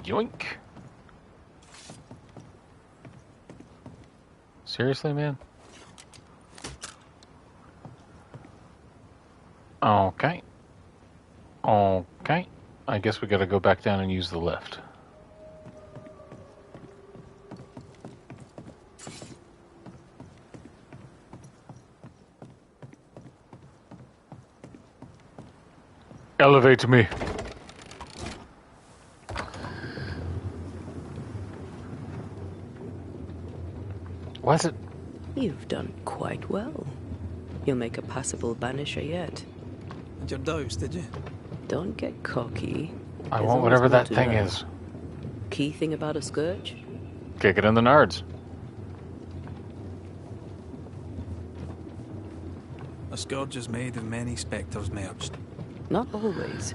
Yoink. Seriously, man? Okay. Okay. I guess we gotta go back down and use the lift. Elevate me. Was it? You've done quite well. You'll make a passable banisher yet. Had your doubts, did you? Don't get cocky. I There's want always whatever more that to thing learn. is. Key thing about a scourge? Kick it in the nards. scourge is made of many spectres merged. Not always.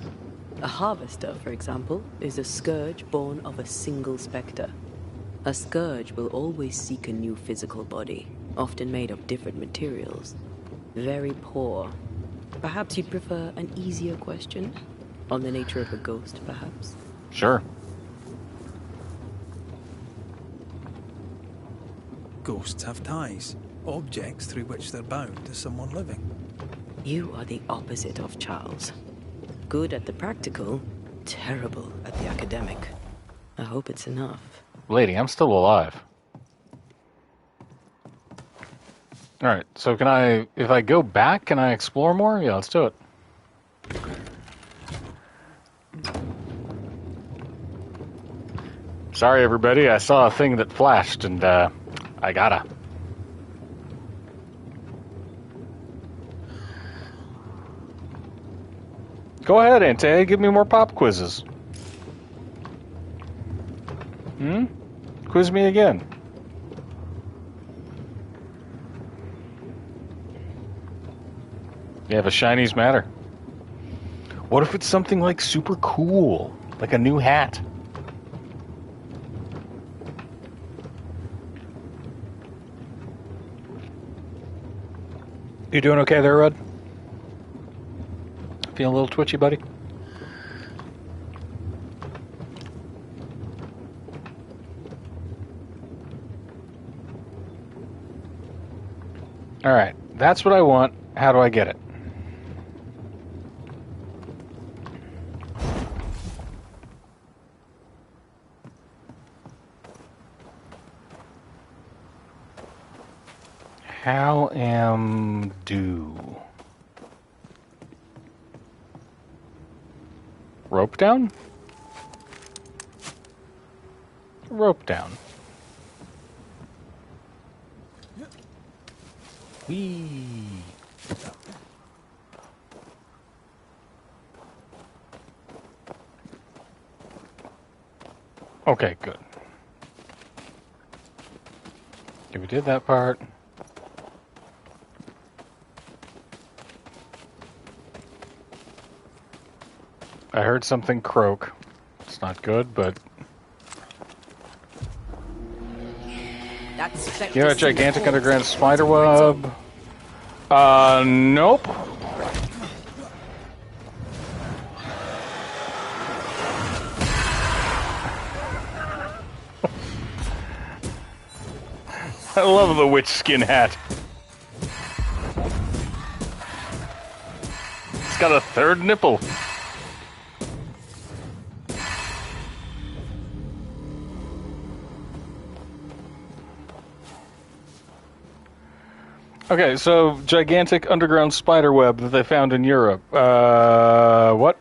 A harvester, for example, is a scourge born of a single spectre. A scourge will always seek a new physical body, often made of different materials. Very poor. Perhaps you'd prefer an easier question? On the nature of a ghost, perhaps? Sure. Ghosts have ties, objects through which they're bound to someone living. You are the opposite of Charles. Good at the practical, terrible at the academic. I hope it's enough. Lady, I'm still alive. Alright, so can I, if I go back, can I explore more? Yeah, let's do it. Sorry, everybody, I saw a thing that flashed, and, I gotta. Go ahead, Ante, give me more pop quizzes. Quiz me again. Yeah, the shinies matter. What if it's something like super cool? Like a new hat? You doing okay there, Rudd? Feeling a little twitchy, buddy? Alright, that's what I want. How do I get it? How am do? Rope down? Rope down. Whee! Okay, good. Okay, we did that part. I heard something croak. It's not good, but... You know a gigantic underground spider web? Nope. I love the witch skin hat. It's got a third nipple. Okay, so gigantic underground spider web that they found in Europe. What?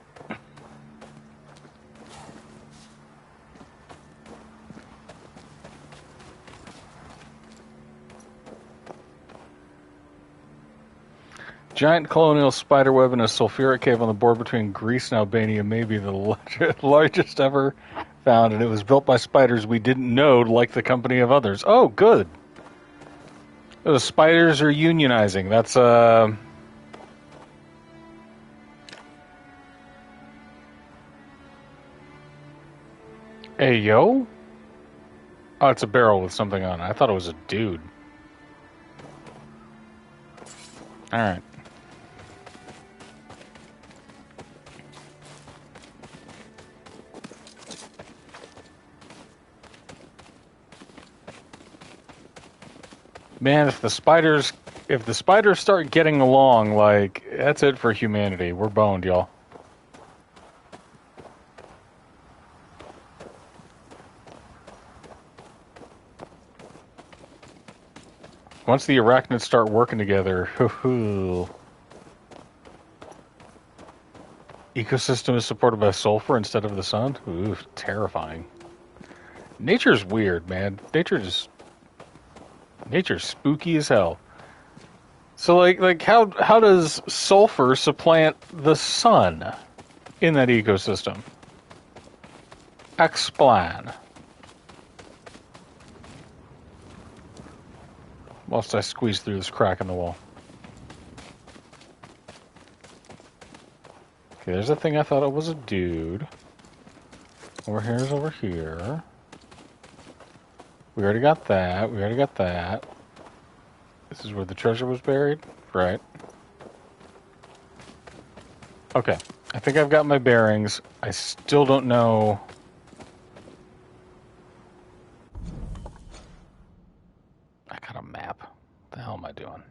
Giant colonial spider web in a sulfuric cave on the border between Greece and Albania may be the largest ever found, and it was built by spiders we didn't know, like the company of others. Oh, good. The spiders are unionizing. That's, Hey, yo? Oh, it's a barrel with something on it. I thought it was a dude. Alright. Man, if the spiders start getting along, like, that's it for humanity. We're boned, y'all. Once the arachnids start working together, ecosystem is supported by sulfur instead of the sun? Ooh, terrifying. Nature's weird, man. Nature's spooky as hell. So, like how does sulfur supplant the sun in that ecosystem? Explain. Whilst I squeeze through this crack in the wall. Okay, there's a thing I thought it was a dude. Over here's over here. We already got that. We already got that. This is where the treasure was buried? Right. Okay. I think I've got my bearings. I still don't know... I got a map. What the hell am I doing?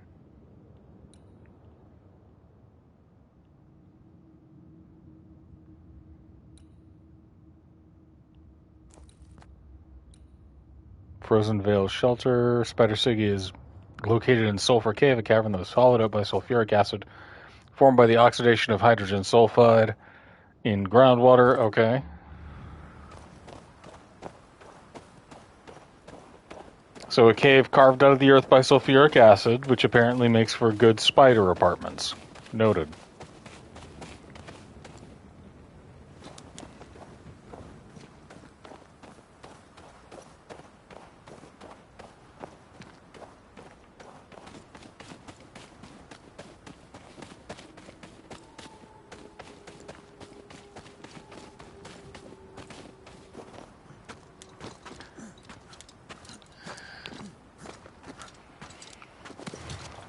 Frozen Vale Shelter. Spider Siggy is located in Sulfur Cave, a cavern that was hollowed out by sulfuric acid formed by the oxidation of hydrogen sulfide in groundwater. Okay. So a cave carved out of the earth by sulfuric acid, which apparently makes for good spider apartments. Noted.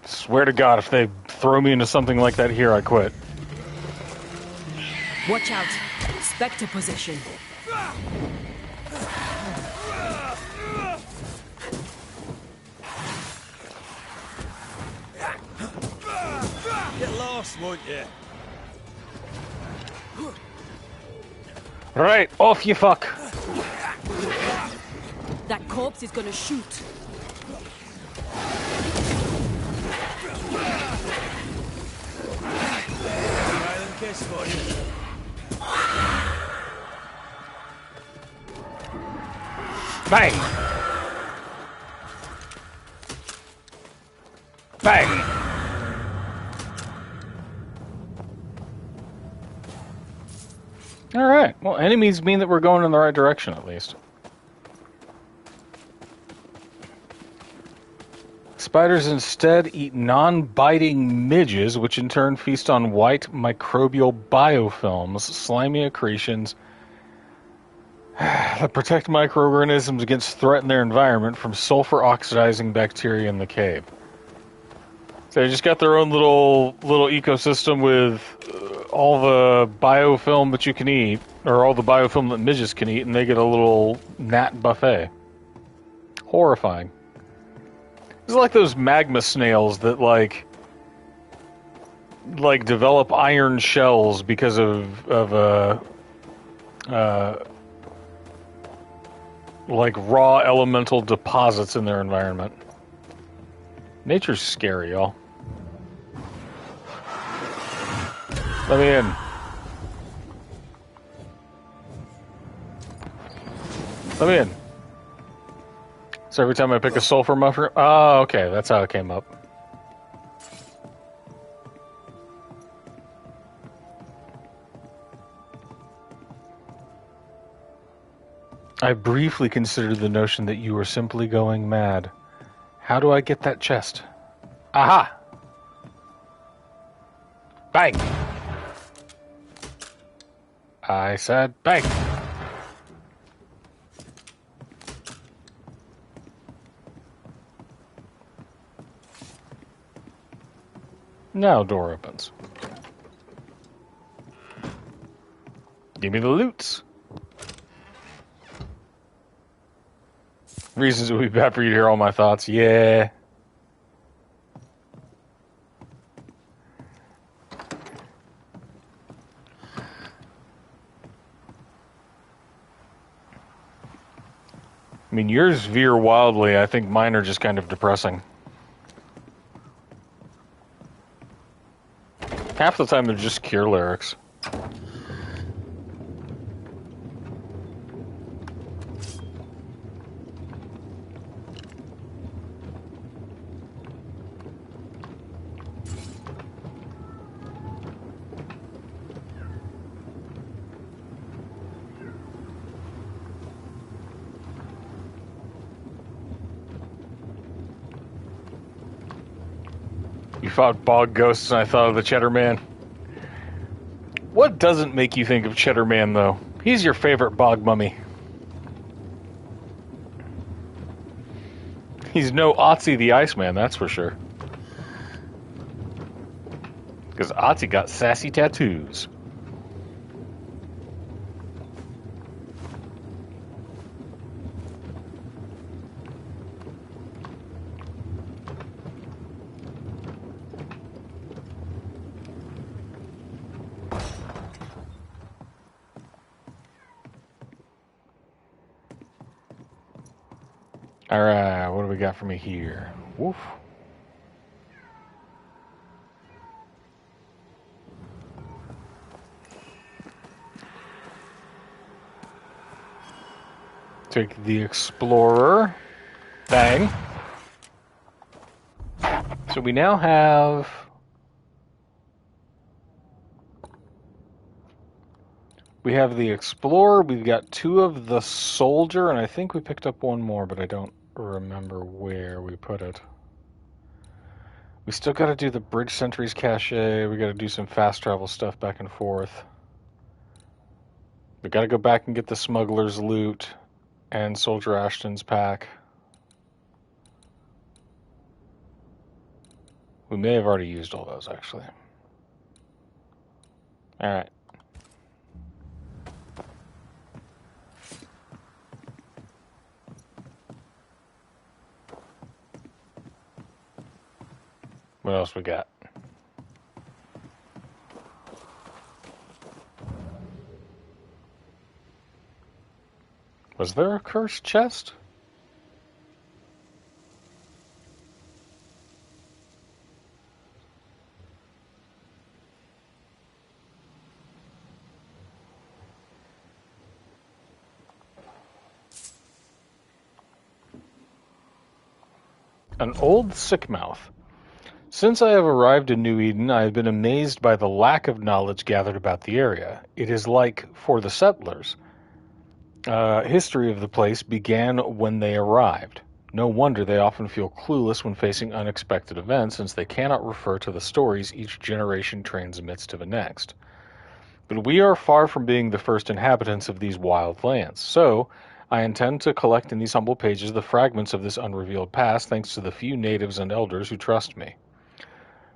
Swear to God, if they throw me into something like that here, I quit. Watch out. Spectre position. Get lost, won't you? Right, off you fuck. That corpse is gonna shoot. Island kiss for you. Bang! Bang! Alright, well, enemies mean that we're going in the right direction, at least. Spiders instead eat non-biting midges, which in turn feast on white microbial biofilms, slimy accretions that protect microorganisms against threat in their environment from sulfur-oxidizing bacteria in the cave. So they just got their own little ecosystem with all the biofilm that you can eat, or all the biofilm that midges can eat, and they get a little gnat buffet. Horrifying. It's like those magma snails that like develop iron shells because of like raw elemental deposits in their environment. Nature's scary, y'all. Let me in. Let me in. So every time I pick a sulfur mushroom... Oh, okay, that's how it came up. I briefly considered the notion that you were simply going mad. How do I get that chest? Aha! Bang! I said bang! Now door opens. Give me the loots. Reasons it would be bad for you to hear all my thoughts. Yeah. I mean, yours veer wildly. I think mine are just kind of depressing. Half the time they're just Cure lyrics. You fought bog ghosts and I thought of the Cheddar Man. What doesn't make you think of Cheddar Man, though. He's your favorite bog mummy. He's no Otzi the Iceman, that's for sure. Because Otzi got sassy tattoos. Alright, what do we got for me here? Woof. Take the Explorer. Bang. So we now have... We have the Explorer, we've got 2 of the Soldier, and I think we picked up 1 more, but I don't remember where we put it. We still got to do the Bridge Sentries cache. We got to do some fast travel stuff back and forth. We got to go back and get the Smuggler's loot and Soldier Ashton's pack. We may have already used all those, actually. Alright. What else we got? Was there a cursed chest? An old sickmouth. Since I have arrived in New Eden, I have been amazed by the lack of knowledge gathered about the area. It is like, for the settlers, history of the place began when they arrived. No wonder they often feel clueless when facing unexpected events, since they cannot refer to the stories each generation transmits to the next. But we are far from being the first inhabitants of these wild lands, so I intend to collect in these humble pages the fragments of this unrevealed past, thanks to the few natives and elders who trust me.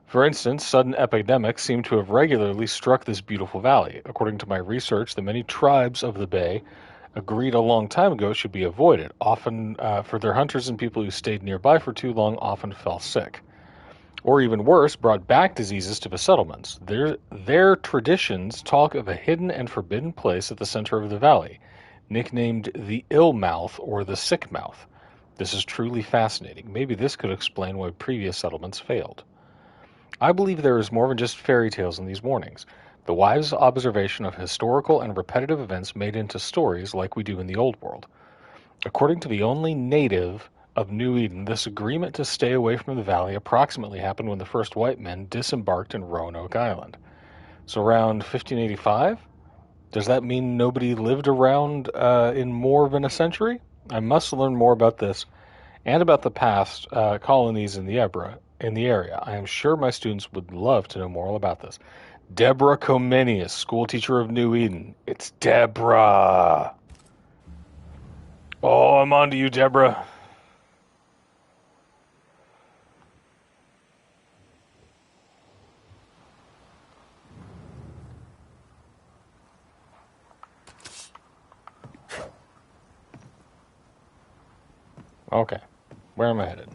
For instance, sudden epidemics seem to have regularly struck this beautiful valley. According to my research, the many tribes of the bay agreed a long time ago should be avoided. Often, for their hunters and people who stayed nearby for too long often fell sick. Or even worse, brought back diseases to the settlements. Their traditions talk of a hidden and forbidden place at the center of the valley, nicknamed the Ill Mouth or the Sick Mouth. This is truly fascinating. Maybe this could explain why previous settlements failed. I believe there is more than just fairy tales in these warnings. The wise observation of historical and repetitive events made into stories like we do in the Old World. According to the only native of New Eden, this agreement to stay away from the valley approximately happened when the first white men disembarked in Roanoke Island. So around 1585? Does that mean nobody lived around in more than a century? I must learn more about this and about the past colonies in the area. I am sure my students would love to know more about this. Deborah Comenius, schoolteacher of New Eden. It's Deborah. Oh, I'm on to you, Deborah. Okay, where am I headed?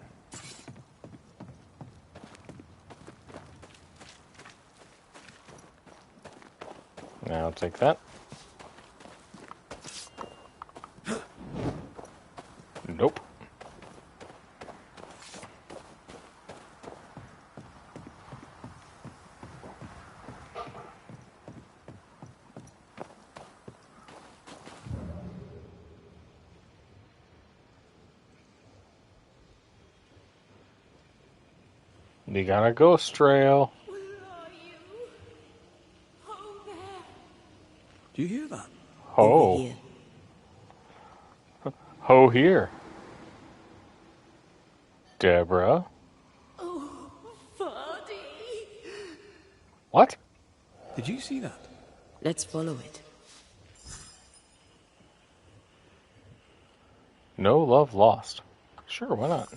Now I'll take that. Nope. We got a ghost trail. Where are you? Oh, there. Do you hear that? Ho. Over here. Ho here. Deborah. Oh, Vardy. What? Did you see that? Let's follow it. No love lost. Sure, why not?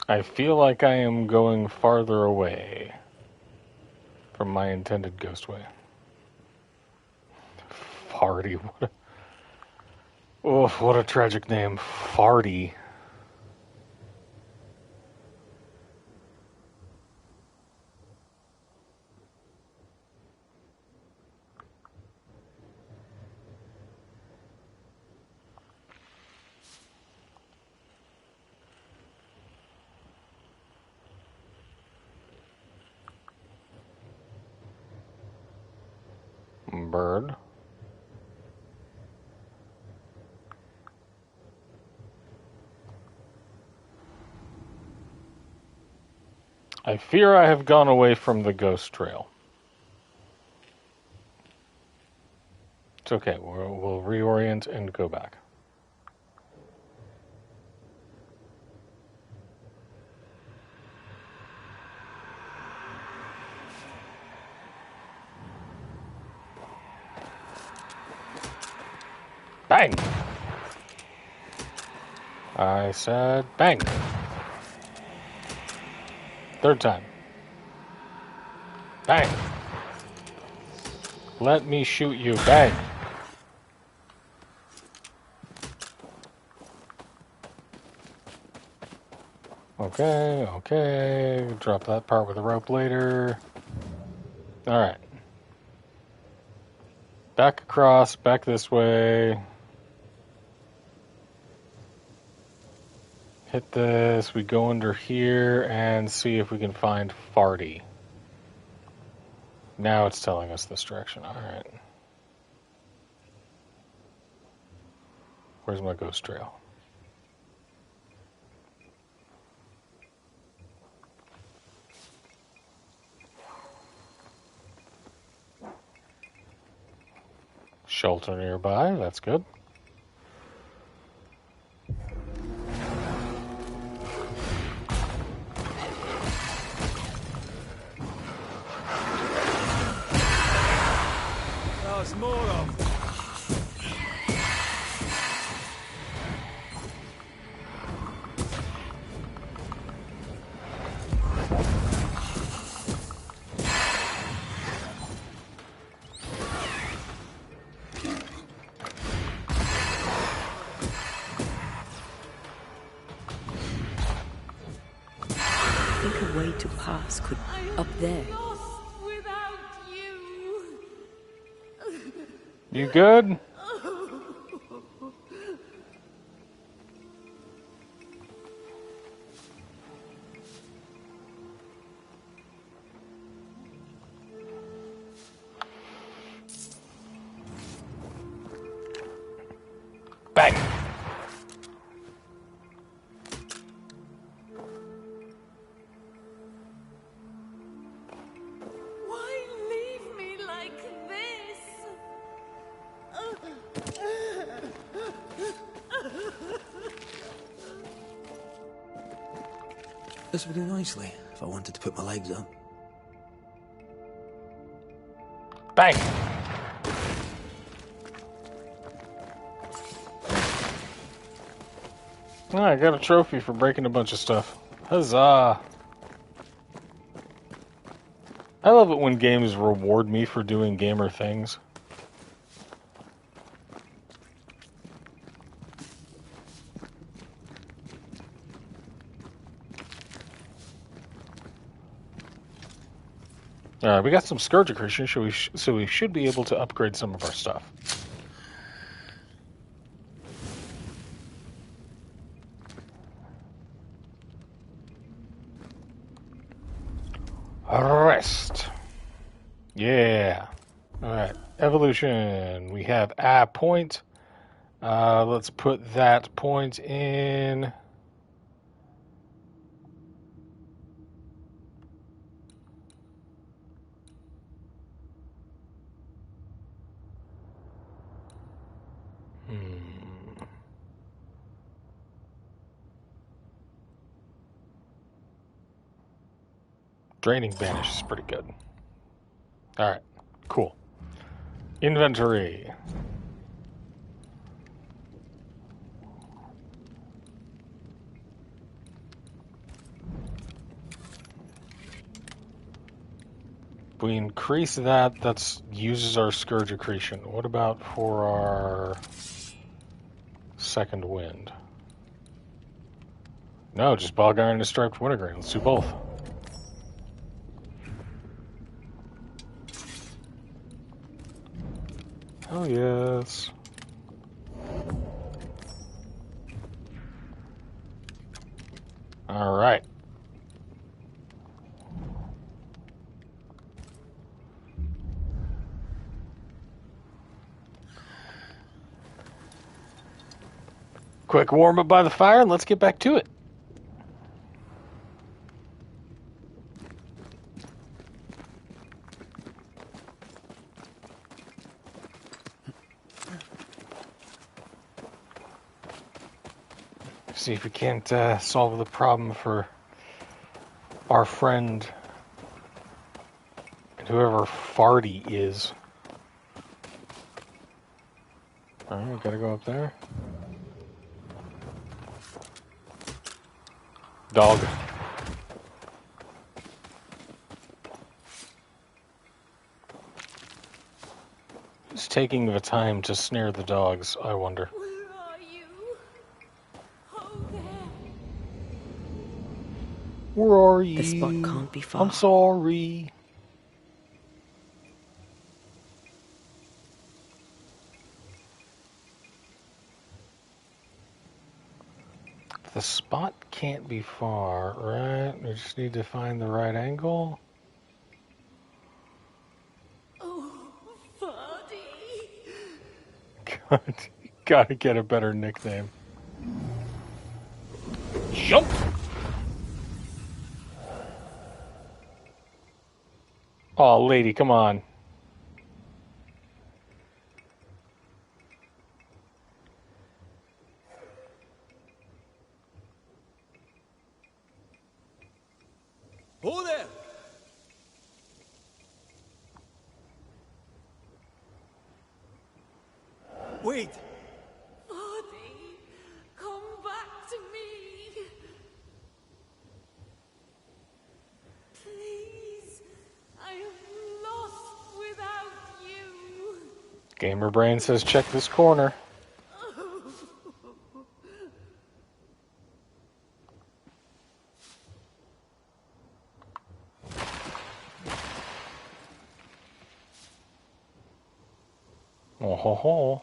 I feel like I am going farther away from my intended ghost way. Farty, what a tragic name. Farty. Bird. I fear I have gone away from the ghost trail. It's okay. We'll reorient and go back. Bang! I said bang. Third time. Bang. Let me shoot you. Bang. Okay. Drop that part with a rope later. Alright. Back across, back this way. Hit this, we go under here and see if we can find Farty. Now it's telling us this direction, alright. Where's my ghost trail? Shelter nearby, that's good. There's more of them. I think a way to pass could... up there. You good? Bang! Why leave me like this? This would do nicely if I wanted to put my legs up. Bang! Oh, I got a trophy for breaking a bunch of stuff. Huzzah! I love it when games reward me for doing gamer things. We got some Scourge accretion, so we should be able to upgrade some of our stuff. Rest. Yeah. Alright. Evolution. We have a point. Let's put that point in. Draining Banish is pretty good. Alright, cool. Inventory. If we increase that, that uses our Scourge accretion. What about for our second wind? No, just Bog Iron and Striped Wintergreen. Let's do both. Oh, yes. All right. Quick warm up by the fire, and let's get back to it. See if we can't solve the problem for our friend and whoever Farty is. Alright, we gotta go up there. Dog. Who's taking the time to snare the dogs, I wonder? Where are you? Oh, there. Where are you? The spot can't be far. I'm sorry. The spot can't be far, right? We just need to find the right angle. Oh, Farty. God, you gotta get a better nickname. Jump! Oh, lady, come on. Ho there! Wait! Farty, come back to me. Please, I am lost without you. Gamer Brain says check this corner. Oh ho ho.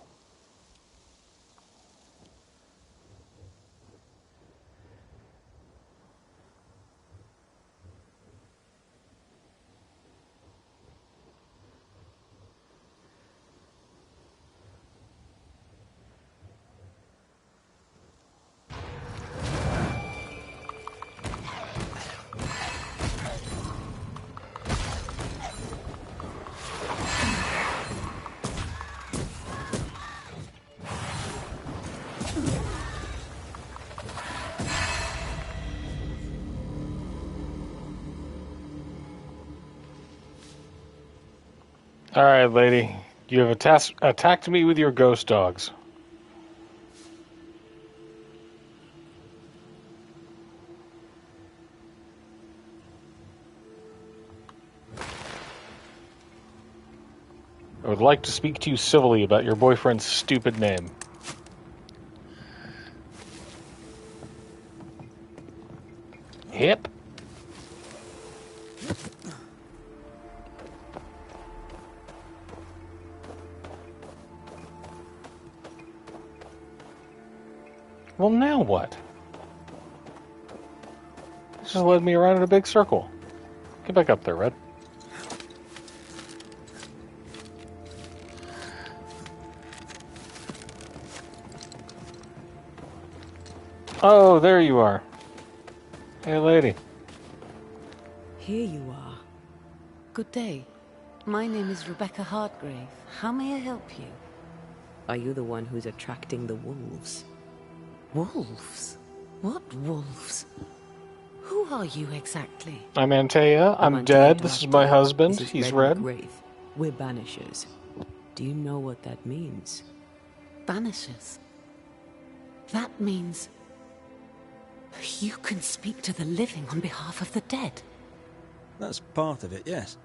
Alright, lady. You have attacked me with your ghost dogs. I would like to speak to you civilly about your boyfriend's stupid name. Hip. Well, now what? This just led me around in a big circle. Get back up there, Red. Oh, there you are. Hey, lady. Here you are. Good day. My name is Rebecca Hartgrave. How may I help you? Are you the one who's attracting the wolves? Wolves? What wolves? Who are you exactly? I'm Antea. I'm dead. This is my husband. This is He's Red. red. Wraith. We're banishers. Do you know what that means? Banishers. That means you can speak to the living on behalf of the dead. That's part of it, yes.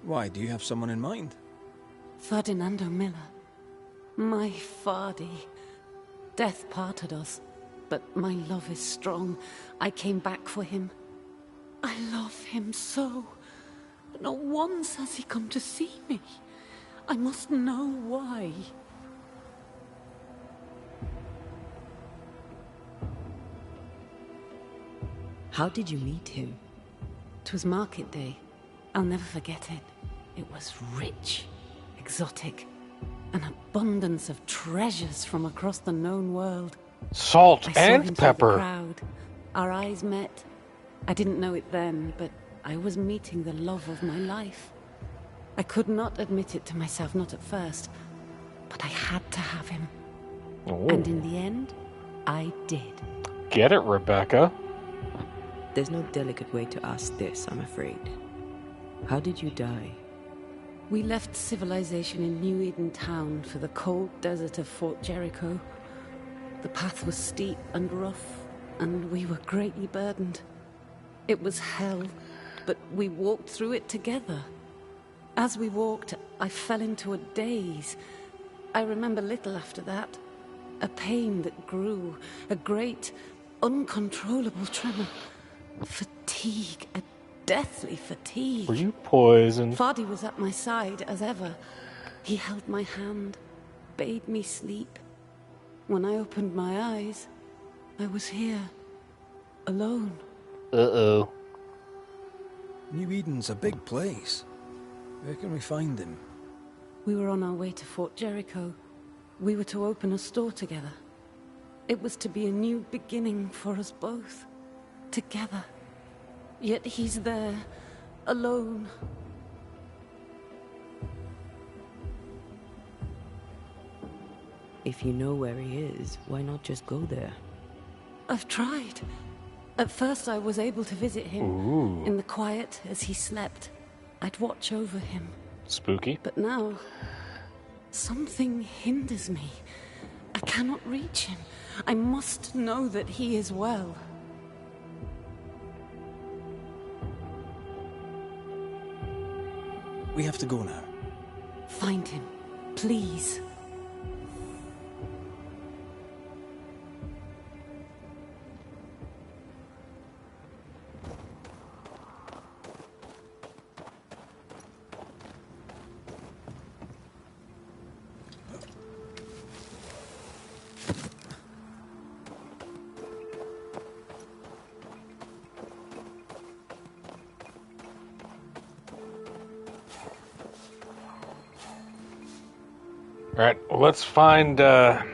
Why, do you have someone in mind? Ferdinando Miller. My Fardy. Death parted us, but my love is strong. I came back for him. I love him so. Not once has he come to see me. I must know why. How did you meet him? 'Twas market day. I'll never forget it. It was rich, exotic, an abundance of treasures from across the known world. Salt I saw him and through the pepper. crowd. Our eyes met. I didn't know it then, but I was meeting the love of my life. I could not admit it to myself, not at first, but I had to have him. Oh. And in the end, I did. Get it, Rebecca. There's no delicate way to ask this, I'm afraid. How did you die? We left civilization in New Eden town for the cold desert of Fort Jericho. The path was steep and rough, and we were greatly burdened. It was hell, but we walked through it together. As we walked, I fell into a daze. I remember little after that. A pain that grew, a great, uncontrollable tremor. Fatigue, a deathly fatigue. Were you poisoned? Fardy was at my side, as ever. He held my hand, bade me sleep. When I opened my eyes, I was here, alone. Uh-oh. New Eden's a big place. Where can we find him? We were on our way to Fort Jericho. We were to open a store together. It was to be a new beginning for us both. Together. Yet he's there, alone. If you know where he is, why not just go there? I've tried. At first I was able to visit him. Ooh. In the quiet as he slept. I'd watch over him. Spooky. But now, something hinders me. I cannot reach him. I must know that he is well. We have to go now. Find him, please. Alright, well, let's find, God,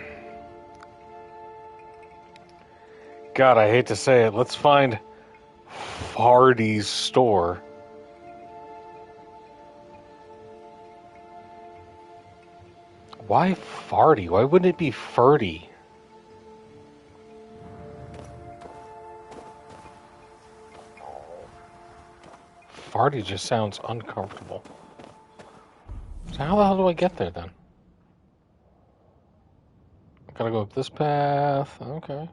I hate to say it. Let's find Fardy's store. Why Fardy? Why wouldn't it be Ferdy? Fardy just sounds uncomfortable. So how the hell do I get there then? Gotta go up this path. Okay.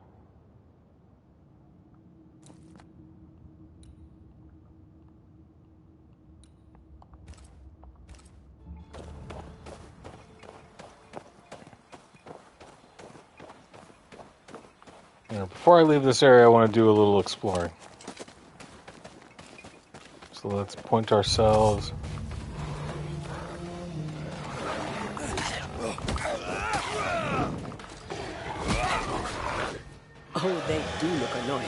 You know, before I leave this area, I want to do a little exploring. So let's point ourselves. Oh, they do look annoyed.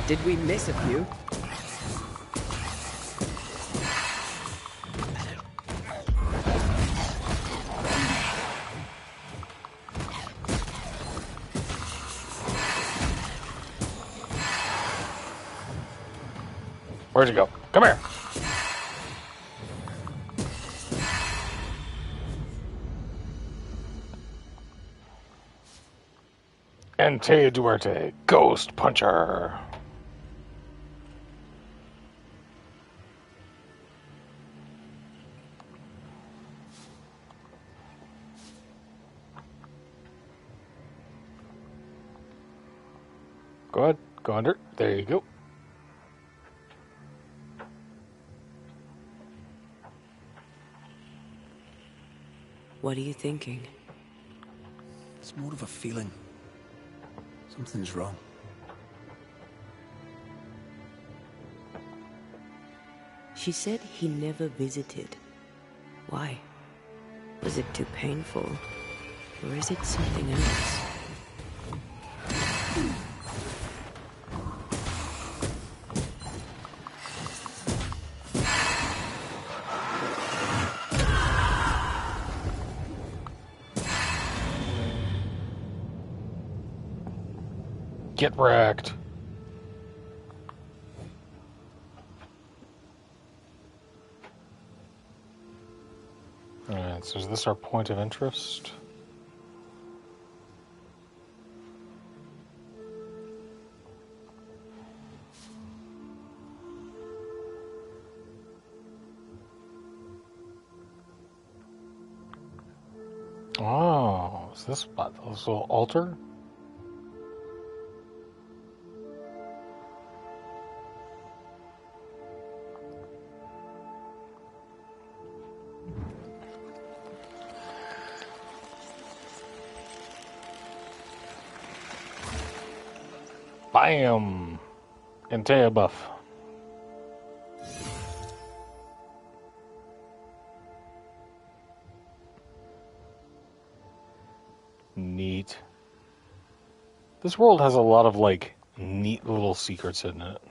Did we miss a few? Where'd you go? Come here. Antea Duarte, Ghost Puncher. Go ahead, go under. There you go. What are you thinking? It's more of a feeling. Something's wrong. She said he never visited. Why? Was it too painful? Or is it something else? Get wrecked. Alright, so is this our point of interest? Oh, is this spot? This little altar? Bam! Antea buff. Neat. This world has a lot of, like, neat little secrets in it.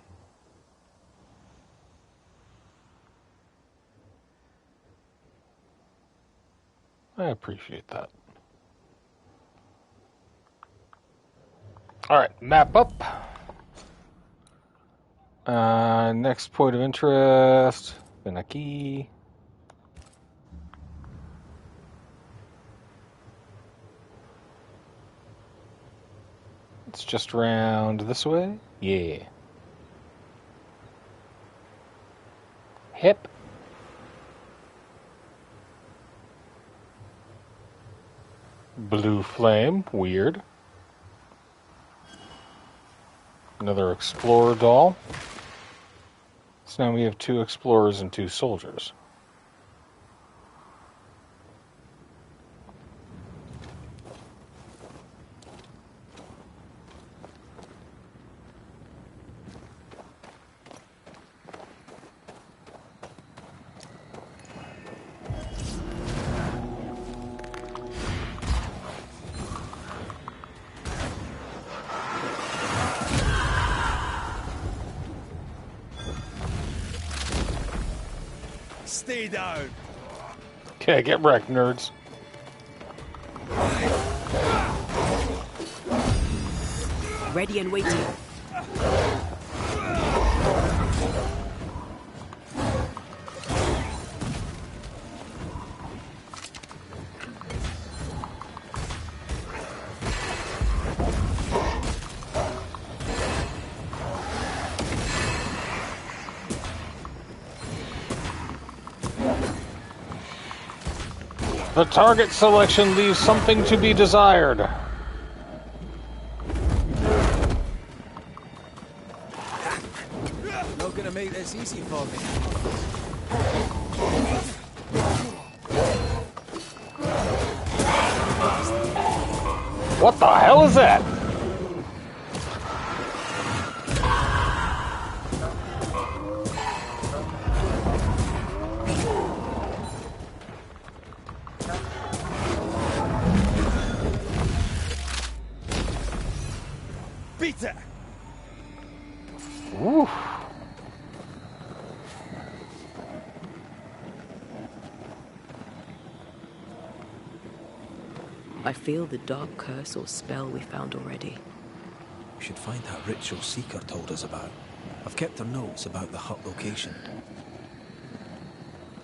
I appreciate that. Alright, map up. Next point of interest. Ven aquí. It's just around this way. Yeah. Hip. Blue flame. Weird. Another explorer doll. So now we have 2 explorers and 2 soldiers. Stay down. Okay, get wrecked, nerds. Ready and waiting. The target selection leaves something to be desired. Not gonna make this easy for me. What the hell is that? Beat it! Oof. I feel the dark curse or spell we found already. We should find that ritual Seeker told us about. I've kept her notes about the hut location.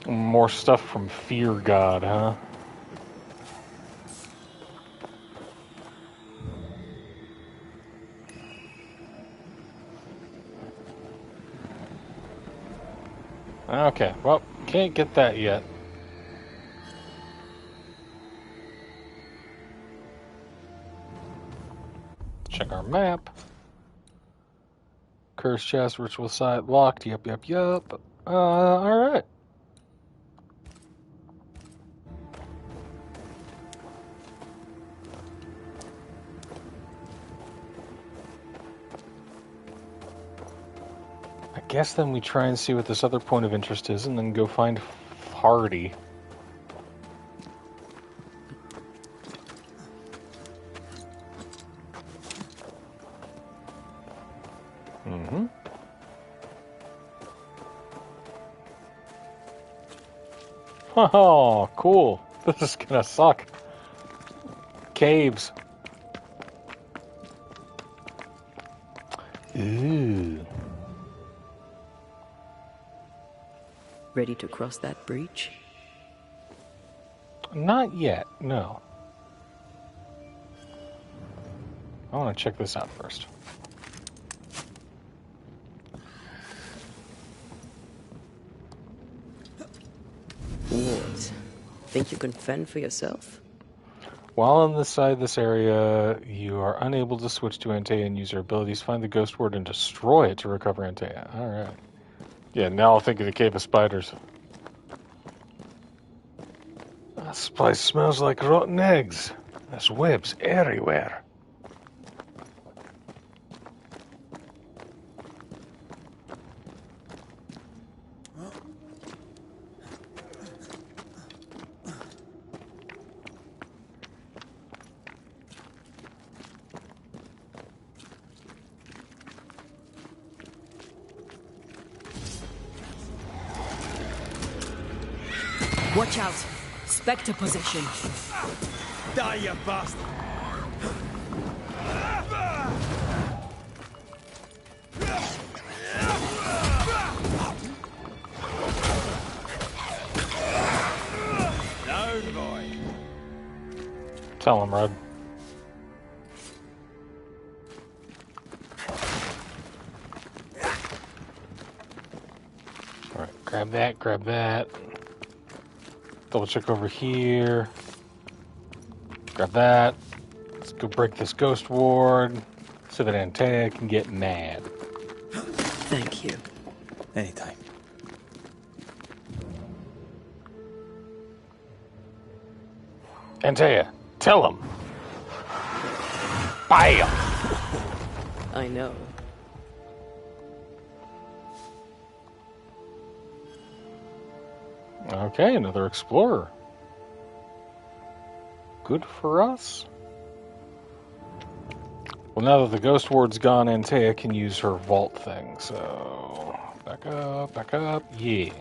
More stuff from Fear God, huh? Okay, well, can't get that yet. Check our map. Cursed chest, ritual site, locked. Yep. Alright. I guess then we try and see what this other point of interest is and then go find Hardy. Oh, cool. This is gonna suck. Caves. Ooh. Ready to cross that breach? Not yet, no. I want to check this out first. What? Think you can fend for yourself? While on this side of this area, you are unable to switch to Antea and use your abilities. Find the ghost ward and destroy it to recover Antea. Alright. Yeah, now I'll think of the Cave of Spiders. This place smells like rotten eggs. There's webs everywhere. Watch out! Spectre possession. Die, you bastard! Down, boy. Tell him, Rod. Alright, grab that, grab that. Double check over here. Grab that. Let's go break this ghost ward so that Antea can get mad. Thank you. Anytime. Antea, tell him. Bam! I know. Okay, another explorer. Good for us. Well, now that the ghost ward's gone, Antea can use her vault thing, so... Back up, yeah.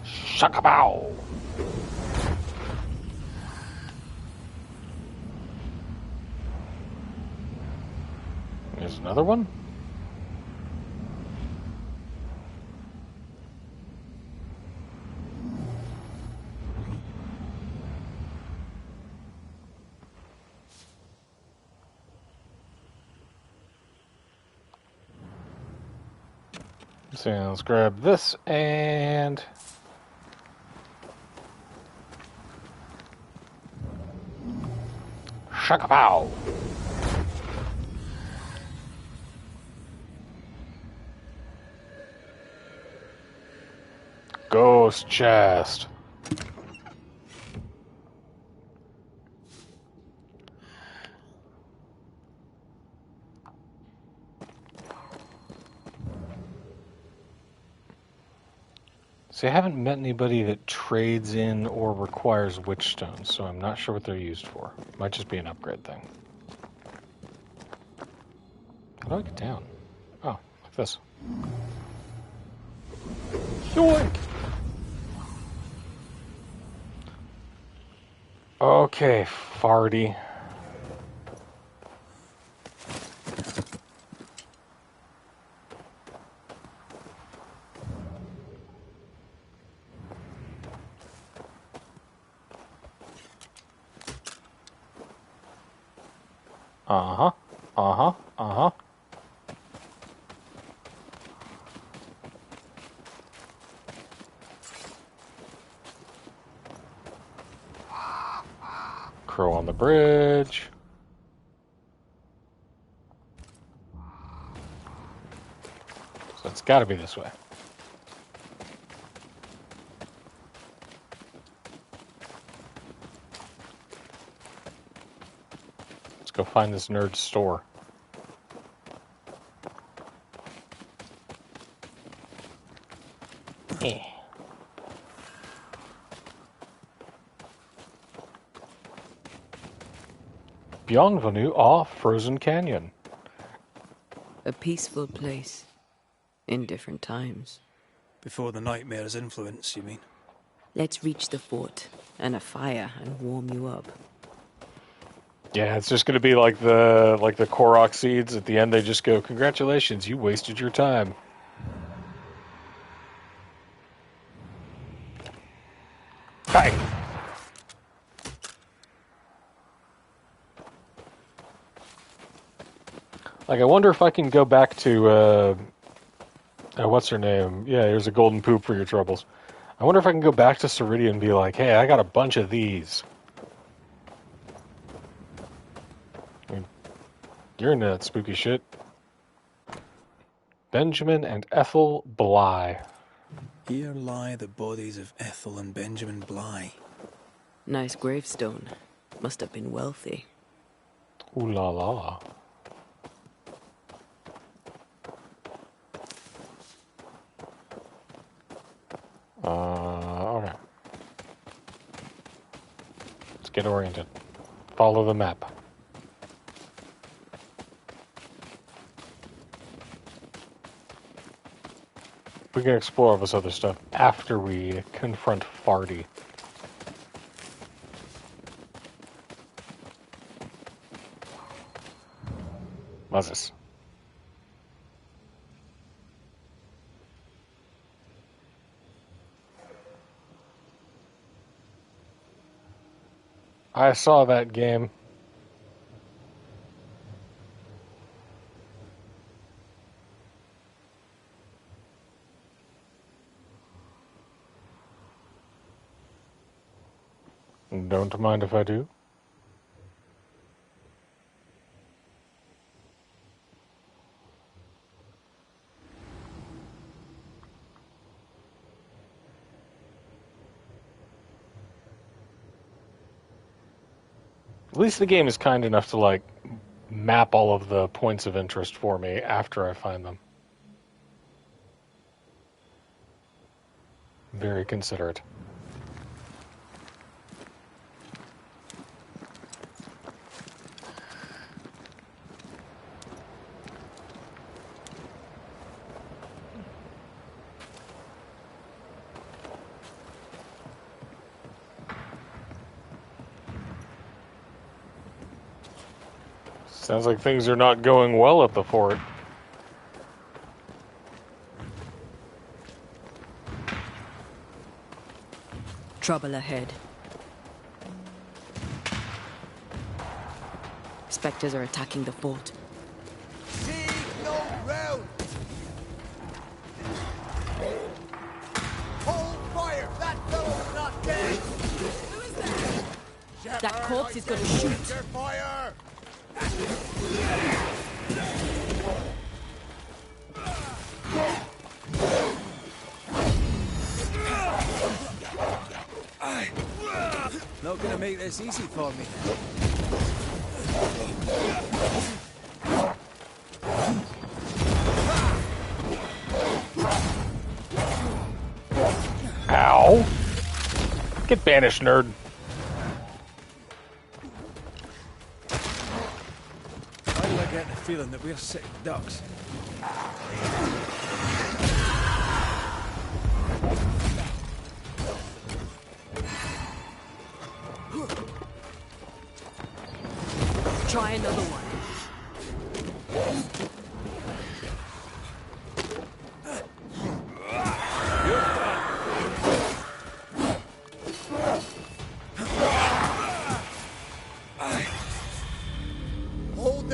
Shakabow! There's another one? So let's grab this and... Shakabow! Ghost chest. See, I haven't met anybody that trades in or requires witchstones, so I'm not sure what they're used for. Might just be an upgrade thing. How do I get down? Oh, like this. Yoink! Okay, farty. Uh-huh. Uh-huh. Uh-huh. Crow on the bridge. So it's got to be this way. Let's go find this nerd's store. Eh. Bienvenue à Frozen Canyon. A peaceful place. In different times. Before the nightmare's influence, you mean? Let's reach the fort and a fire and warm you up. Yeah, it's just going to be like the Korok seeds. At the end, they just go, "Congratulations, you wasted your time." Bang! Like, I wonder if I can go back to, what's her name? Yeah, here's a golden poop for your troubles. I wonder if I can go back to Ceridia and be like, "Hey, I got a bunch of these." I mean, you're into that spooky shit. Benjamin and Ethel Bly. Here lie the bodies of Ethel and Benjamin Bly. Nice gravestone. Must have been wealthy. Ooh la la. Okay. Let's get oriented. Follow the map. We can explore all this other stuff after we confront Farty. What's this? I saw that game. Don't mind if I do. At least the game is kind enough to, like, map all of the points of interest for me after I find them. Very considerate. Sounds like things are not going well at the fort. Trouble ahead. Spectres are attacking the fort. No round. Hold fire! That fellow's not dead! Who is that? That corpse is gonna shoot. Fire! Not gonna make this easy for me. Ow! Get banished, nerd. Why do I get the feeling that we're sick ducks? Try another one. Hold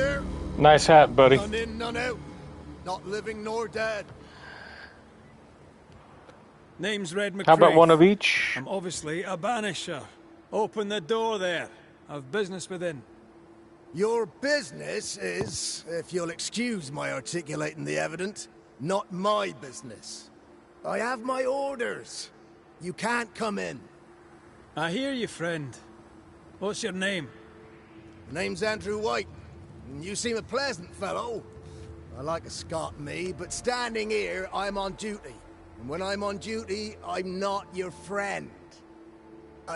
Nice hat, buddy. None in, none out. Not living nor dead. Name's Red McCrae. How about one of each? I'm obviously a banisher. Open the door there. I've business within. Your business is, if you'll excuse my articulating the evident, not my business. I have my orders. You can't come in. I hear you, friend. What's your name? My name's Andrew White. You seem a pleasant fellow. I like a Scot, me, but standing here, I'm on duty. And when I'm on duty, I'm not your friend.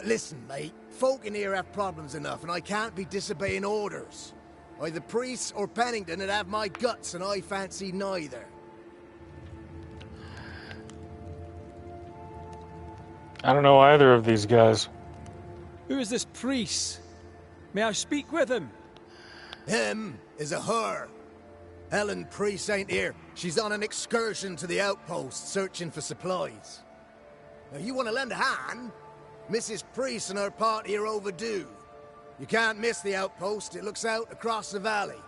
Listen, mate, folk in here have problems enough, and I can't be disobeying orders. Either priests or Pennington would have my guts, and I fancy neither. I don't know either of these guys. Who is this priest? May I speak with him? Him is a her. Helen Priest ain't here. She's on an excursion to the outpost, searching for supplies. Now, you want to lend a hand? Mrs. Priest and her party are overdue. You can't miss the outpost. It looks out across the valley.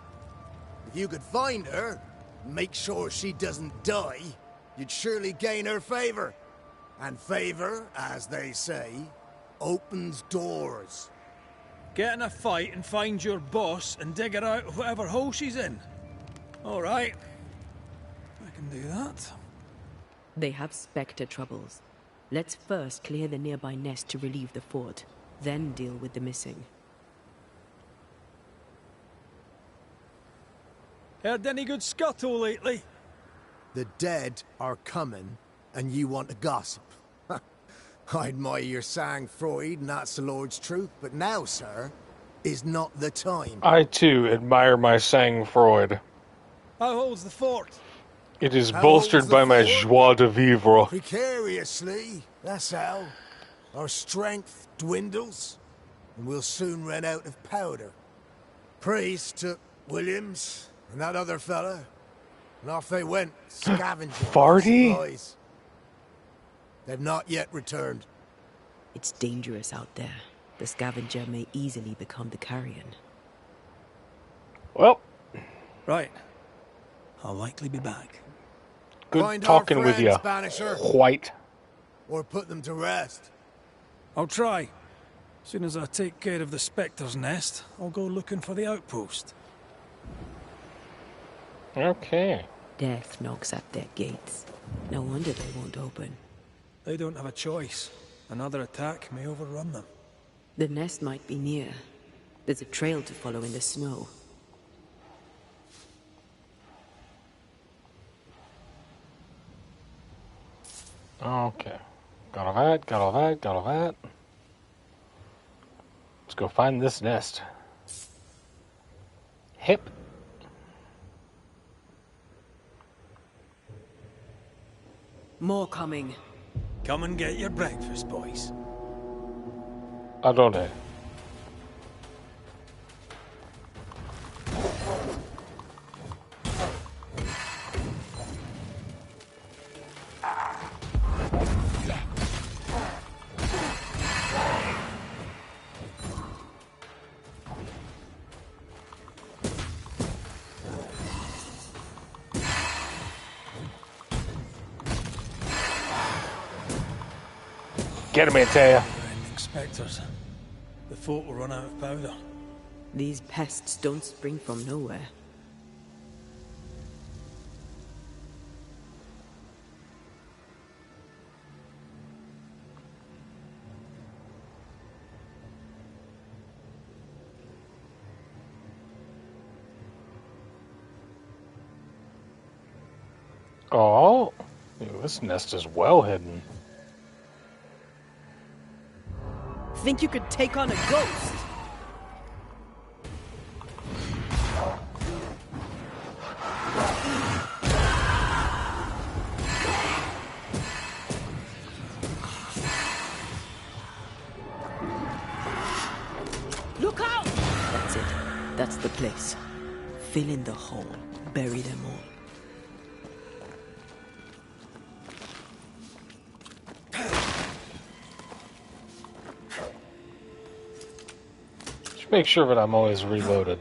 If you could find her, and make sure she doesn't die, you'd surely gain her favor. And favor, as they say, opens doors. Get in a fight and find your boss and dig her out of whatever hole she's in. All right. I can do that. They have Spectre troubles. Let's first clear the nearby nest to relieve the fort, then deal with the missing. Heard any good scuttle lately? The dead are coming, and you want to gossip. I admire your sang-froid, and that's the Lord's truth, but now, sir, is not the time. I, too, admire my sang-froid. How holds the fort? It is How bolstered holds the by my fort? joie de vivre. Precariously, that's how. Our strength dwindles, and we'll soon run out of powder. Priest took Williams and that other fella, and off they went, scavenging for Farty? supplies. They've not yet returned. It's dangerous out there. The scavenger may easily become the carrion. Well, Right. I'll likely be back. good Find talking our with you, friends, Banisher, White. or put them to rest. I'll try. As soon as I take care of the Spectre's nest, I'll go looking for the outpost. Okay. Death knocks at their gates. No wonder they won't open. They don't have a choice. Another attack may overrun them. The nest might be near. There's a trail to follow in the snow. Okay. Got all that, got all that, got all that. Let's go find this nest. Hip. More coming. Come and get your breakfast, boys. I don't know. Get him, Antea. Ending Spectres. The fort will run out of powder. These pests don't spring from nowhere. Oh, this nest is well hidden. Think you could take on a ghost? Look out! That's it. That's the place. Fill in the hole. Bury them all. Just make sure that I'm always reloaded.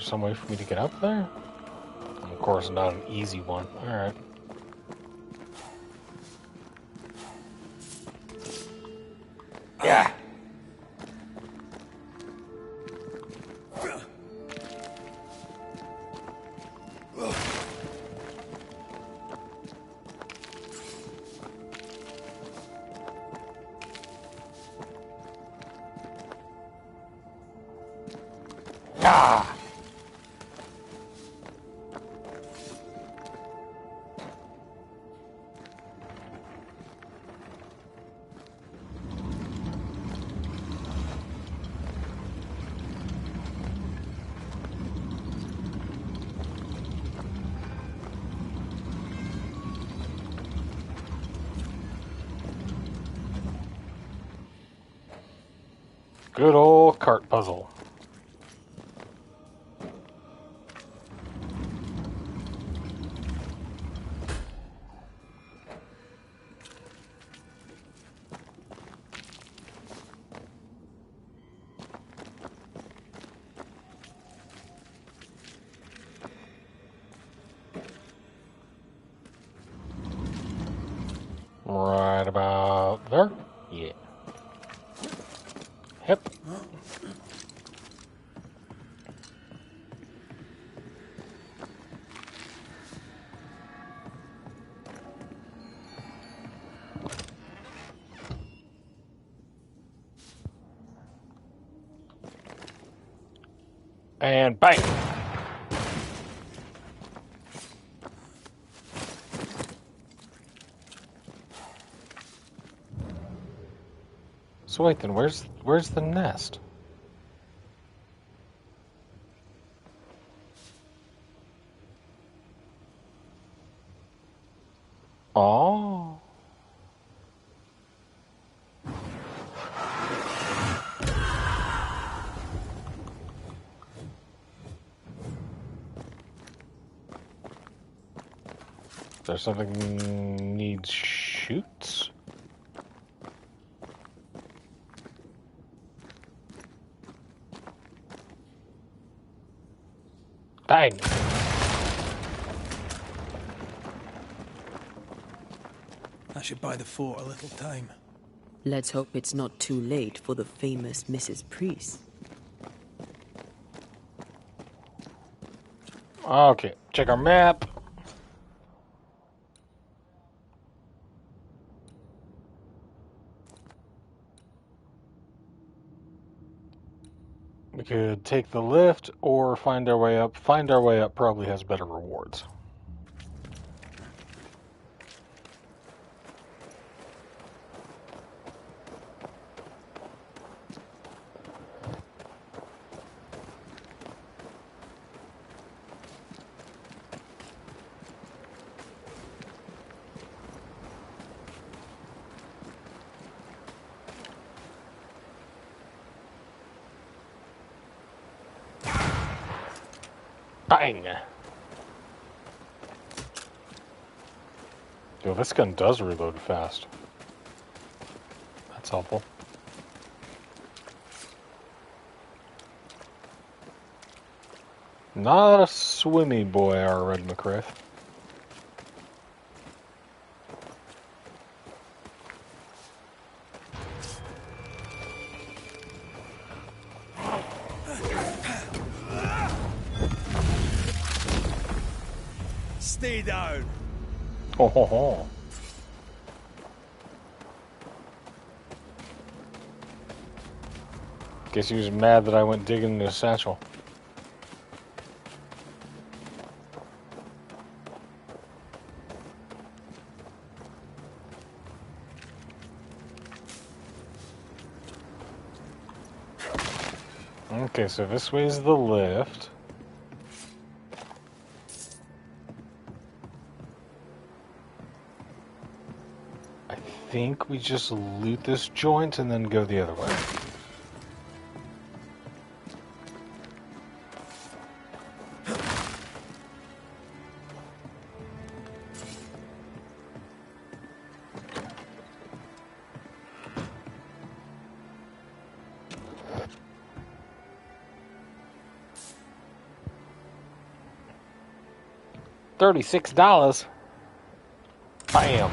some way for me to get up there? Of course, not an easy one. Alright. Yeah! Ah! Good old cart puzzle. Right about there. Yeah. Yep. And bang! So wait, then where's the nest? Oh. There's something needs shoots? Bang! I should buy the fort a little time. Let's hope it's not too late for the famous Mrs. Priest. Okay, check our map. We could take the lift or find our way up. Find our way up probably has better rewards. Bang! Yo, this gun does reload fast. That's helpful. Not a swimmy boy, our Red McCriff. Stay down. Ho ho ho. Guess he was mad that I went digging in his satchel. Okay, so this way is the lift. I think we just loot this joint and then go the other way. $36. Bam.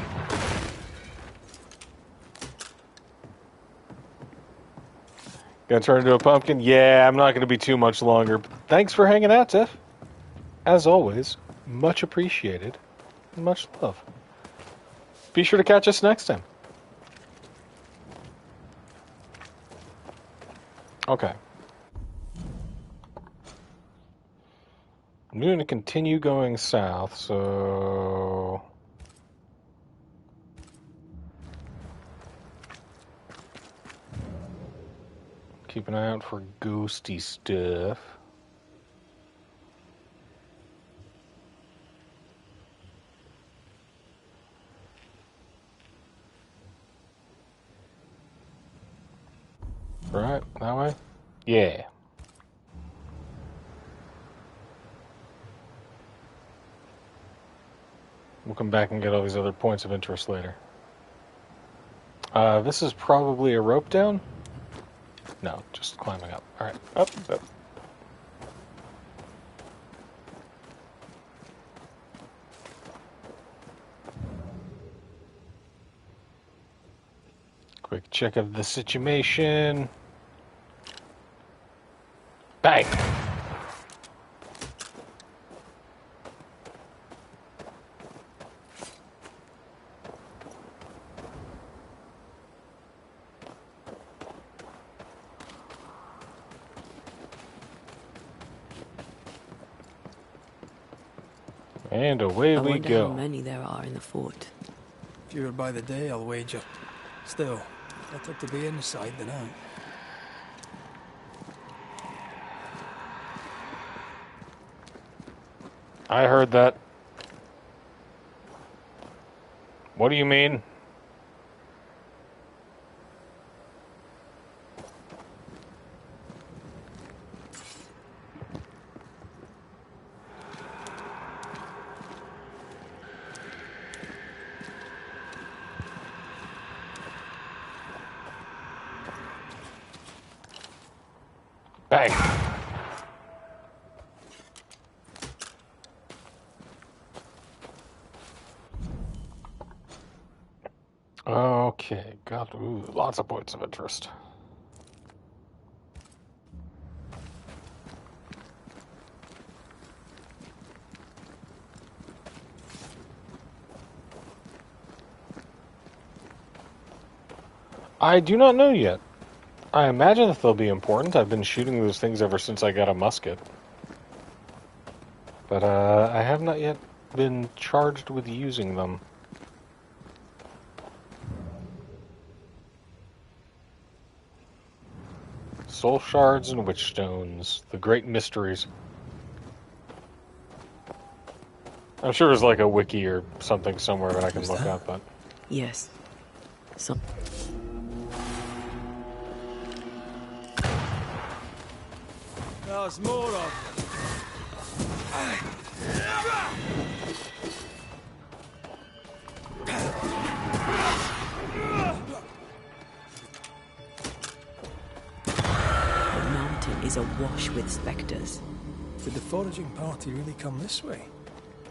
Gonna turn into a pumpkin? Yeah, I'm not gonna be too much longer. Thanks for hanging out, Tiff. As always, much appreciated. Much love. Be sure to catch us next time. Okay. I'm going to continue going south, so... keep an eye out for ghosty stuff. Right, that way? Yeah. We'll come back and get all these other points of interest later. This is probably a rope down? No, just climbing up. Alright, up. Quick check of the situation. Bang! And away we wonder go. how many there are in the fort. Fewer by the day, I'll wager. Still, better to be inside than out. I heard that. What do you mean? Bang. Okay, got lots of points of interest. I do not know yet. I imagine that they'll be important. I've been shooting those things ever since I got a musket. But I have not yet been charged with using them. Soul shards and witch stones. The great mysteries. I'm sure there's like a wiki or something somewhere that I can look at, but... Yes. Some... There's more of The mountain is awash with spectres. Did the foraging party really come this way?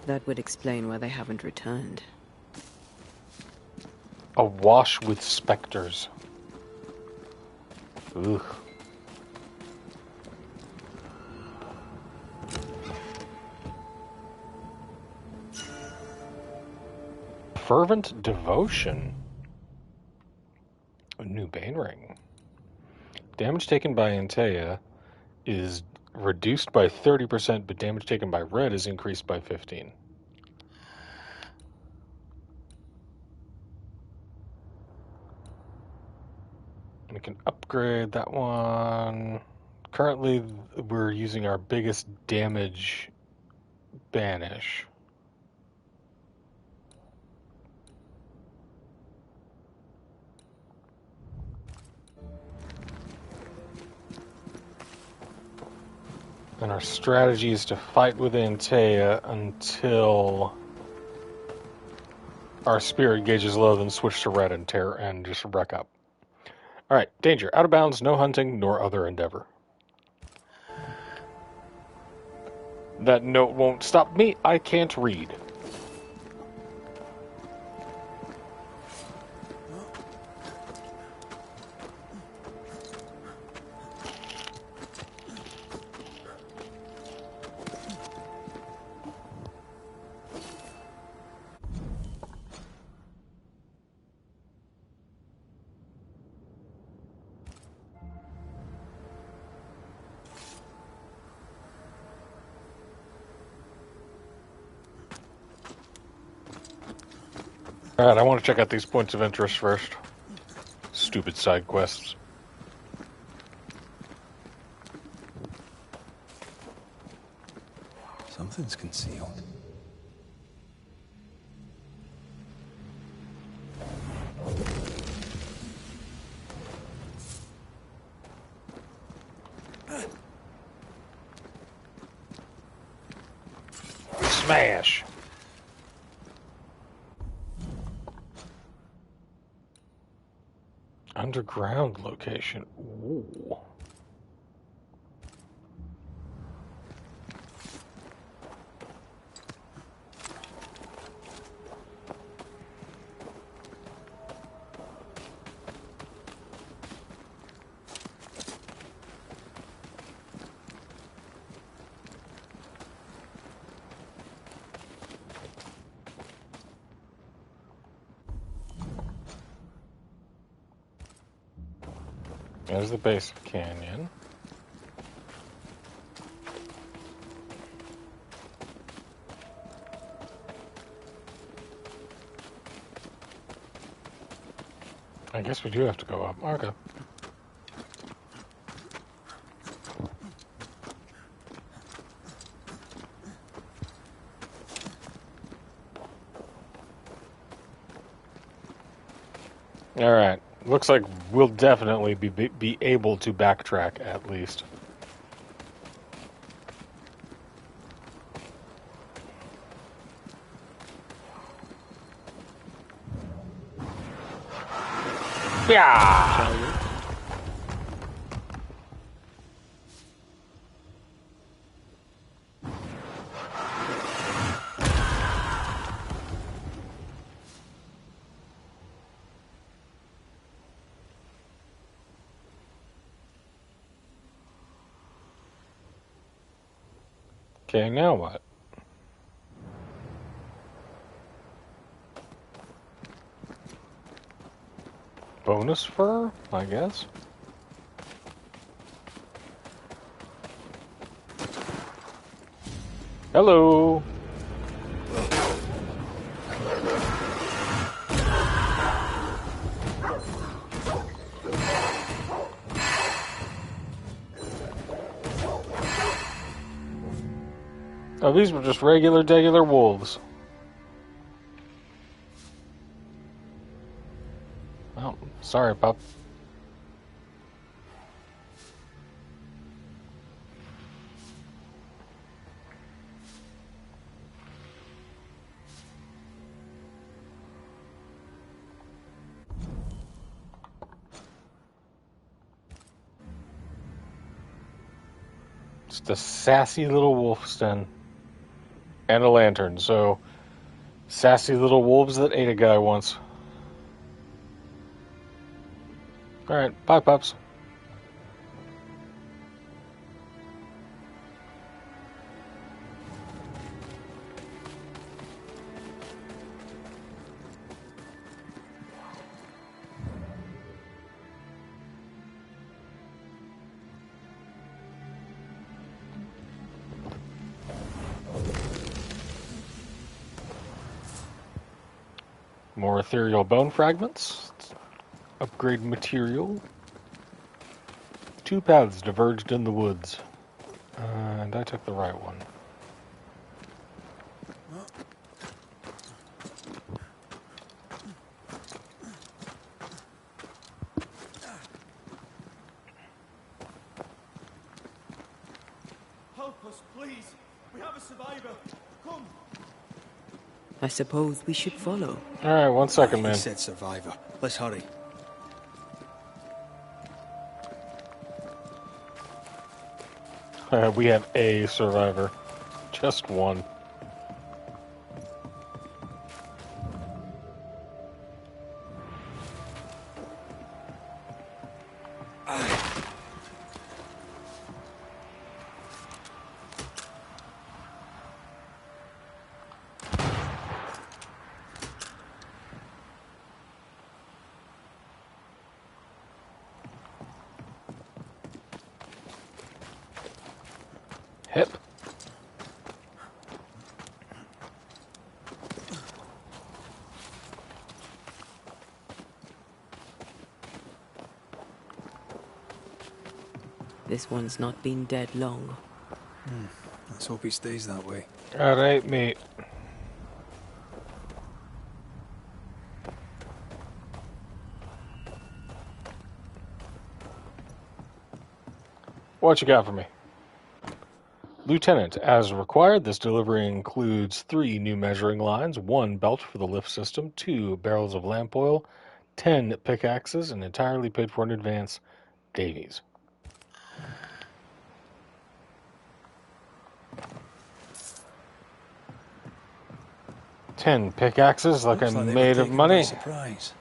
That would explain why they haven't returned. Awash with specters. Ugh. Fervent devotion. A new bane ring. Damage taken by Antea is reduced by 30%, but damage taken by red is increased by 15%. We can upgrade that one. Currently, we're using our biggest damage banish. And our strategy is to fight with Antea until our spirit gauge is low, then switch to red and tear and just wreck up. Alright, danger. Out of bounds, no hunting, nor other endeavor. That note won't stop me. I can't read. Alright, I want to check out these points of interest first. Stupid side quests. Something's concealed. Smash! Underground location. Ooh. There's the base of canyon. I guess we do have to go up. Okay. Alright. Looks like we'll definitely be able to backtrack at least. Yeah. Okay, now what? Bonus fur, I guess. Hello. Oh, these were just regular wolves. Oh, sorry, pup. Just a sassy little wolf's den. And a lantern, so sassy little wolves that ate a guy once. Alright, bye pups. More ethereal bone fragments. Upgrade material. 2 paths diverged in the woods. And I took the right one. Help us, please. We have a survivor. Come. I suppose we should follow. Alright, 1 second, man. He said survivor. Let's hurry. We have a survivor. Just one. Hip. This one's not been dead long. Let's hope he stays that way. Alright, mate. What you got for me? Lieutenant, as required, this delivery includes 3 new measuring lines, 1 belt for the lift system, 2 barrels of lamp oil, 10 pickaxes, and entirely paid for in advance. Davies. Ten pickaxes, like Looks I'm they were made of taken by money. surprise.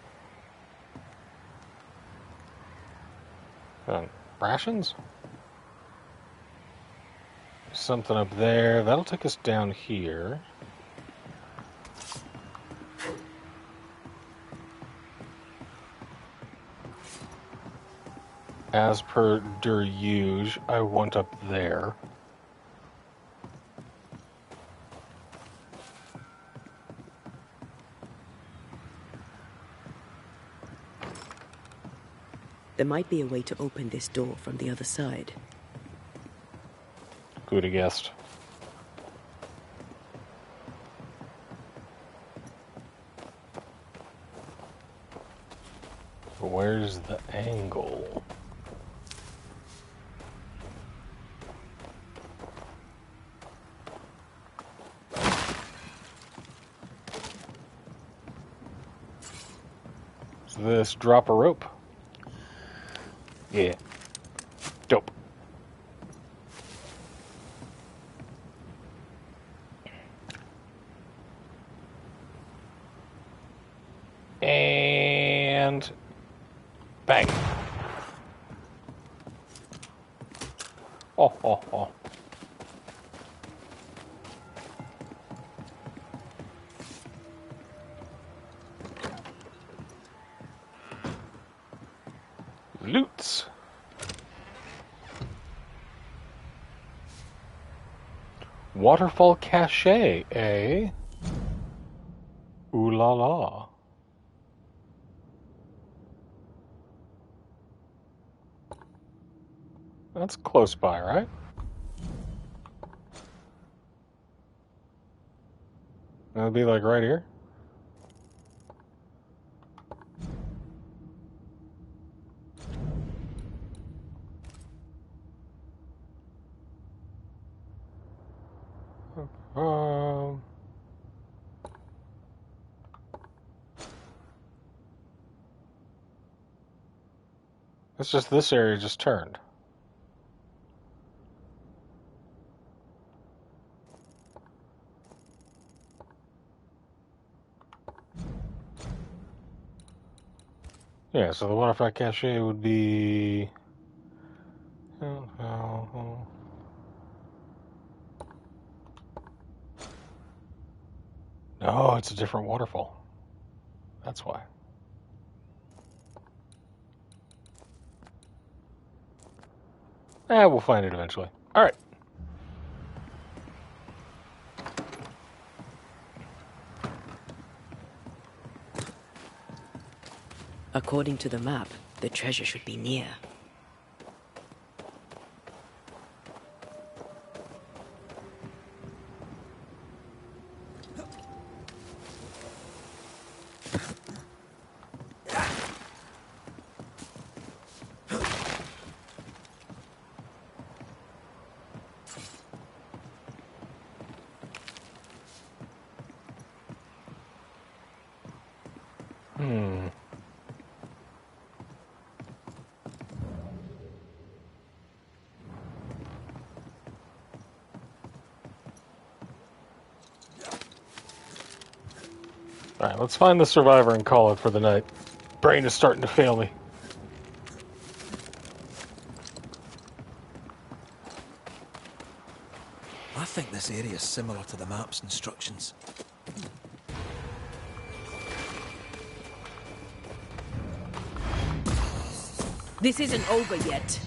Rations? Something up there. That'll take us down here. As per der usual, I want up there. There might be a way to open this door from the other side. Who'd have guessed? Where's the angle? Is this drop a rope? Yeah. Dope. And bang. Oh, oh, oh. Loots. Waterfall Cache, eh? Ooh la la. That's close by, right? That'll be like right here. It's just this area just turned. Yeah, so the waterfall cache would be... No, it's a different waterfall. That's why. We'll find it eventually. All right. According to the map, the treasure should be near. Alright, let's find the survivor and call it for the night. Brain is starting to fail me. I think this area is similar to the map's instructions. This isn't over yet.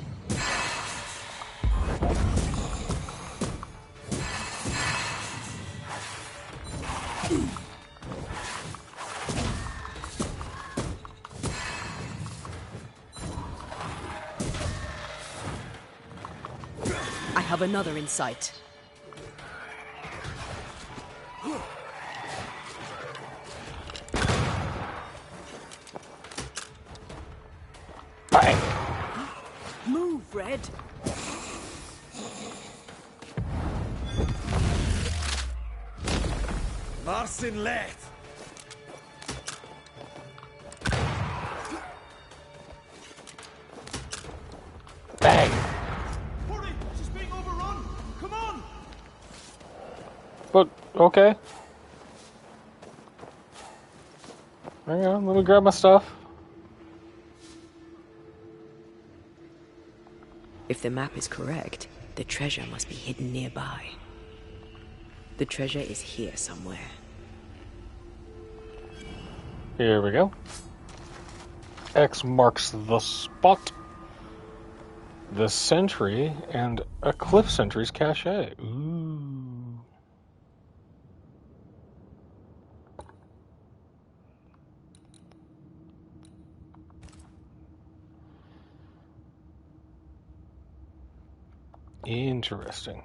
I have another in sight. Bang! Move, Red. Marcin left. Bang! Hurry! She's being overrun! Come on! But, okay. Hang on, let me grab my stuff. If the map is correct, the treasure must be hidden nearby. The treasure is here somewhere. Here we go. X marks the spot. The sentry and a cliff sentry's cache. Ooh. Interesting.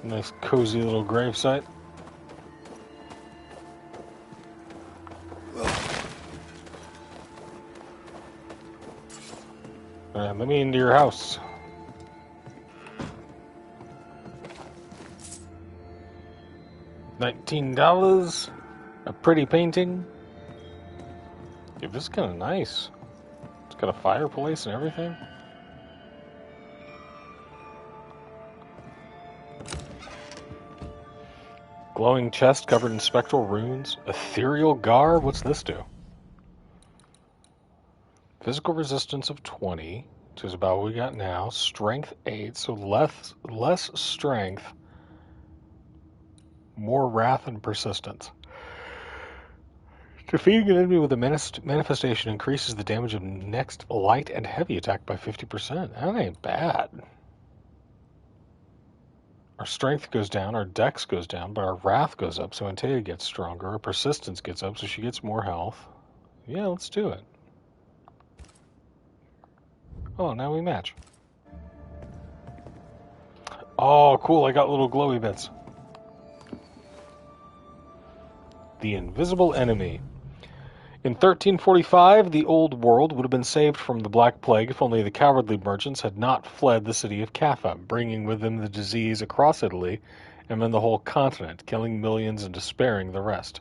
Nice cozy little gravesite. Alright, let me into your house. $19. A pretty painting. Dude, this is kind of nice. It's got a fireplace and everything. Glowing chest covered in spectral runes. Ethereal garb? What's this do? Physical resistance of 20, which is about what we got now. Strength 8, so less strength. More wrath and persistence. Defeating an enemy with a manifestation increases the damage of next light and heavy attack by 50%. That ain't bad. Our strength goes down, our dex goes down, but our wrath goes up, so Antea gets stronger. Our persistence gets up, so she gets more health. Yeah, let's do it. Oh, now we match. Oh, cool, I got little glowy bits. The invisible enemy. In 1345, the old world would have been saved from the Black Plague if only the cowardly merchants had not fled the city of Caffa, bringing with them the disease across Italy and then the whole continent, killing millions and despairing the rest.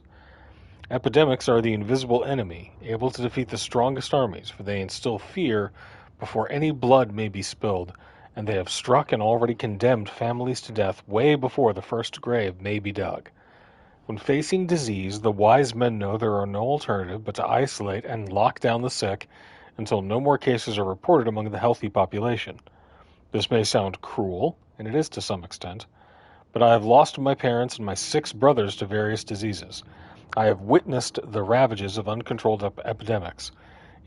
Epidemics are the invisible enemy, able to defeat the strongest armies, for they instill fear before any blood may be spilled, and they have struck and already condemned families to death way before the first grave may be dug. When facing disease, the wise men know there are no alternative but to isolate and lock down the sick until no more cases are reported among the healthy population. This may sound cruel, and it is to some extent, but I have lost my parents and my 6 brothers to various diseases. I have witnessed the ravages of uncontrolled epidemics.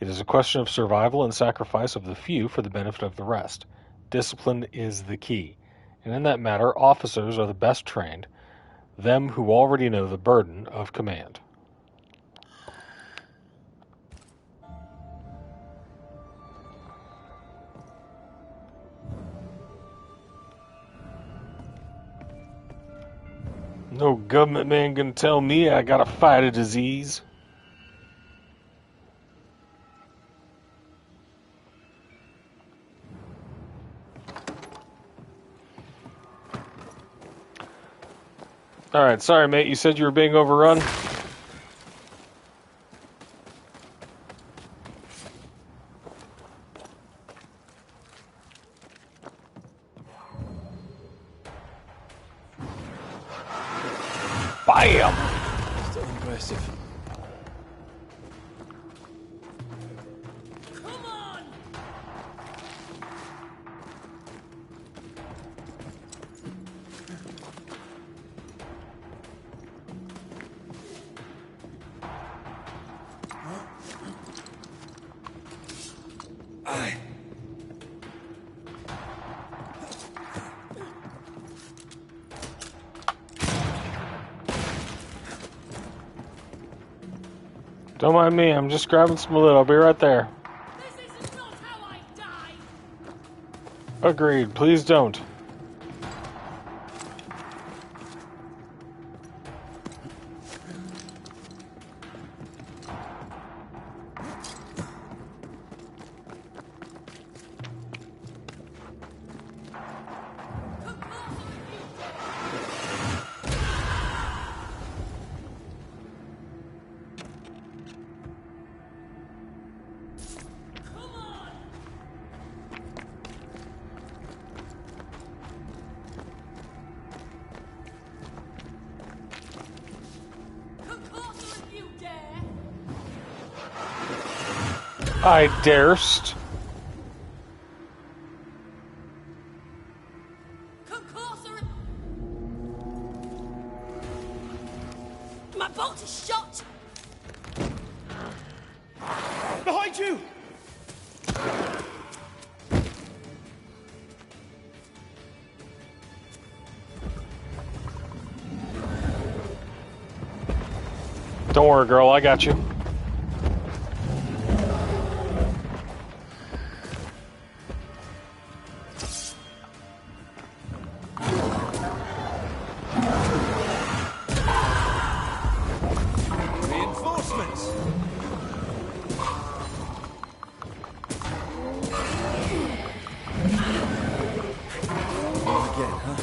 It is a question of survival and sacrifice of the few for the benefit of the rest. Discipline is the key, and in that matter, officers are the best trained, them who already know the burden of command. No government man gonna tell me I gotta fight a disease. Alright, sorry mate, you said you were being overrun? Bam! Still impressive. Come on! Don't mind me, I'm just grabbing some loot. I'll be right there. This is not how I die! Agreed, please don't. I darest. Come closer! My bolt is shot! Behind you! Don't worry, girl, I got you. Reinforcements! Again, huh?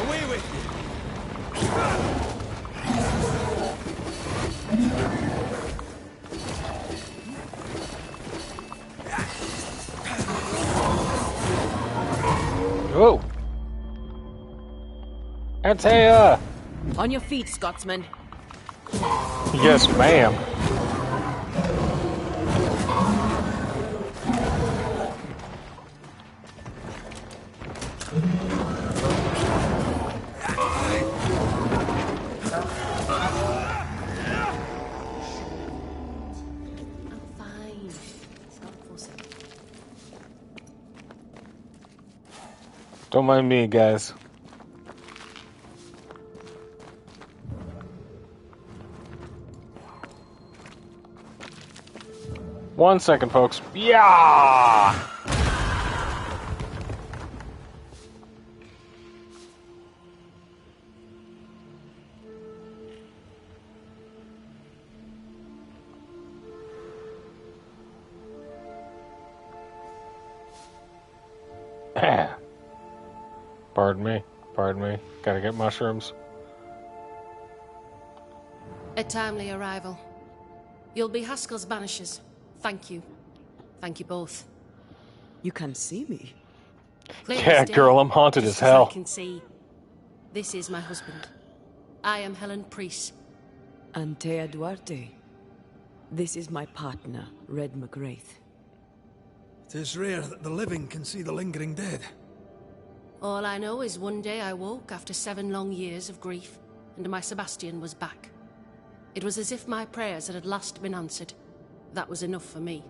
Away with you! Whoa! Antea! On your feet, Scotsman. Yes, ma'am. I'm fine. Stop fussing. Don't mind me, guys. One second, folks. Yeah! Pardon me. Pardon me. Gotta get mushrooms. A timely arrival. You'll be Haskell's banishers. Thank you. Thank you both. You can see me. Clear Yeah, as day, girl, I'm haunted just as hell. I can see. This is my husband. I am Helen Priest. Antea Duarte. This is my partner, Red McGrath. It is rare that the living can see the lingering dead. All I know is one day I woke after 7 long years of grief, and my Sebastian was back. It was as if my prayers had at last been answered. That was enough for me.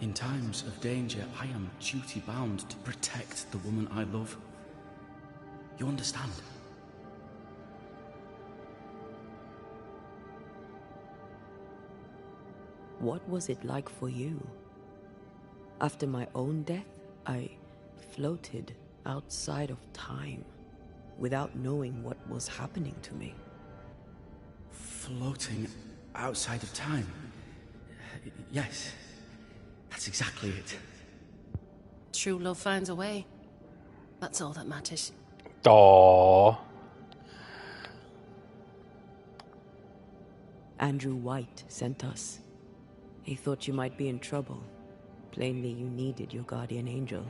In times of danger, I am duty-bound to protect the woman I love. You understand? What was it like for you? After my own death, I floated outside of time, without knowing what was happening to me. Floating outside of time? Yes, that's exactly it. True love finds a way. That's all that matters. Aww. Andrew White sent us. He thought you might be in trouble. Plainly, you needed your guardian angel.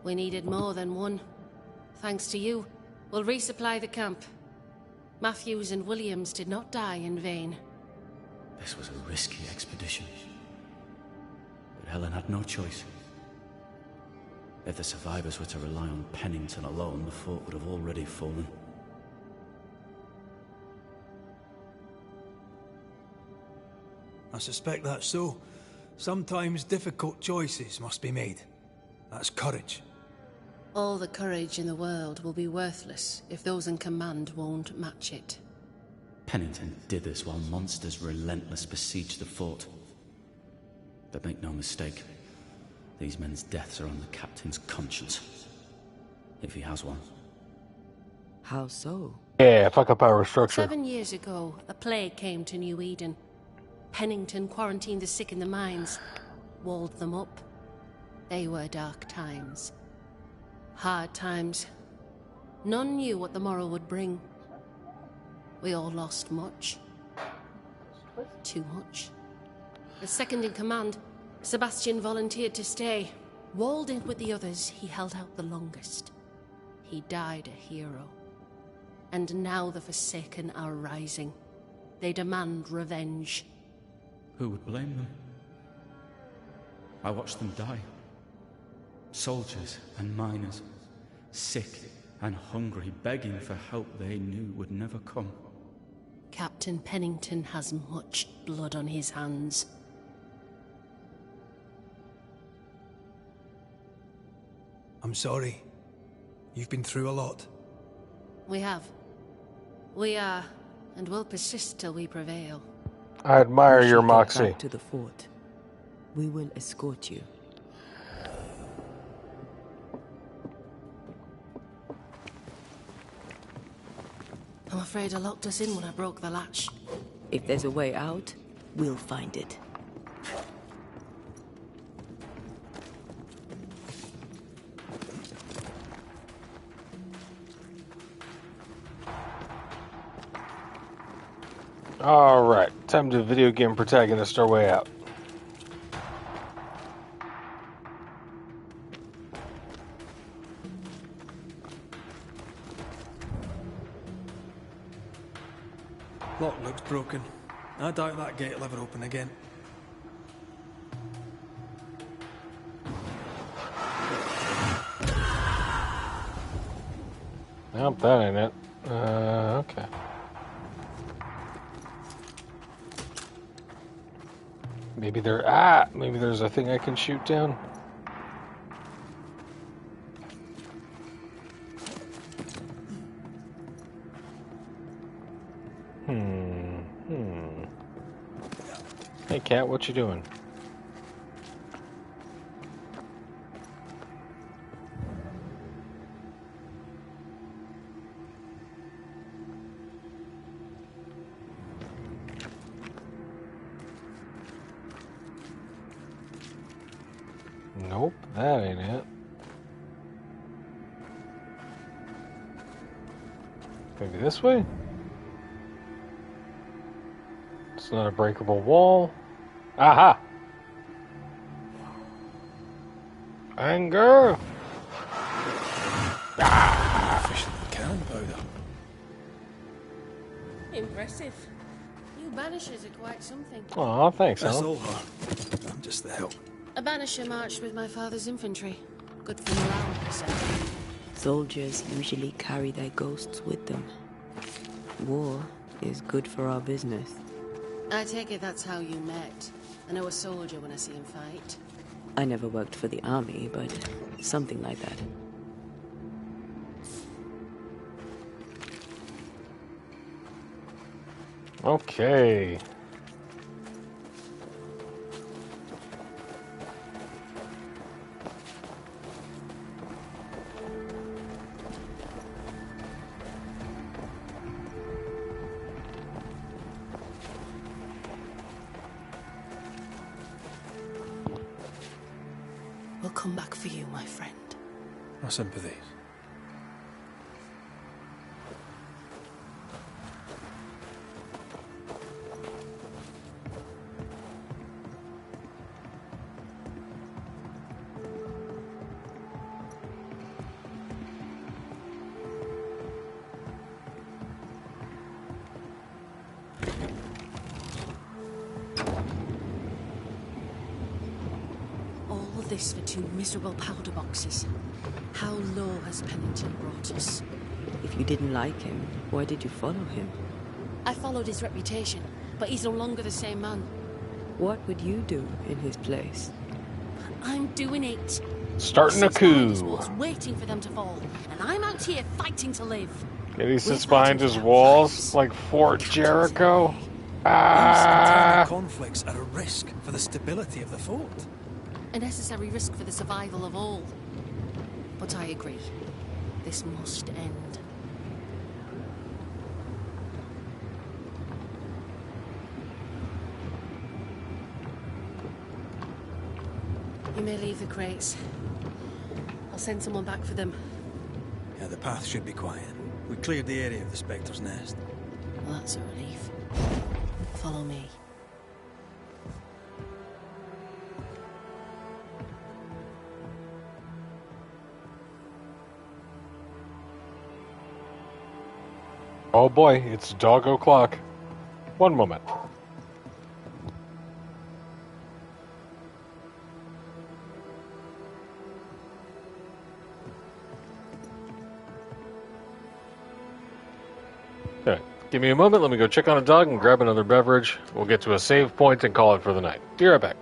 We needed more than one. Thanks to you, we'll resupply the camp. Matthews and Williams did not die in vain. This was a risky expedition. But Helen had no choice. If the survivors were to rely on Pennington alone, the fort would have already fallen. I suspect that's so. Sometimes difficult choices must be made. That's courage. All the courage in the world will be worthless if those in command won't match it. Pennington did this while monsters relentless besieged the fort. But make no mistake, these men's deaths are on the captain's conscience. If he has one. How so? Yeah, fuck up our structure. 7 years ago, a plague came to New Eden. Pennington quarantined the sick in the mines, walled them up. They were dark times. Hard times. None knew what the morrow would bring. We all lost much. Too much. The second in command, Sebastian volunteered to stay. Walled in with the others, he held out the longest. He died a hero. And now the Forsaken are rising. They demand revenge. Who would blame them? I watched them die. Soldiers and miners, sick and hungry, begging for help they knew would never come. Captain Pennington has much blood on his hands. I'm sorry. You've been through a lot. We have. We are, and will persist till we prevail. I admire We your should get moxie. back to the fort. We will escort you. I'm afraid I locked us in when I broke the latch. If there's a way out, we'll find it. Alright, time to video game protagonist our way out. Lock looks broken. I doubt that gate will ever open again. Nope, that ain't it. Okay. Maybe maybe there's a thing I can shoot down. Hey, cat, what you doing? Nope, that ain't it. Maybe this way? It's not a breakable wall. Aha! Anger! Efficient cannon powder. Impressive. You banishers are quite something. Aw, thanks, That's Alan. all her. I'm just the help. A banisher marched with my father's infantry. Good for morale, he said. Soldiers usually carry their ghosts with them. War is good for our business. I take it that's how you met. I know a soldier when I see him fight. I never worked for the army, but something like that. Okay. We'll come back for you, my friend. My sympathies. this for 2 miserable powder boxes. How low has Pennington brought us? If you didn't like him, why did you follow him? I followed his reputation, but he's no longer the same man. What would you do in his place? I'm doing it. Starting a He sits behind his coup. walls, waiting for them to fall, and I'm out here fighting to live. And he sits behind his walls like Fort Jericho. Internal conflicts are a risk for the stability of the fort. A necessary risk for the survival of all. But I agree. This must end. You may leave the crates. I'll send someone back for them. Yeah, the path should be quiet. We cleared the area of the Spectre's nest. Well, that's a relief. Follow me. Oh boy, it's dog o'clock. One moment. Okay, give me a moment. Let me go check on a dog and grab another beverage. We'll get to a save point and call it for the night. Be right back.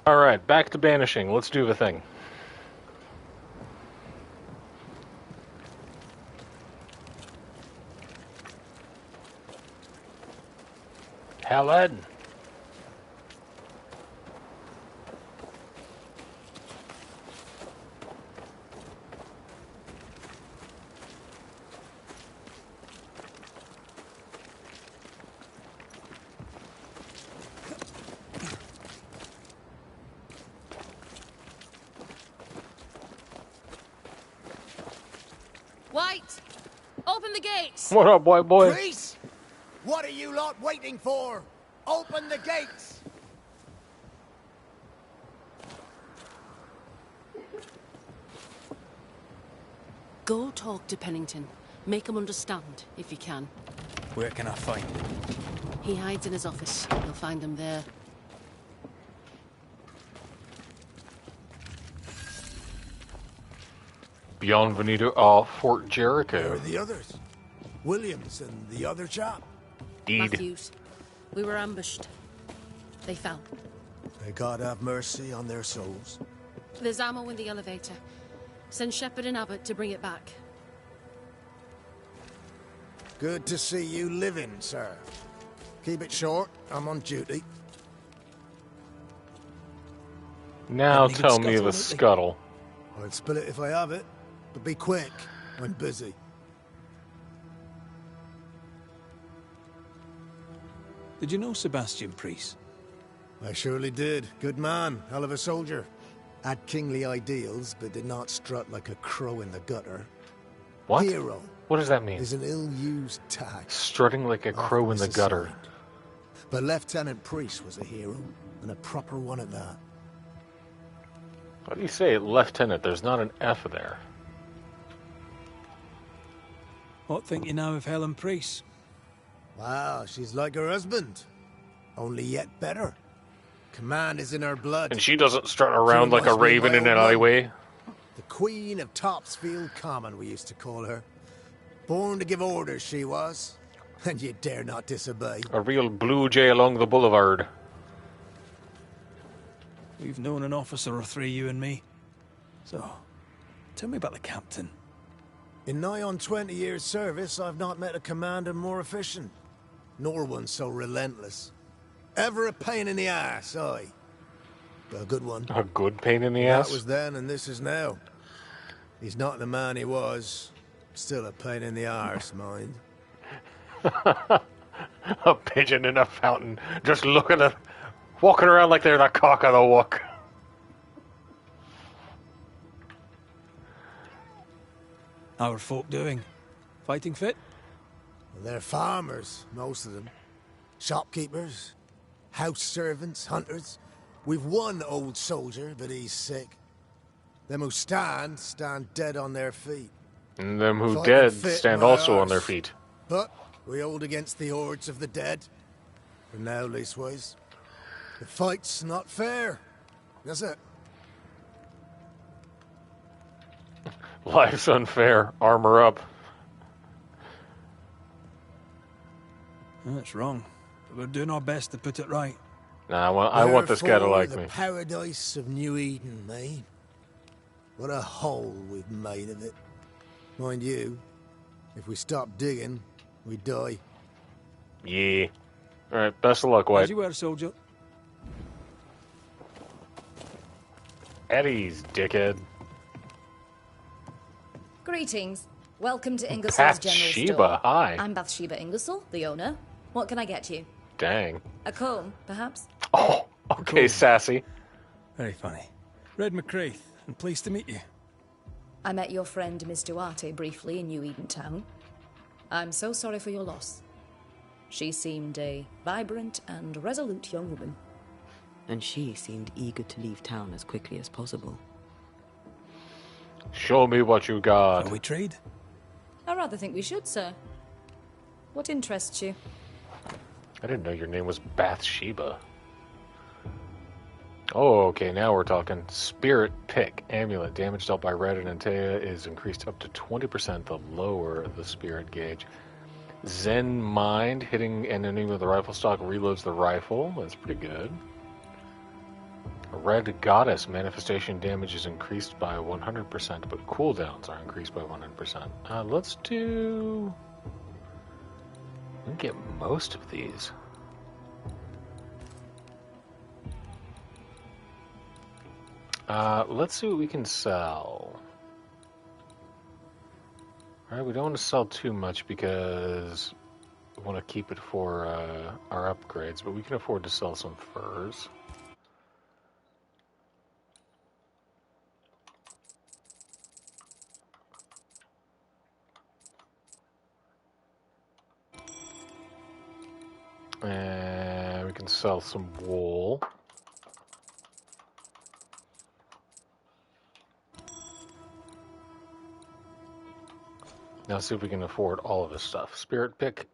Alright, back to banishing. Let's do the thing. Helen! White! Open the gates! What up, white boy? Priest! What are you lot waiting for? Open the gates! Go talk to Pennington. Make him understand, if you can. Where can I find him? He hides in his office. You'll find him there. Bienvenido a Fort Jericho. Where are the others? Williams and the other chap? Deed. Matthews. We were ambushed. They fell. May God have mercy on their souls. There's ammo in the elevator. Send Shepard and Abbott to bring it back. Good to see you living, sir. Keep it short. I'm on duty. Now Any good tell me scuttle the lately? scuttle. I'd spill it if I have it, but be quick. I'm busy. Did you know Sebastian Priest? I surely did. Good man. Hell of a soldier. Had kingly ideals, but did not strut like a crow in the gutter. What? Hero What does that mean? is an ill-used tag. Strutting like a crow in the gutter. But Lieutenant Priest was a hero, and a proper one at that. Why do you say lieutenant? There's not an F there. What think you now of Helen Priest? Wow, she's like her husband. Only yet better. Command is in her blood. And she doesn't strut around like a must be raven my in an old one. alleyway. The Queen of Topsfield Common, we used to call her. Born to give orders, she was. And you dare not disobey. A real blue jay along the boulevard. We've known an officer or three, you and me. So, tell me about the captain. In nigh on 20 years' service, I've not met a commander more efficient. Nor one so relentless. Ever a pain in the ass, aye. But a good one. A good pain in the That ass? was then and this is now. He's not the man he was. Still a pain in the arse, mind. A pigeon in a fountain. Just looking at... Walking around like they're the cock of the walk. How are folk doing? Fighting fit? Well, they're farmers, most of them. Shopkeepers, house servants, hunters. We've one old soldier, but he's sick. Them who stand dead on their feet. And them who Fighting dead fit, stand my also on arse. their feet. But we hold against the hordes of the dead. For now, leastways. The fight's not fair. That's it. Life's unfair. Armor up. That's wrong. But we're doing our best to put it right. Nah, well, I want this guy to Therefore, like the me. paradise of New Eden, mate. What a hole we've made of it. Mind you, if we stop digging, we die. Yeah. Alright, best of luck, As White. you were, soldier. Eddie's, dickhead. Greetings. Welcome to Ingersoll's General Bathsheba, Store. hi. I'm Bathsheba Ingersoll, the owner. What can I get you? Dang. A comb, perhaps? Oh, okay, sassy. Very funny. Red McCraith, and pleased to meet you. I met your friend Miss Duarte briefly in New Eden Town. I'm so sorry for your loss. She seemed a vibrant and resolute young woman. And she seemed eager to leave town as quickly as possible. Show me what you got. Shall we trade? I rather think we should, sir. What interests you? I didn't know your name was Bathsheba. Oh, okay, now we're talking. Spirit Pick Amulet. Damage dealt by Red and Antea is increased up to 20% the lower the spirit gauge. Zen Mind, hitting an enemy with a rifle stock reloads the rifle. That's pretty good. Red Goddess, manifestation damage is increased by 100%, but cooldowns are increased by 100%. Let's do... We can get most of these. Let's see what we can sell. Alright, we don't want to sell too much because we want to keep it for our upgrades, but we can afford to sell some furs. And we can sell some wool. Now see if we can afford all of this stuff. Spirit pick,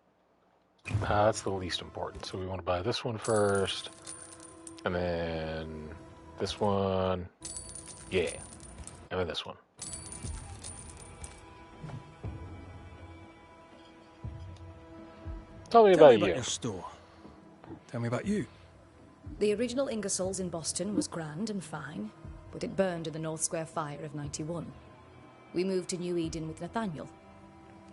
that's the least important. So we want to buy this one first, and then this one, yeah, and then this one. Tell me about you. Your store. Tell me about you. The original Ingersolls in Boston was grand and fine, but it burned in the North Square fire of '91. We moved to New Eden with Nathaniel.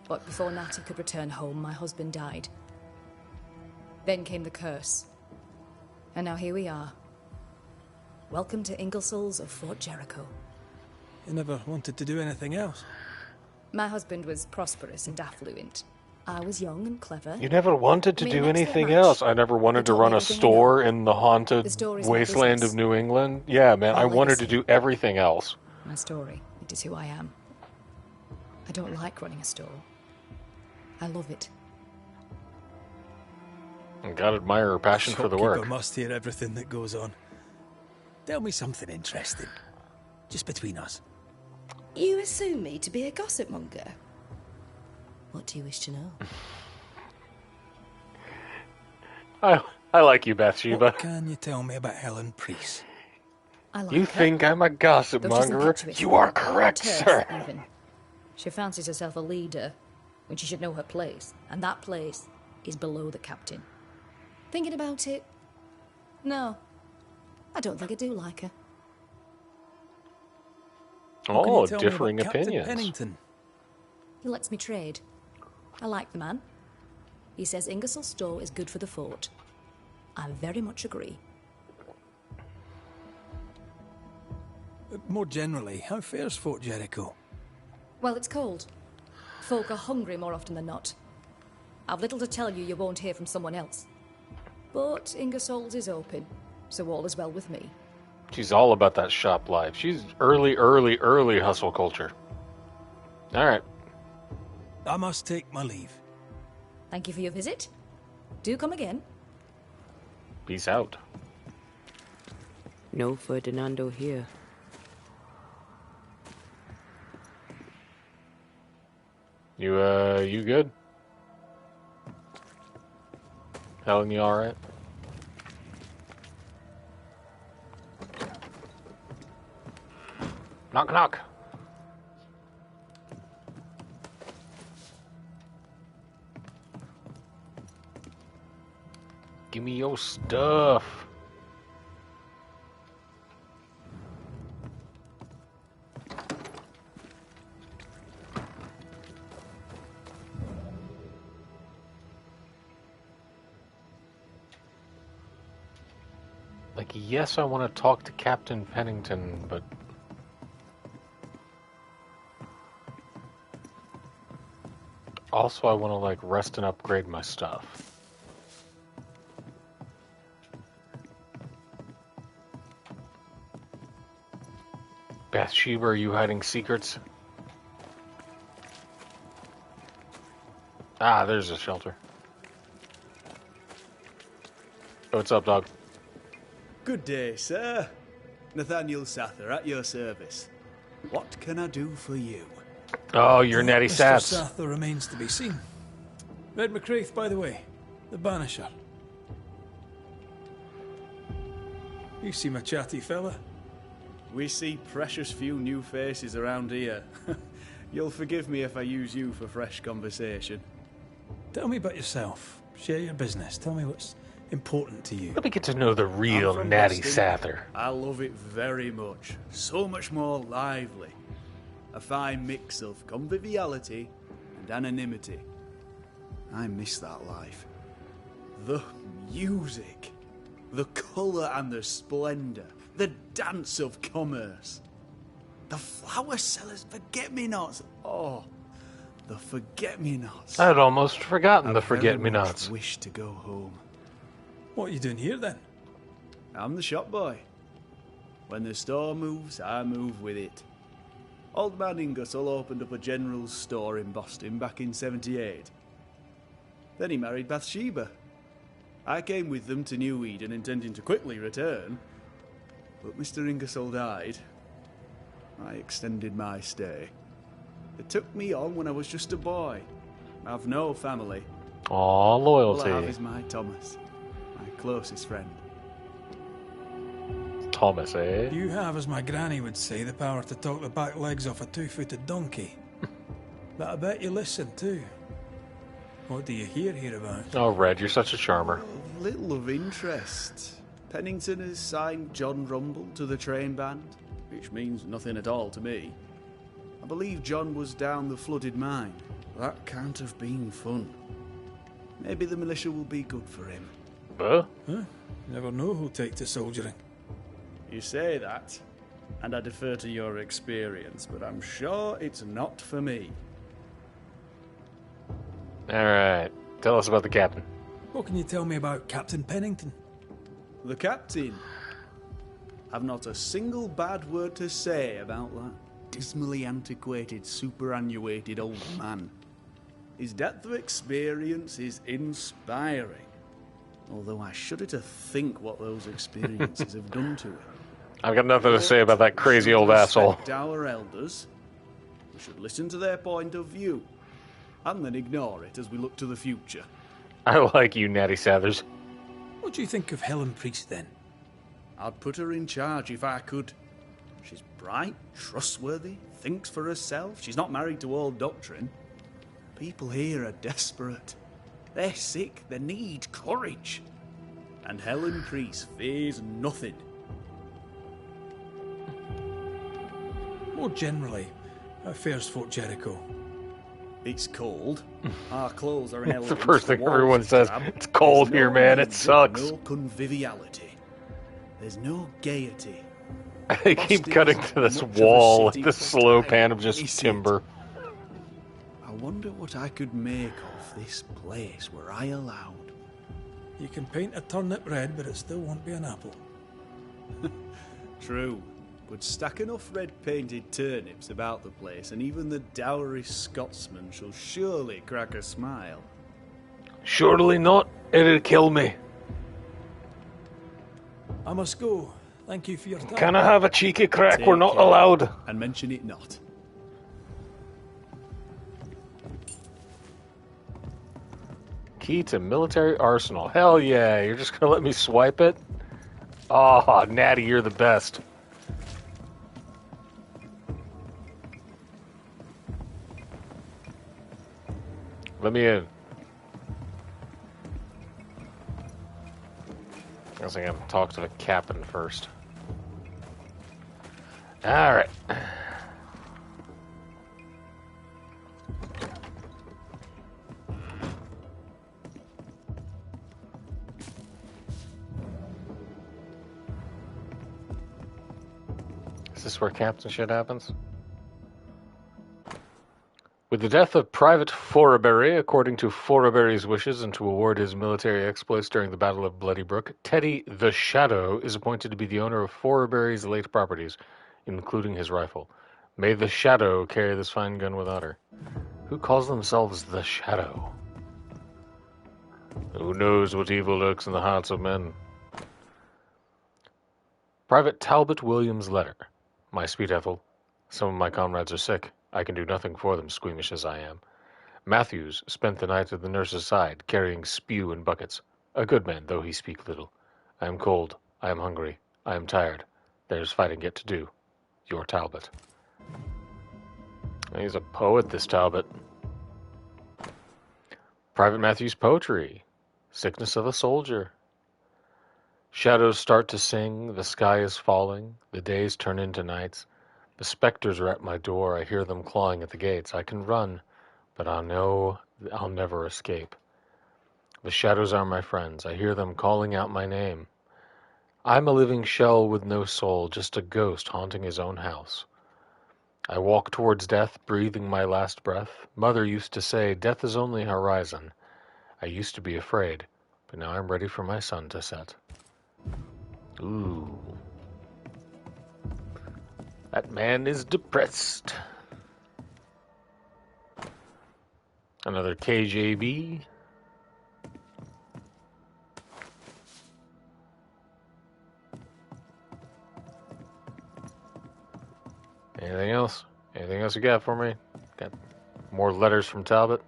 But before Natty could return home, my husband died. Then came the curse. And now here we are. Welcome to Ingersolls of Fort Jericho. You never wanted to do anything else? My husband was prosperous and affluent. I was young and clever. You never wanted to do anything else. I never wanted to run a store in the haunted wasteland of New England. Yeah, man, I wanted to do everything else. My story. It is who I am. I don't like running a store. I love it. And gotta admire her passion for the work. Shopkeeper must hear everything that goes on. Tell me something interesting. Just between us. You assume me to be a gossip monger? What do you wish to know? I like you, Bathsheba. What can you tell me about Helen Priest? You think I'm a gossip monger? You are correct, sir. Even. She fancies herself a leader when she should know her place, and that place is below the captain. Thinking about it? No. I don't think I do like her. Oh, differing opinions. Pennington? He lets me trade. I like the man. He says Ingersoll's store is good for the fort. I very much agree. More generally, how fares Fort Jericho? Well, it's cold. Folk are hungry more often than not. I've little to tell you won't hear from someone else. But Ingersoll's is open, so all is well with me. She's all about that shop life. She's early hustle culture. All right. I must take my leave. Thank you for your visit. Do come again. Peace out. No Ferdinando here. You good? Helen, you alright? Knock, knock. Give me your stuff. Like, yes, I want to talk to Captain Pennington, but... also, I want to, like, rest and upgrade my stuff. Bathsheba, are you hiding secrets? Ah, there's a shelter. Oh, what's up, dog? Good day, sir. Nathaniel Sather, at your service. What can I do for you? Oh, you're Natty Mr. Sats. Sather remains to be seen. Red McCraith, by the way. The Banisher. You seem a chatty fella. We see precious few new faces around here. You'll forgive me if I use you for fresh conversation. Tell me about yourself. Share your business. Tell me what's important to you. Let me get to know the real Natty Sather. I love it very much. So much more lively. A fine mix of conviviality and anonymity. I miss that life. The music. The colour and the splendour. The dance of commerce. The flower sellers' forget-me-nots. Oh, the forget-me-nots. I had almost forgotten the I very forget-me-nots. much wish to go home. What are you doing here then? I'm the shop boy. When the store moves, I move with it. Old man Ingersoll opened up a general store in Boston back in '78. Then he married Bathsheba. I came with them to New Eden intending to quickly return, but Mr. Ingersoll died. I extended my stay. They took me on when I was just a boy. I've no family. Aw, loyalty. All I have is my Thomas, my closest friend. Thomas, eh? You have, as my granny would say, the power to talk the back legs off a two-footed donkey. But I bet you listen too. What do you hear hereabouts? Oh, Red, you're such a charmer. Little of interest. Pennington has signed John Rumble to the train band, which means nothing at all to me. I believe John was down the flooded mine. That can't have been fun. Maybe the militia will be good for him. Huh? Never know who'll take to soldiering. You say that, and I defer to your experience, but I'm sure it's not for me. Alright, tell us about the captain. What can you tell me about Captain Pennington? The captain. I've not a single bad word to say about that dismally antiquated, superannuated old man. His depth of experience is inspiring, although I shudder to think what those experiences have done to him. I've got nothing to say about that crazy old asshole. Our elders. We should listen to their point of view, and then ignore it as we look to the future. I like you, Natty Sathers. What do you think of Helen Priest, then? I'd put her in charge if I could. She's bright, trustworthy, thinks for herself. She's not married to old doctrine. People here are desperate. They're sick. They need courage. And Helen Priest fears nothing. More generally, how fares Fort Jericho? It's cold. Our clothes are in It's the first thing everyone says. It's cold here, man. It sucks. No conviviality. There's no gaiety. They keep cutting to this wall, like this slow pan of just timber. I wonder what I could make of this place were I allowed. You can paint a turnip red, but it still won't be an apple. True. But stack enough red-painted turnips about the place, and even the dour Scotsman shall surely crack a smile. Surely not. It'll kill me. I must go. Thank you for your time. Can I have a cheeky crack? Take We're not care, allowed. And mention it not. Key to military arsenal. Hell yeah. You're just going to let me swipe it? Oh, Natty, you're the best. Let me in. I guess I gotta talk to the captain first. Alright. Is this where captain shit happens? With the death of Private Forbury, according to Forbury's wishes and to award his military exploits during the Battle of Bloody Brook, Teddy the Shadow is appointed to be the owner of Forbury's late properties, including his rifle. May the Shadow carry this fine gun with honor. Who calls themselves the Shadow? Who knows what evil lurks in the hearts of men? Private Talbot Williams' letter. My sweet Ethel, some of my comrades are sick. I can do nothing for them, squeamish as I am. Matthews spent the night at the nurse's side, carrying spew and buckets. A good man, though he speak little. I am cold. I am hungry. I am tired. There is fighting yet to do. Your Talbot. He's a poet, this Talbot. Private Matthews' poetry. Sickness of a soldier. Shadows start to sing. The sky is falling. The days turn into nights. The specters are at my door. I hear them clawing at the gates. I can run, but I know I'll never escape. The shadows are my friends. I hear them calling out my name. I'm a living shell with no soul, just a ghost haunting his own house. I walk towards death, breathing my last breath. Mother used to say, death is only a horizon. I used to be afraid, but now I'm ready for my sun to set. Ooh. That man is depressed. Another KJB. Anything else? Anything else you got for me? Got more letters from Talbot.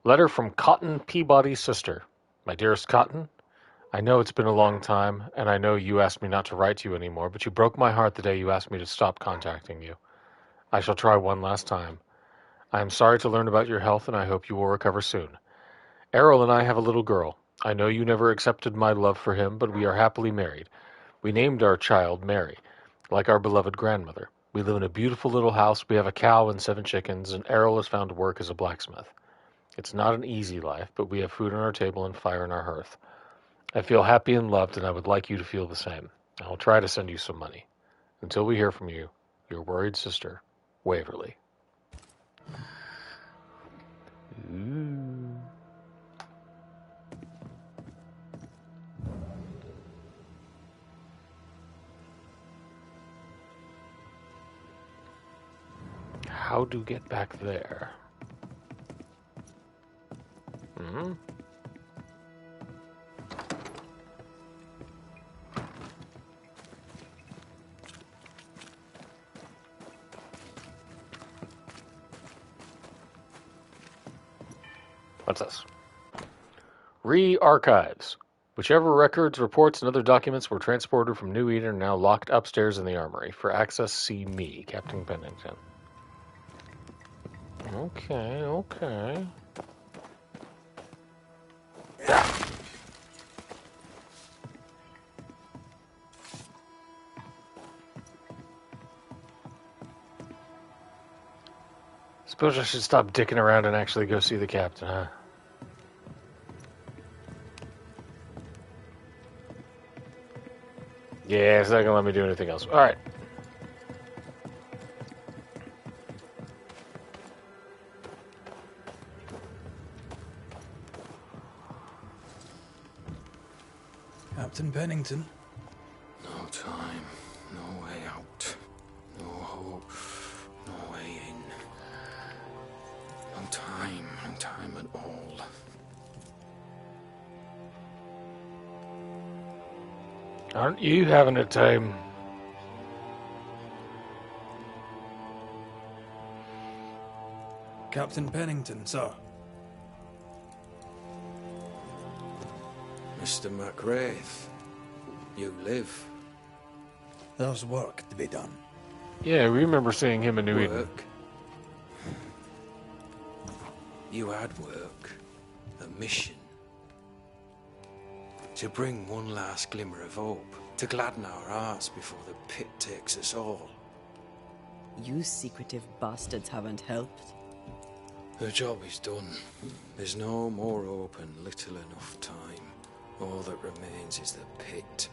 Letter from Cotton Peabody's sister. My dearest Cotton, I know it's been a long time, and I know you asked me not to write to you anymore, but you broke my heart the day you asked me to stop contacting you. I shall try one last time. I am sorry to learn about your health, and I hope you will recover soon. Errol and I have a little girl. I know you never accepted my love for him, but we are happily married. We named our child Mary, like our beloved grandmother. We live in a beautiful little house. We have a cow and 7 chickens, and Errol has found work as a blacksmith. It's not an easy life, but we have food on our table and fire on our hearth. I feel happy and loved, and I would like you to feel the same. I will try to send you some money. Until we hear from you, your worried sister, Waverly. Ooh. How to get back there? Hmm? What's this? Re-archives. Whichever records, reports, and other documents were transported from New Eden are now locked upstairs in the armory. For access, see me, Captain Pennington. Okay, okay. Suppose I should stop dicking around and actually go see the captain, huh? Yeah, it's not gonna let me do anything else. Alright. Captain Pennington. No time, no way out, no hope, no way in. No time at all. Aren't you having a time? Captain Pennington, sir. Mr. McWraith, you live. There's work to be done. Yeah, we remember seeing him in New Eden. Work. You had work, a mission. To bring one last glimmer of hope, to gladden our hearts before the pit takes us all. You secretive bastards haven't helped. The job is done. There's no more hope and little enough time. All that remains is the pit.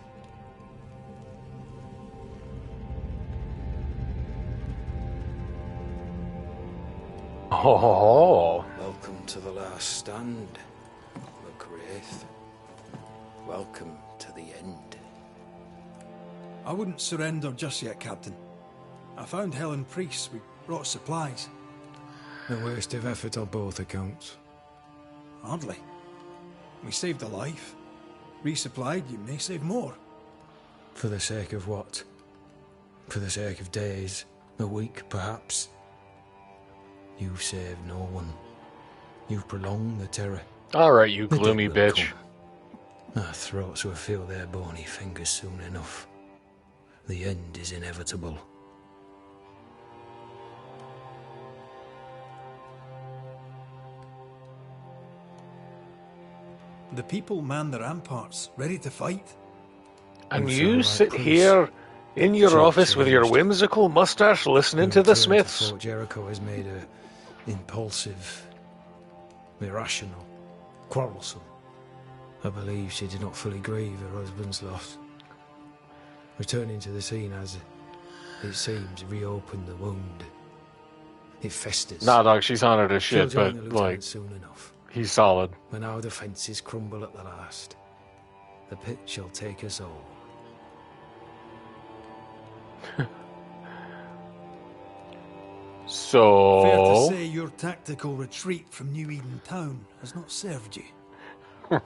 Oh. Welcome to the last stand, McWraith. Welcome to the end. I wouldn't surrender just yet, Captain. I found Helen Priest. We brought supplies. A waste of effort on both accounts. Hardly. We saved a life. Resupplied, you may save more. For the sake of what? For the sake of days, a week perhaps? You've saved no one. You've prolonged the terror. Alright, you gloomy bitch. Our throats will feel their bony fingers soon enough. The end is inevitable. The people man the ramparts, ready to fight. And you sit here in your office with your whimsical mustache listening to the Smiths. Fort Jericho has made her impulsive, irrational, quarrelsome. I believe she did not fully grieve her husband's loss. Returning to the scene has, it seems, reopened the wound. It festers. Nah, dog, she's haunted as She'll shit, join but, the like, lieutenant soon enough. he's solid. When our defences crumble at the last, the pit shall take us all. So... Fair to say your tactical retreat from New Eden Town has not served you.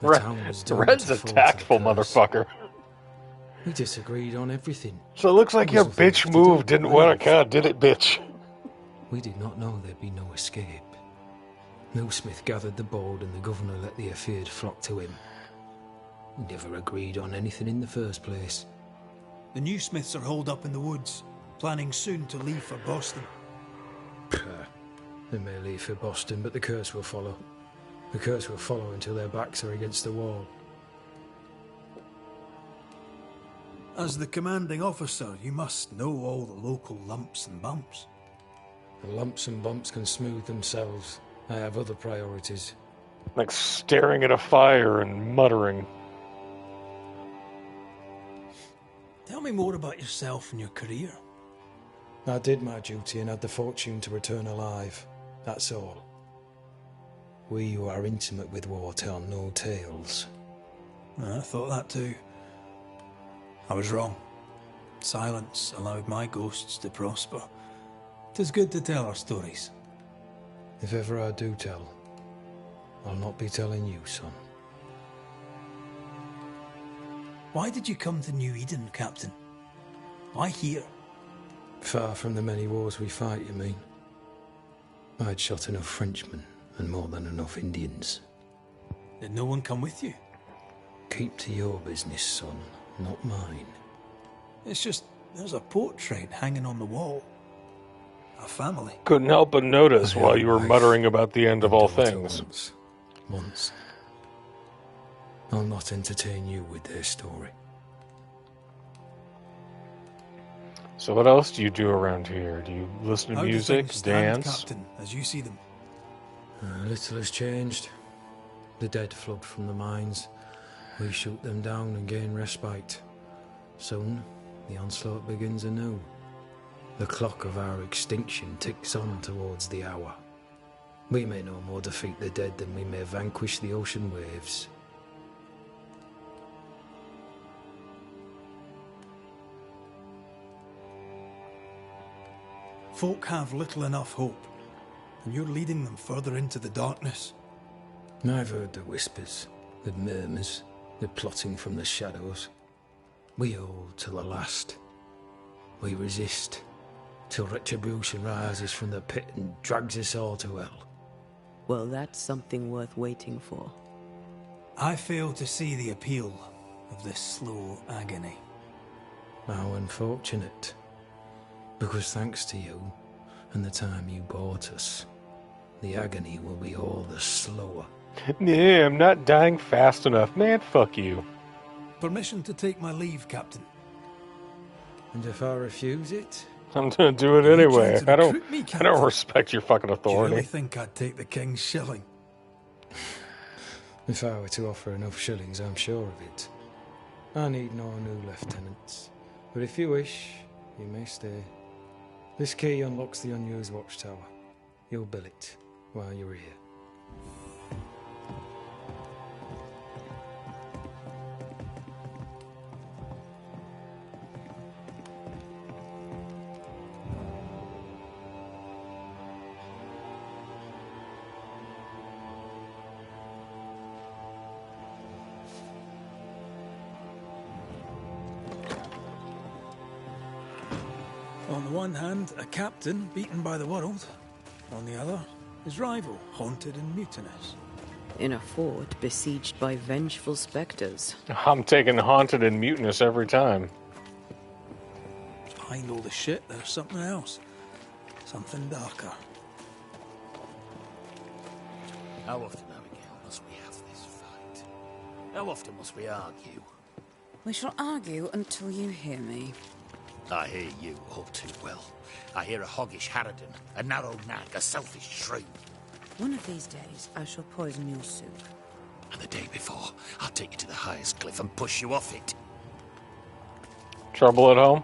Red's a tactful motherfucker. We disagreed on everything. So it looks like your bitch move didn't work out, did it, bitch? We did not know there'd be no escape. Millsmith gathered the board and the governor let the affair flock to him. We never agreed on anything in the first place. The new Smiths are holed up in the woods, planning soon to leave for Boston. They may leave for Boston, but the curse will follow. The curse will follow until their backs are against the wall. As the commanding officer, you must know all the local lumps and bumps. The lumps and bumps can smooth themselves. I have other priorities. Like staring at a fire and muttering. Tell me more about yourself and your career. I did my duty and had the fortune to return alive. That's all. We who are intimate with war tell no tales. I thought that too. I was wrong. Silence allowed my ghosts to prosper. 'Tis good to tell our stories. If ever I do tell, I'll not be telling you, son. Why did you come to New Eden, Captain? Why here? Far from the many wars we fight, you mean? I'd shot enough Frenchmen and more than enough Indians. Did no one come with you? Keep to your business, son, not mine. It's just, there's a portrait hanging on the wall. A family. Couldn't help but notice while you were muttering about the end of all things. Once. I'll not entertain you with their story. So what else do you do around here? Do you listen to How do music, things stand, dance? Captain, as you see them? Little has changed. The dead flood from the mines. We shoot them down and gain respite. Soon, the onslaught begins anew. The clock of our extinction ticks on towards the hour. We may no more defeat the dead than we may vanquish the ocean waves. Folk have little enough hope, and you're leading them further into the darkness. I've heard the whispers, the murmurs, the plotting from the shadows. We hold to the last. We resist, till retribution rises from the pit and drags us all to hell. Well, that's something worth waiting for. I fail to see the appeal of this slow agony. How unfortunate. Because thanks to you, and the time you bought us, the agony will be all the slower. Yeah, I'm not dying fast enough. Man, fuck you. Permission to take my leave, Captain. And if I refuse it? I'm gonna do it anyway. I don't respect your fucking Do you authority. really think I'd take the king's shilling? If I were to offer enough shillings, I'm sure of it. I need no new lieutenants. But if you wish, you may stay. This key unlocks the unused watchtower. You'll bill it while you're here. On the one hand, a captain beaten by the world. On the other, his rival, haunted and mutinous. In a fort besieged by vengeful specters. I'm taking haunted and mutinous every time. Behind all the shit, there's something else. Something darker. How often, Abigail, must we have this fight? How often must we argue? We shall argue until you hear me. I hear you all too well. I hear a hoggish harridan, a narrow nag, a selfish shrew. One of these days, I shall poison your soup. And the day before, I'll take you to the highest cliff and push you off it. Trouble at home?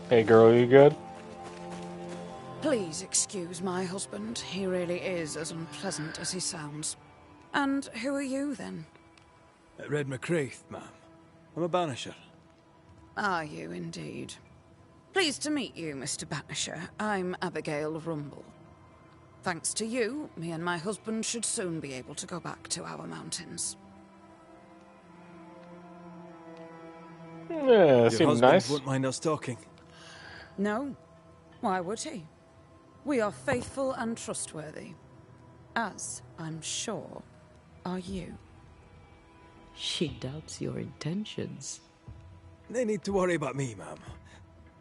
Hey girl, you good? Please excuse my husband. He really is as unpleasant as he sounds. And who are you, then? Red McCraith, ma'am. I'm a banisher. Are you, indeed? Pleased to meet you, Mr. Banisher. I'm Abigail Rumble. Thanks to you, me and my husband should soon be able to go back to our mountains. Yeah, Your seemed husband nice. won't mind us talking. No. Why would he? We are faithful and trustworthy. As, I'm sure, are you. She doubts your intentions. No need to worry about me, ma'am.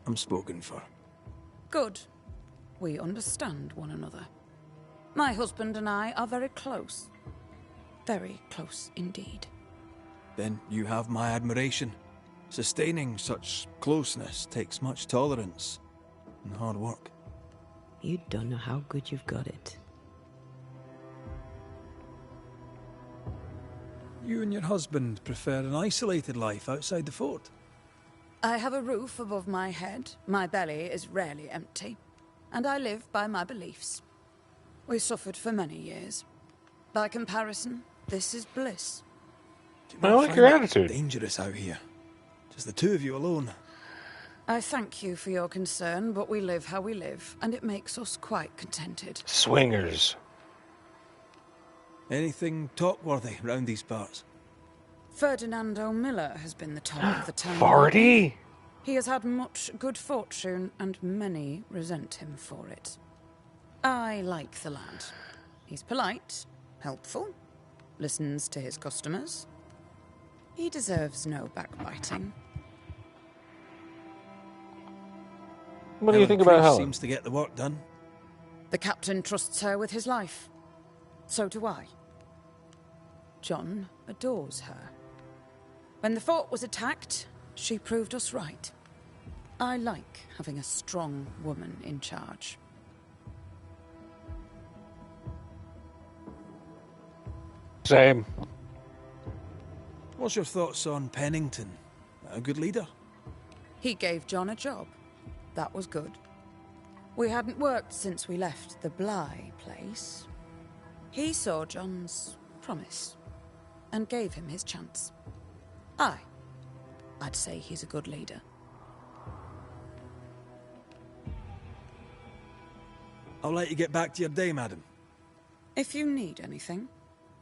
I'm spoken for. Good. We understand one another. My husband and I are very close. Very close indeed. Then you have my admiration. Sustaining such closeness takes much tolerance and hard work. You don't know how good you've got it. You and your husband prefer an isolated life outside the fort? I have a roof above my head, my belly is rarely empty, and I live by my beliefs. We suffered for many years. By comparison, this is bliss. I like your attitude. Dangerous out here. Just the two of you alone. I thank you for your concern, but we live how we live, and it makes us quite contented. Swingers. Anything talk-worthy round these parts? Ferdinando Miller has been the talk of the town. Farty? He has had much good fortune, and many resent him for it. I like the lad. He's polite, helpful, listens to his customers. He deserves no backbiting. What do you think about Helen? Seems to get the work done. The captain trusts her with his life. So do I. John adores her. When the fort was attacked, she proved us right. I like having a strong woman in charge. Same. What's your thoughts on Pennington? A good leader? He gave John a job. That was good. We hadn't worked since we left the Bly place. He saw John's promise and gave him his chance. I'd say he's a good leader. I'll let you get back to your day, madam. If you need anything,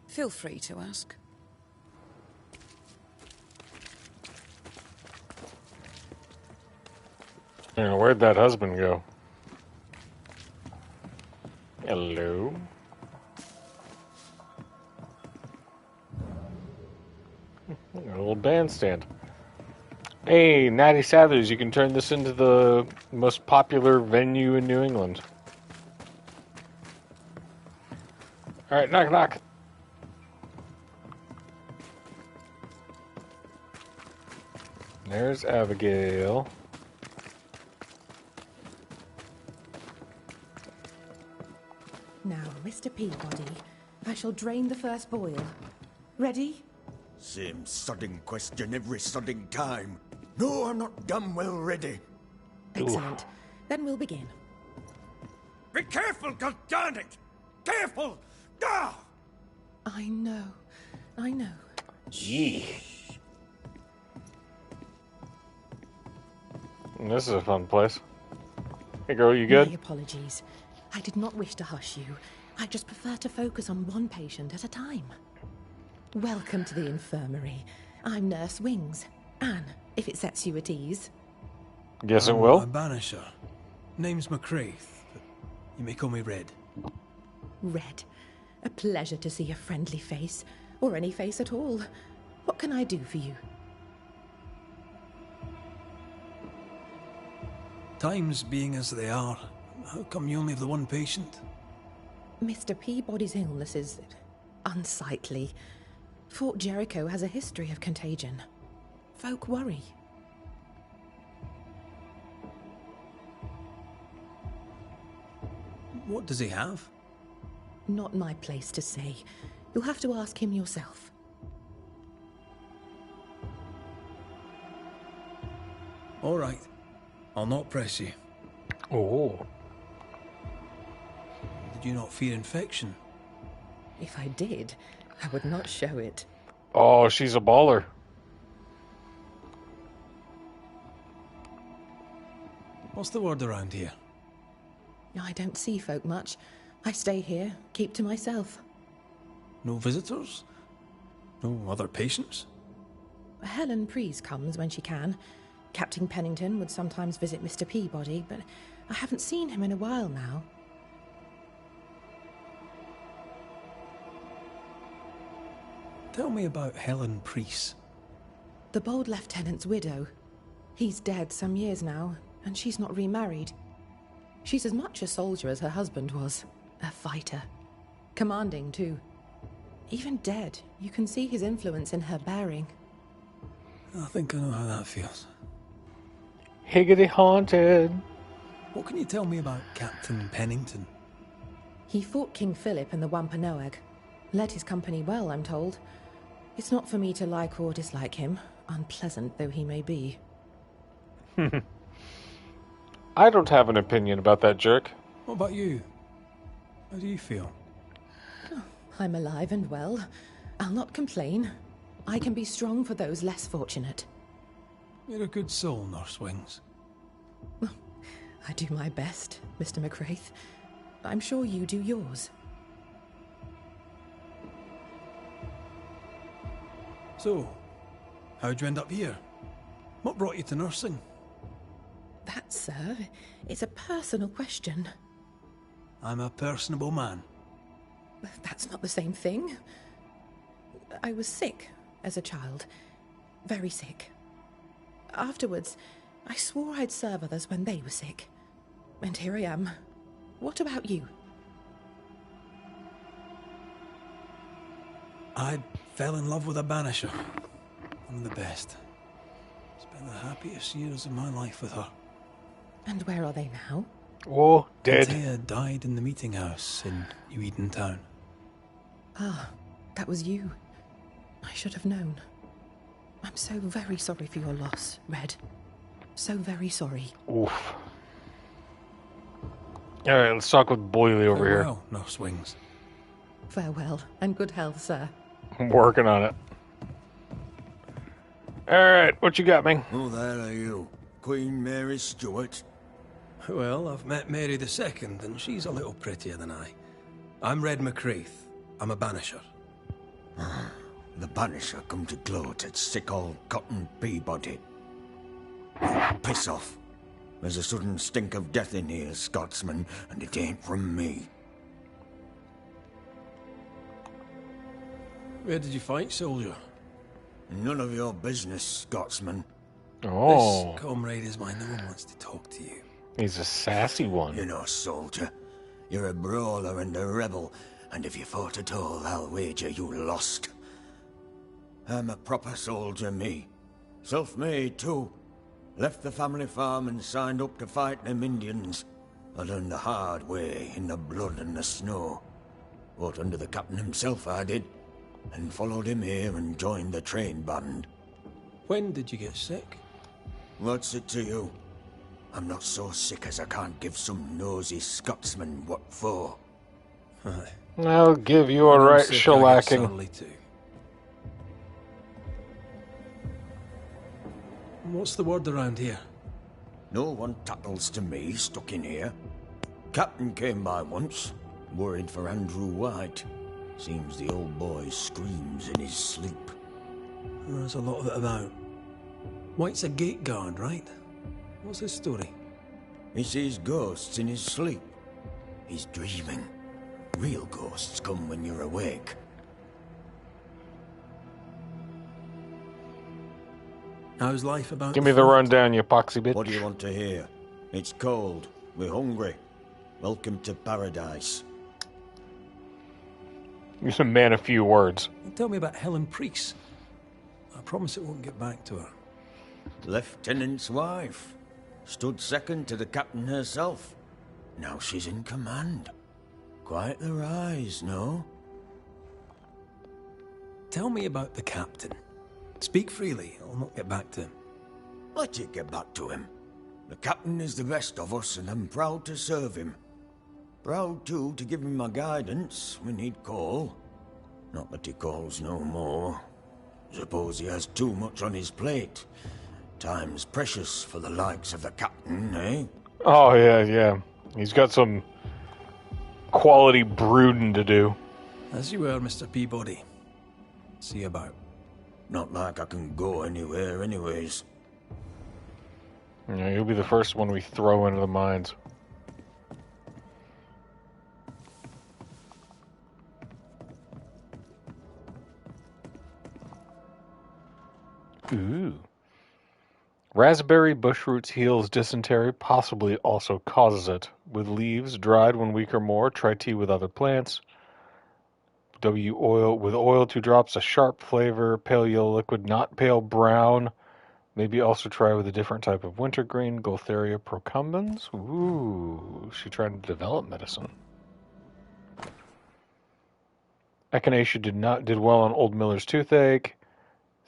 feel free to ask. Yeah, where'd that husband go? Hello? A little bandstand. Hey, Natty Sathers, you can turn this into the most popular venue in New England. Alright, knock, knock. There's Abigail. Now, Mr. Peabody, I shall drain the first boil. Ready? Same sodding question every sodding time. No, I'm not damn well ready. Excellent. Then we'll begin. Be careful, goddarn it! Careful! Ah! I know. Yee. This is a fun place. Hey girl, you good? My apologies. I did not wish to hush you. I just prefer to focus on one patient at a time. Welcome to the infirmary. I'm Nurse Wings. Anne, if it sets you at ease. Yes, it will. I'm a banisher. Name's McCraith, but you may call me Red. Red. A pleasure to see a friendly face, or any face at all. What can I do for you? Times being as they are, how come you only have the one patient? Mr. Peabody's illness is unsightly. Fort Jericho has a history of contagion. Folk worry. What does he have? Not my place to say. You'll have to ask him yourself. All right. I'll not press you. Oh. Did you not fear infection? If I did, I would not show it. Oh, she's a baller. What's the word around here? I don't see folk much. I stay here, keep to myself. No visitors? No other patients? Helen Preece comes when she can. Captain Pennington would sometimes visit Mr. Peabody, but I haven't seen him in a while now. Tell me about Helen Preece. The bold lieutenant's widow. He's dead some years now, and she's not remarried. She's as much a soldier as her husband was. A fighter. Commanding, too. Even dead, you can see his influence in her bearing. I think I know how that feels. Higgity haunted. What can you tell me about Captain Pennington? He fought King Philip in the Wampanoag. Led his company well, I'm told. It's not for me to like or dislike him, unpleasant though he may be. I don't have an opinion about that jerk. What about you? How do you feel? Oh, I'm alive and well. I'll not complain. I can be strong for those less fortunate. You're a good soul, Nurse Wings. I do my best, Mr. McCraith. I'm sure you do yours. So, how'd you end up here? What brought you to nursing? That, sir, is a personal question. I'm a personable man. That's not the same thing. I was sick as a child. Very sick. Afterwards, I swore I'd serve others when they were sick. And here I am. What about you? I fell in love with a banisher. One of the best. Spent the happiest years of my life with her. And where are they now? Oh, dead. Antea died in the meeting house in New Eden Town. Ah, that was you. I should have known. I'm so very sorry for your loss, Red. So very sorry. Oof. Alright, let's talk with Boily over here. Farewell, Nurse Wings. Farewell, and good health, sir. I'm working on it. Alright, what you got, Ming? Who the hell are you? Queen Mary Stuart? Well, I've met Mary II, and she's a little prettier than I. I'm Red McCraith. I'm a banisher. The banisher come to gloat at sick old Cotton Peabody. Piss off. There's a sudden stink of death in here, Scotsman, and it ain't from me. Where did you fight, soldier? None of your business, Scotsman. Oh. This comrade is mine. No one wants to talk to you. He's a sassy one. You're no soldier. You're a brawler and a rebel, and if you fought at all, I'll wager you lost. I'm a proper soldier, me. Self-made, too. Left the family farm and signed up to fight them Indians. I learned the hard way, in the blood and the snow. Fought under the captain himself, I did. And followed him here and joined the train band. When did you get sick? What's it to you? I'm not so sick as I can't give some nosy Scotsman what for. I'll give you a right shellacking. What's the word around here? No one tattles to me stuck in here. Captain came by once, worried for Andrew White. Seems the old boy screams in his sleep. There's a lot of it about. White's a gate guard, right? What's his story? He sees ghosts in his sleep. He's dreaming. Real ghosts come when you're awake. How's life about? Give me the rundown, you poxy bitch. What do you want to hear? It's cold. We're hungry. Welcome to paradise. You're a man of few words. Tell me about Helen Preece. I promise it won't get back to her. Lieutenant's wife. Stood second to the captain herself. Now she's in command. Quite the rise, no? Tell me about the captain. Speak freely, I'll not get back to him. Let it get back to him. The captain is the best of us, and I'm proud to serve him. Proud, too, to give him my guidance when he'd call. Not that he calls no more. Suppose he has too much on his plate. Time's precious for the likes of the captain, eh? Oh, yeah. He's got some quality brooding to do. As you were, Mr. Peabody. See you about. Not like I can go anywhere anyways. Yeah, you'll be the first one we throw into the mines. Ooh. Raspberry bush roots heals dysentery, possibly also causes it. With leaves, dried when weak or more, try tea with other plants. W oil, with oil 2 drops, a sharp flavor, pale yellow liquid, not pale brown. Maybe also try with a different type of wintergreen, Gualtheria procumbens. Ooh, she tried to develop medicine. Echinacea did well on Old Miller's toothache.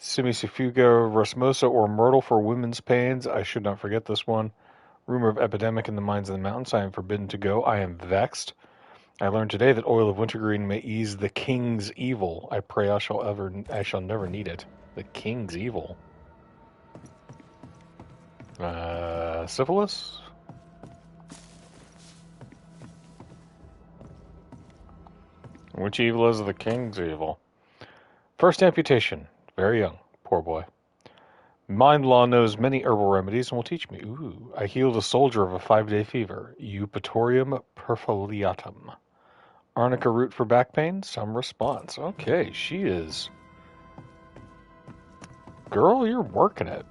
Simicifuga rasmosa or myrtle for women's pains. I should not forget this one. Rumor of epidemic in the mines of the mountains. I am forbidden to go. I am vexed. I learned today that oil of wintergreen may ease the king's evil. I pray I shall never need it. The king's evil. Syphilis? Which evil is the king's evil? First amputation. Very young. Poor boy. Mind-law knows many herbal remedies and will teach me. Ooh. I healed a soldier of a 5-day fever. Eupatorium perfoliatum. Arnica root for back pain? Some response. Okay, she is... Girl, you're working it.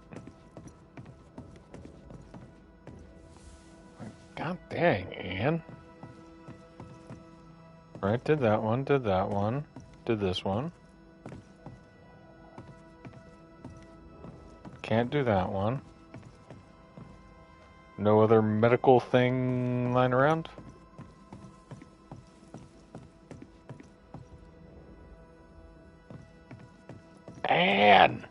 God dang, Anne. Right, did that one, did this one. Can't do that one. No other medical thing lying around? Anne!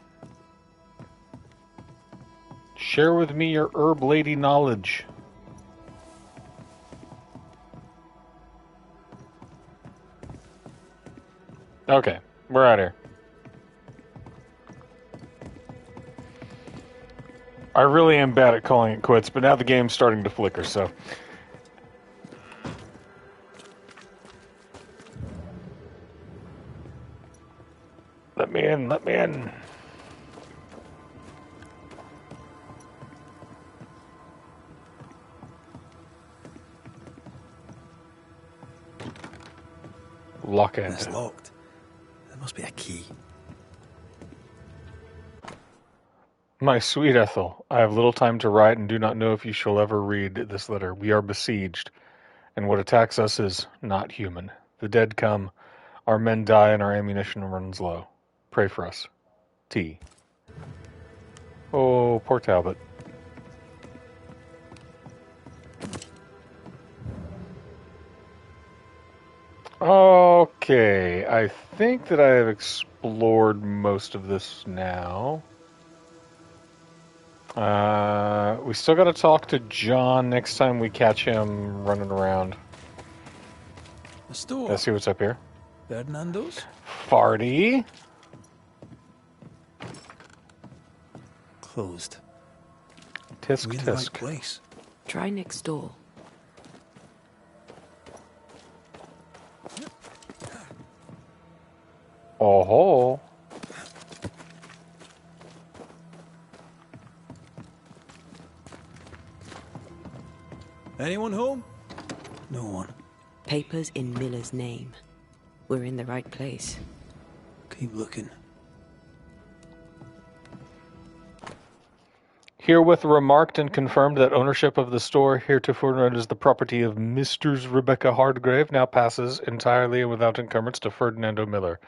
Share with me your herb lady knowledge. Okay, we're out here. I really am bad at calling it quits, but now the game's starting to flicker, so... Let me in, let me in. Lock it. It's locked. There must be a key. My sweet Ethel, I have little time to write and do not know if you shall ever read this letter. We are besieged, and what attacks us is not human. The dead come, our men die, and our ammunition runs low. Pray for us. T. Oh, poor Talbot. Okay, I think that I have explored most of this now. We still got to talk to John next time we catch him running around. The store. Let's see what's up here. Ferdinando's? Farty. Closed. Tisk We're in the right tisk. place. Try next door. Oh-ho. Anyone home? No one. Papers in Miller's name. We're in the right place. Keep looking. Herewith remarked and confirmed that ownership of the store heretofore known as the property of Messrs. Rebecca Hardgrave now passes entirely and without encumbrance to Ferdinando Miller.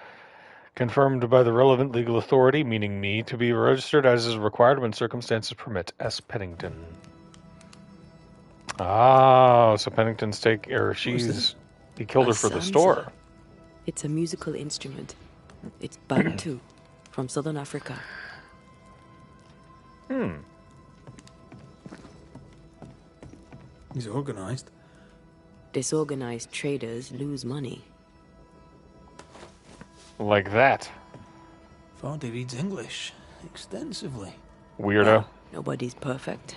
Confirmed by the relevant legal authority, meaning me, to be registered as is required when circumstances permit. S. Pennington. Ah, so Pennington's she's He killed her for the store. It's a musical instrument. It's Bantu, from southern Africa. He's organized. Disorganized traders lose money. Like that. Vardy reads English extensively. Weirdo. Well, nobody's perfect.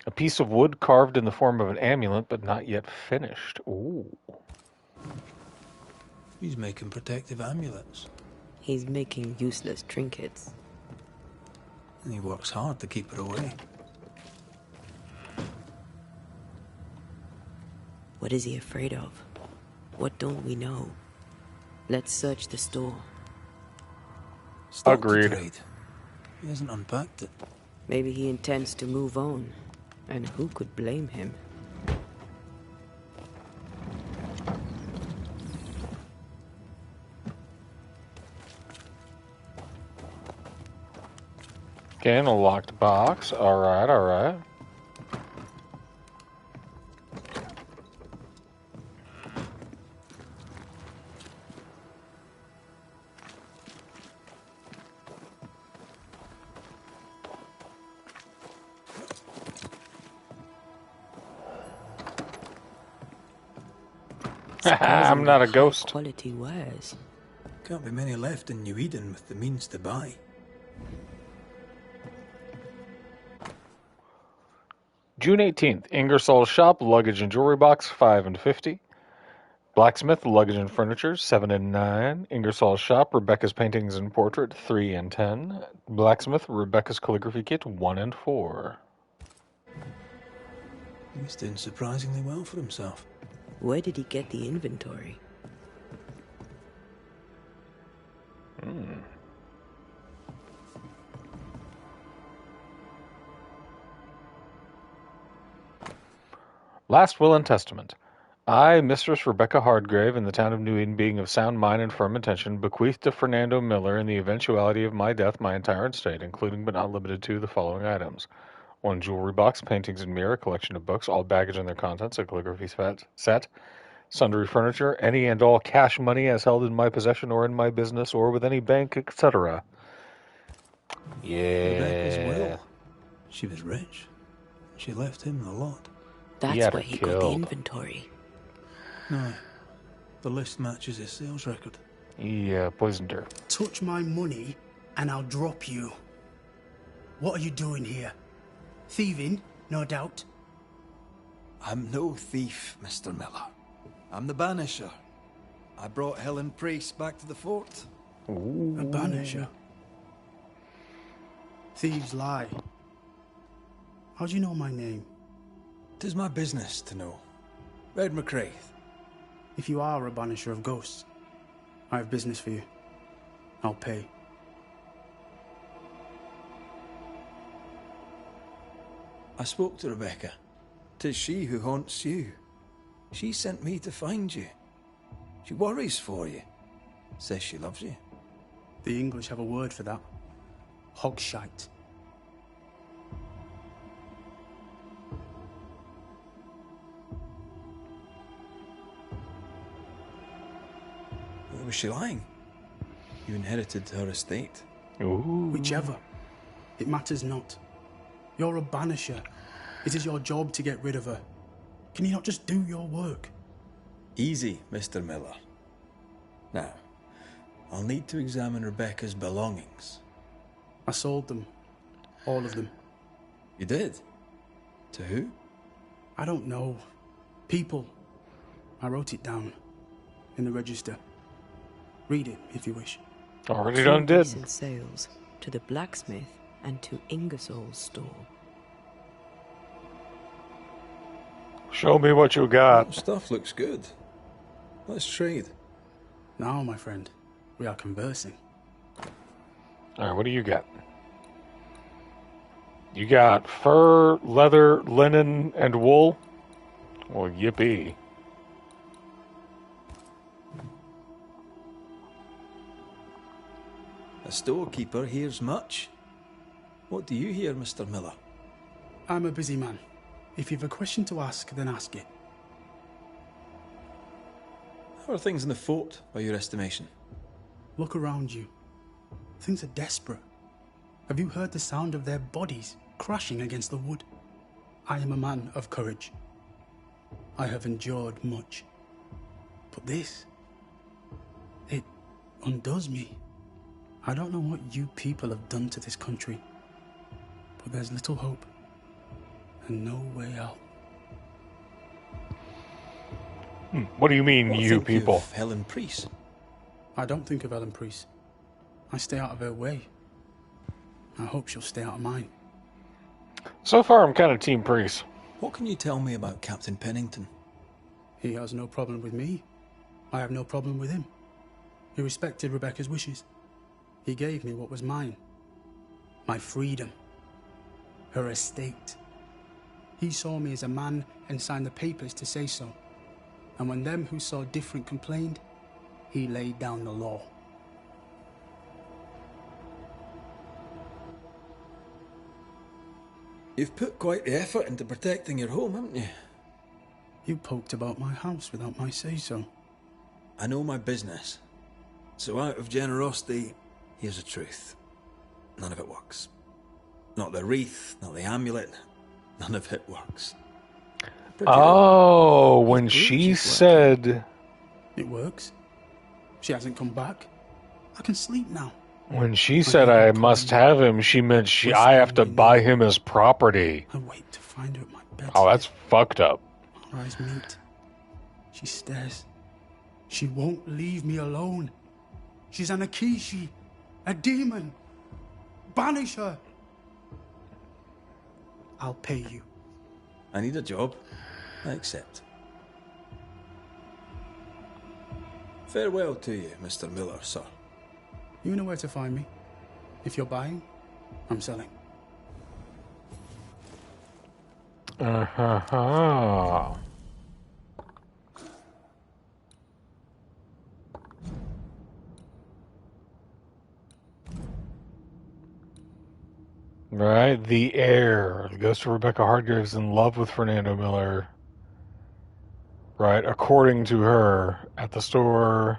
A piece of wood carved in the form of an amulet, but not yet finished. Ooh. He's making protective amulets. He's making useless trinkets. And he works hard to keep her away. What is he afraid of? What don't we know? Let's search the store. Stock to Agreed. trade. He hasn't unpacked it. Maybe he intends to move on. And who could blame him? Okay, and a locked box. Alright, alright. I'm not a ghost. Quality wares. Can't be many left in New Eden with the means to buy. June 18th, Ingersoll's shop, luggage and jewelry box, 5 and 50. Blacksmith, luggage and furniture, 7 and 9. Ingersoll's shop, Rebecca's paintings and portrait, 3 and 10. Blacksmith, Rebecca's calligraphy kit, 1 and 4. He's doing surprisingly well for himself. Where did he get the inventory? Last will and testament. I, Mistress Rebecca Hardgrave, in the town of New Eden, being of sound mind and firm intention, bequeath to Fernando Miller, in the eventuality of my death, my entire estate, including but not limited to the following items: 1 jewelry box, paintings and mirror, collection of books, all baggage and their contents, a calligraphy set, sundry furniture, any and all cash money as held in my possession or in my business or with any bank, etc. Rebecca's Yeah. will. She was rich. She left him the lot. That's where he got the inventory. No. The list matches his sales record. He poisoned her. Touch my money and I'll drop you. What are you doing here? Thieving, no doubt. I'm no thief, Mr. Miller. I'm the Banisher. I brought Helen Priest back to the fort. Ooh. A Banisher. Thieves lie. How do you know my name? 'Tis my business to know. Red McCraith. If you are a Banisher of ghosts, I have business for you. I'll pay. I spoke to Rebecca. 'Tis she who haunts you. She sent me to find you. She worries for you. Says she loves you. The English have a word for that. Hogshite. Was she lying? You inherited her estate. Ooh. Whichever. It matters not. You're a Banisher. It is your job to get rid of her. Can you not just do your work? Easy, Mr. Miller. Now, I'll need to examine Rebecca's belongings. I sold them. All of them. You did? To who? I don't know. People. I wrote it down. In the register. Read it, if you wish. Already done did. Recent sales to the blacksmith and to Ingersoll's store. Show me what you got. Stuff looks good. Let's trade. Now, my friend, we are conversing. Alright, what do you got? You got fur, leather, linen, and wool? Well, yippee. A storekeeper hears much. What do you hear, Mr. Miller? I'm a busy man. If you've a question to ask, then ask it. How are things in the fort, by your estimation? Look around you. Things are desperate. Have you heard the sound of their bodies crashing against the wood? I am a man of courage. I have endured much. But this, it undoes me. I don't know what you people have done to this country, but there's little hope and no way out. What do you mean, What you think people? of Helen Priest? I don't think of Ellen Priest. I stay out of her way. I hope she'll stay out of mine. So far, I'm kind of Team Priest. What can you tell me about Captain Pennington? He has no problem with me. I have no problem with him. He respected Rebecca's wishes. He gave me what was mine. My freedom. Her estate. He saw me as a man and signed the papers to say so. And when them who saw different complained, he laid down the law. You've put quite the effort into protecting your home, haven't you? You poked about my house without my say-so. I know my business. So out of generosity, here's the truth. None of it works. Not the wreath, not the amulet. None of it works. Oh, when she said... It works. She hasn't come back. I can sleep now. When she said I must have him, she meant I have to buy him as property. I wait to find her at my bed. Oh, that's fucked up. Our eyes meet. She stares. She won't leave me alone. She's an Akishi, a demon. Banish her. I'll pay you. I need a job. I accept. Farewell to you, Mr. Miller, sir. You know where to find me. If you're buying, I'm selling. Right, the heir. The ghost of Rebecca Hargrave is in love with Fernando Miller. Right, according to her, at the store.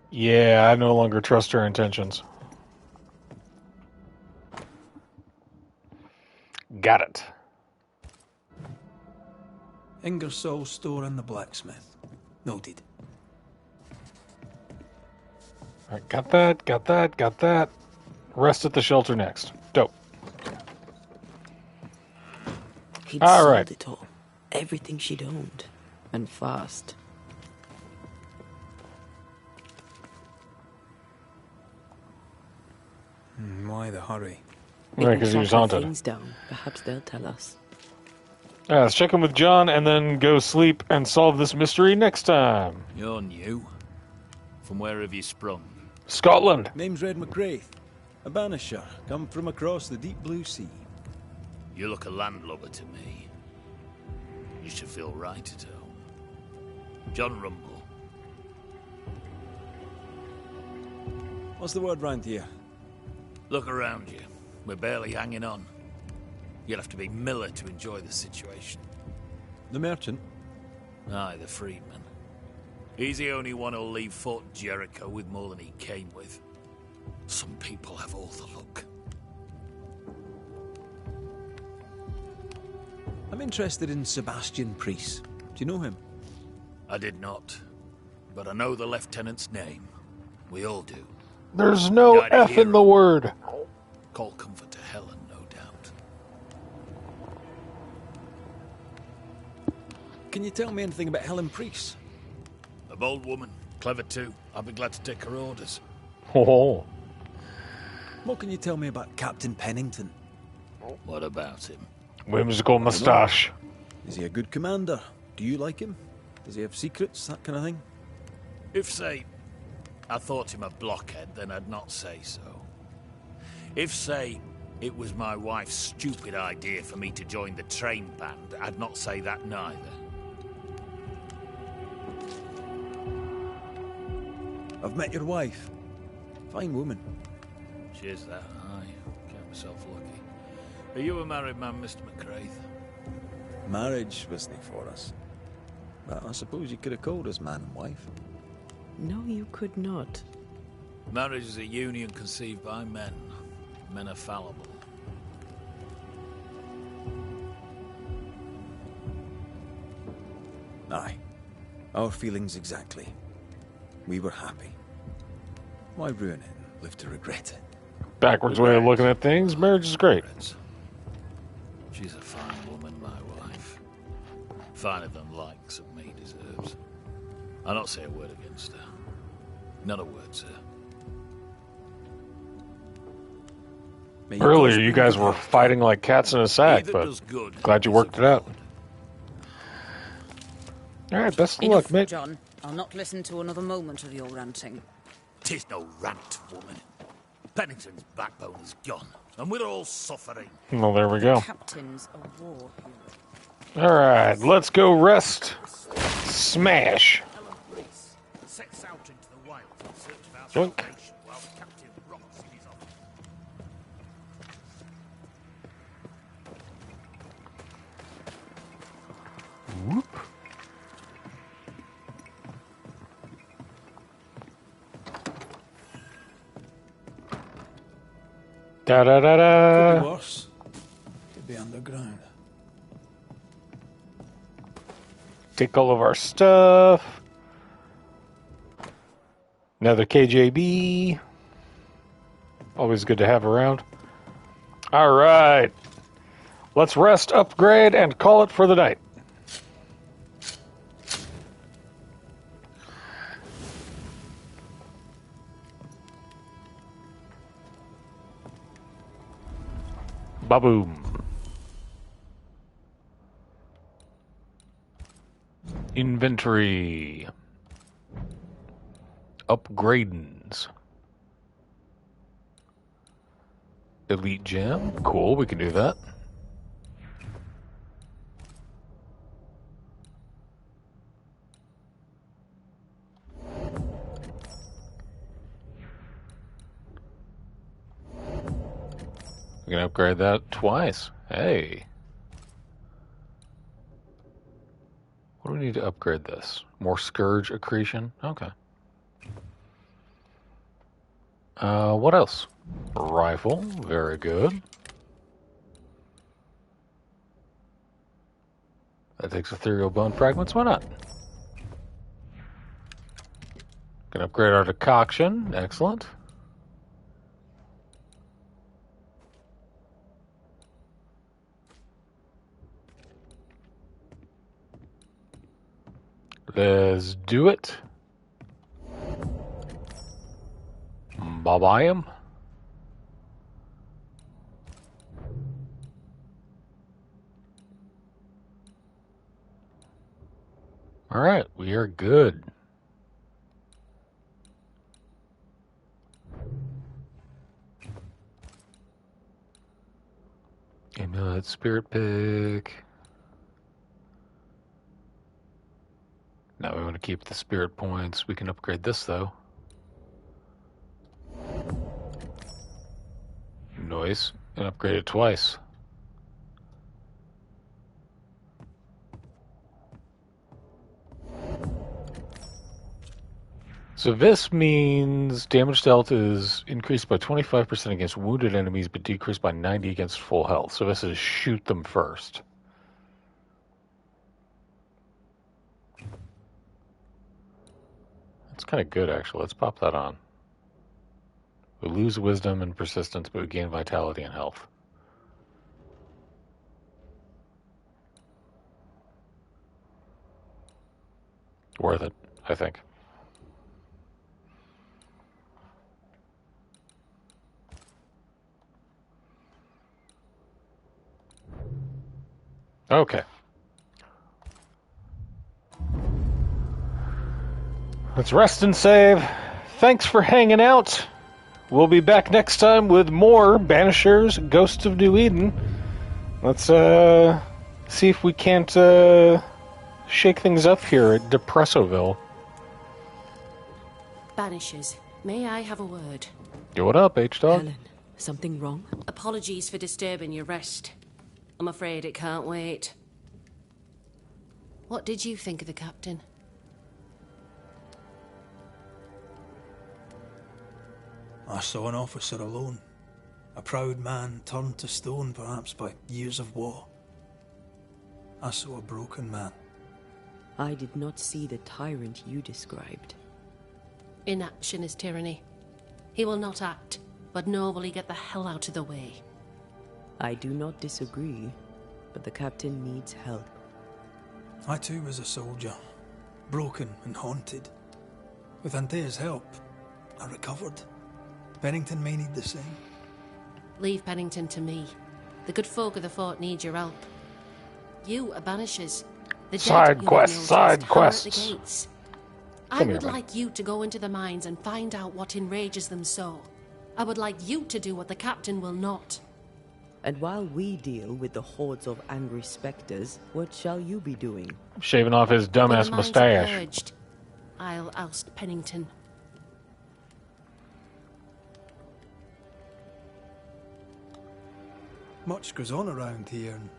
Yeah, I no longer trust her intentions. Got it. Ingersoll's store and the blacksmith. Noted. Alright, got that. Rest at the shelter next. Dope. He'd All sold right. it all. Everything she'd owned. And fast. Why the hurry? Right, because he was haunted. Things down. Perhaps they'll tell us. Let's check in with John and then go sleep and solve this mystery next time. You're new. From where have you sprung? Scotland. Name's Red McCraith. A banisher, come from across the deep blue sea. You look a landlubber to me. You should feel right at home. John Rumble. What's the word round here? Look around you. We're barely hanging on. You'll have to be Miller to enjoy the situation. The merchant? Aye, the freedman. He's the only one who'll leave Fort Jericho with more than he came with. Some people have all the luck. I'm interested in Sebastian Priest. Do you know him? I did not. But I know the lieutenant's name. We all do. There's no F in the word. Call comfort to Helen, no doubt. Can you tell me anything about Helen Priest? A bold woman, clever too. I'll be glad to take her orders. Oh. What can you tell me about Captain Pennington? What about him? Whimsical moustache. Is he a good commander? Do you like him? Does he have secrets, that kind of thing? If, say, I thought him a blockhead, then I'd not say so. If, say, it was my wife's stupid idea for me to join the train band, I'd not say that neither. I've met your wife. Fine woman. She is that, aye. Count myself lucky. Are you a married man, Mr. McCraith? Marriage wasn't for us. But I suppose you could have called us man and wife. No, you could not. Marriage is a union conceived by men. Men are fallible. Aye. Our feelings exactly. We were happy. Why ruin it and live to regret it? Backwards way of looking at things, marriage is great. She's a fine woman, my wife. Finer than likes of me deserves. I'll not say a word against her. Not a word, sir. Earlier, you guys were fighting like cats in a sack, but glad you worked it out. All right, best of luck, mate. John, I'll not listen to another moment of your ranting. 'Tis no rant, woman. Pennington's backbone is gone, and we're all suffering. Well, there we go. Captain's a war hero. All right, let's go rest. Smash. Sets out into the wild in search of our Yoink. salvation while the captain rots in his office. Whoop. Da da da da. Could be worse. Could be underground. Take all of our stuff. Another KJB. Always good to have around. All right. Let's rest, upgrade, and call it for the night. Ba-boom. Inventory. Upgradings. Elite gem. Cool, we can do that. We can upgrade that twice. Hey. What do we need to upgrade this? More Scourge accretion? Okay. What else? Rifle. Very good. That takes ethereal bone fragments. Why not? Can upgrade our decoction. Excellent. Let's do it. Bye-bye. All right, we are good. Amulet, spirit pick. Now we want to keep the spirit points. We can upgrade this though. Noise, and upgrade it twice. So this means damage dealt is increased by 25% against wounded enemies, but decreased by 90 against full health. So this is shoot them first. That's kind of good, actually. Let's pop that on. We lose wisdom and persistence, but we gain vitality and health. Worth it, I think. Okay. Let's rest and save. Thanks for hanging out. We'll be back next time with more Banishers, Ghosts of New Eden. Let's see if we can't shake things up here at Depressoville. Banishers, May I have a word? Yo, what up, H-Dog? Helen, something wrong? Apologies for disturbing your rest. I'm afraid it can't wait. What did you think of the captain? I saw an officer alone. A proud man turned to stone, perhaps by years of war. I saw a broken man. I did not see the tyrant you described. Inaction is tyranny. He will not act, but nor will he get the hell out of the way. I do not disagree, but the captain needs help. I too was a soldier, broken and haunted. With Antea's help, I recovered. Pennington may need the same. Leave Pennington to me. The good folk of the fort need your help. You are banishers. The Side quests, side quests. At the gates. I Come here, would man. like you to go into the mines and find out what enrages them so. I would like you to do what the captain will not. And while we deal with the hordes of angry spectres, what shall you be doing? Shaving off his When the dumbass mines are mustache. purged, I'll oust Pennington. Much goes on around here, and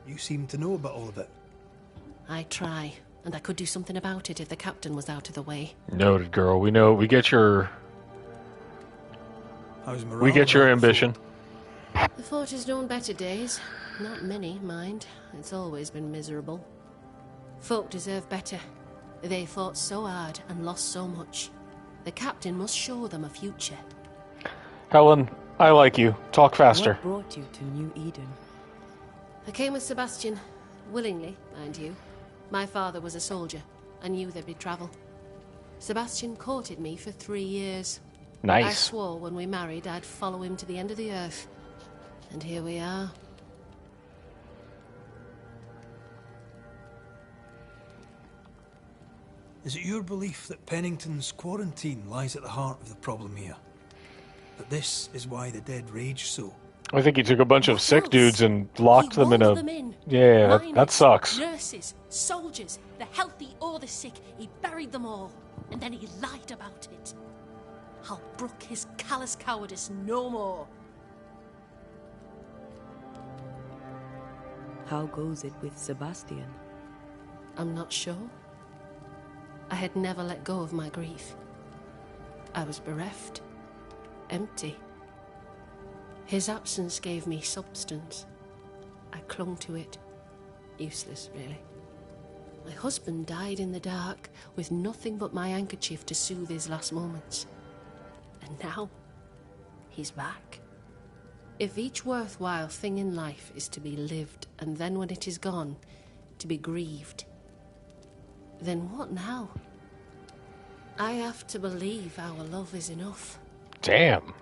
you seem to know about all of it. I try, and I could do something about it if the captain was out of the way. Noted, girl. We know. We get your. How's morale We get your around the ambition. The fort has known better days. Not many, mind. It's always been miserable. Folk deserve better. They fought so hard and lost so much. The captain must show them a future. Helen, I like you. Talk faster. What brought you to New Eden? I came with Sebastian. Willingly, mind you. My father was a soldier. I knew there'd be travel. Sebastian courted me for 3 years. Nice. I swore when we married I'd follow him to the end of the earth. And here we are. Is it your belief that Pennington's quarantine lies at the heart of the problem here? That this is why the dead rage so? I think he took a bunch of sick dudes and locked them in a. Them in. Yeah, that Miners, sucks. Nurses, soldiers, the healthy or the sick. He buried them all. And then he lied about it. I'll brook his callous cowardice no more. How goes it with Sebastian? I'm not sure. I had never let go of my grief. I was bereft, empty. His absence gave me substance. I clung to it. Useless, really. My husband died in the dark, with nothing but my handkerchief to soothe his last moments. And now, he's back. If each worthwhile thing in life is to be lived, and then when it is gone, to be grieved, then what now? I have to believe our love is enough. Damn.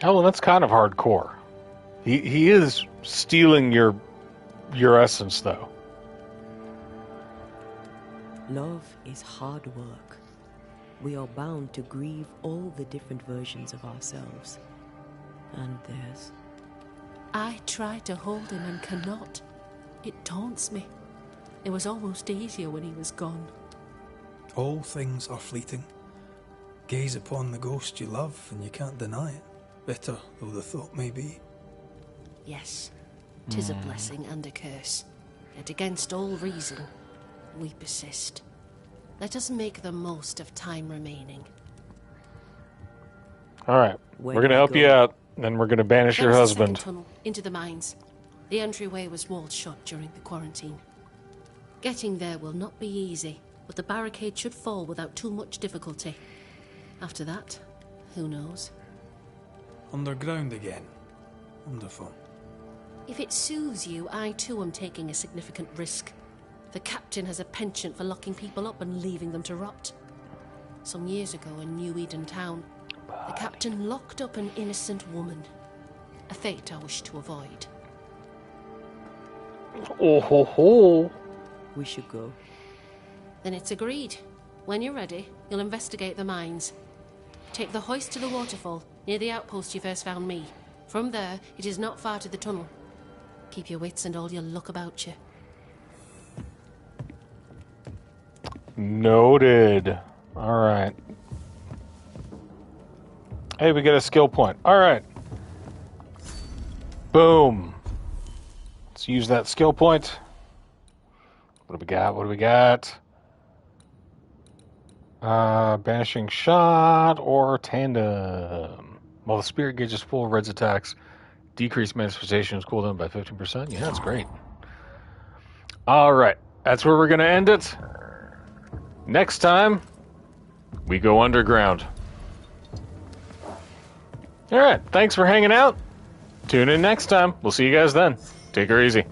Helen, that's kind of hardcore. He is stealing your essence, though. Love is hard work. We are bound to grieve all the different versions of ourselves. And theirs. I try to hold him and cannot. It taunts me. It was almost easier when he was gone. All things are fleeting. Gaze upon the ghost you love, and you can't deny it. Bitter though the thought may be. Yes, 'tis a blessing and a curse. Yet against all reason, we persist. Let us make the most of time remaining. All right, we're going to help you out, and we're going to banish your There's the second husband. tunnel into the mines. The entryway was walled shut during the quarantine. Getting there will not be easy, but the barricade should fall without too much difficulty. After that, who knows? Underground again. Wonderful. If it soothes you, I too am taking a significant risk. The captain has a penchant for locking people up and leaving them to rot. Some years ago in New Eden town, the captain locked up an innocent woman. A fate I wish to avoid. Oh ho ho! We should go. Then it's agreed. When you're ready, you'll investigate the mines. Take the hoist to the waterfall, near the outpost you first found me. From there, it is not far to the tunnel. Keep your wits and all your luck about you. Noted. Alright. Hey, we get a skill point. Alright. Boom. Let's use that skill point. What do we got? What do we got? Banishing shot or tandem. While the spirit gauge is full, Red's attacks decrease manifestations cooldown by 15%. Yeah, that's great. Alright. That's where we're going to end it. Next time, we go underground. Alright, thanks for hanging out. Tune in next time. We'll see you guys then. Take her easy.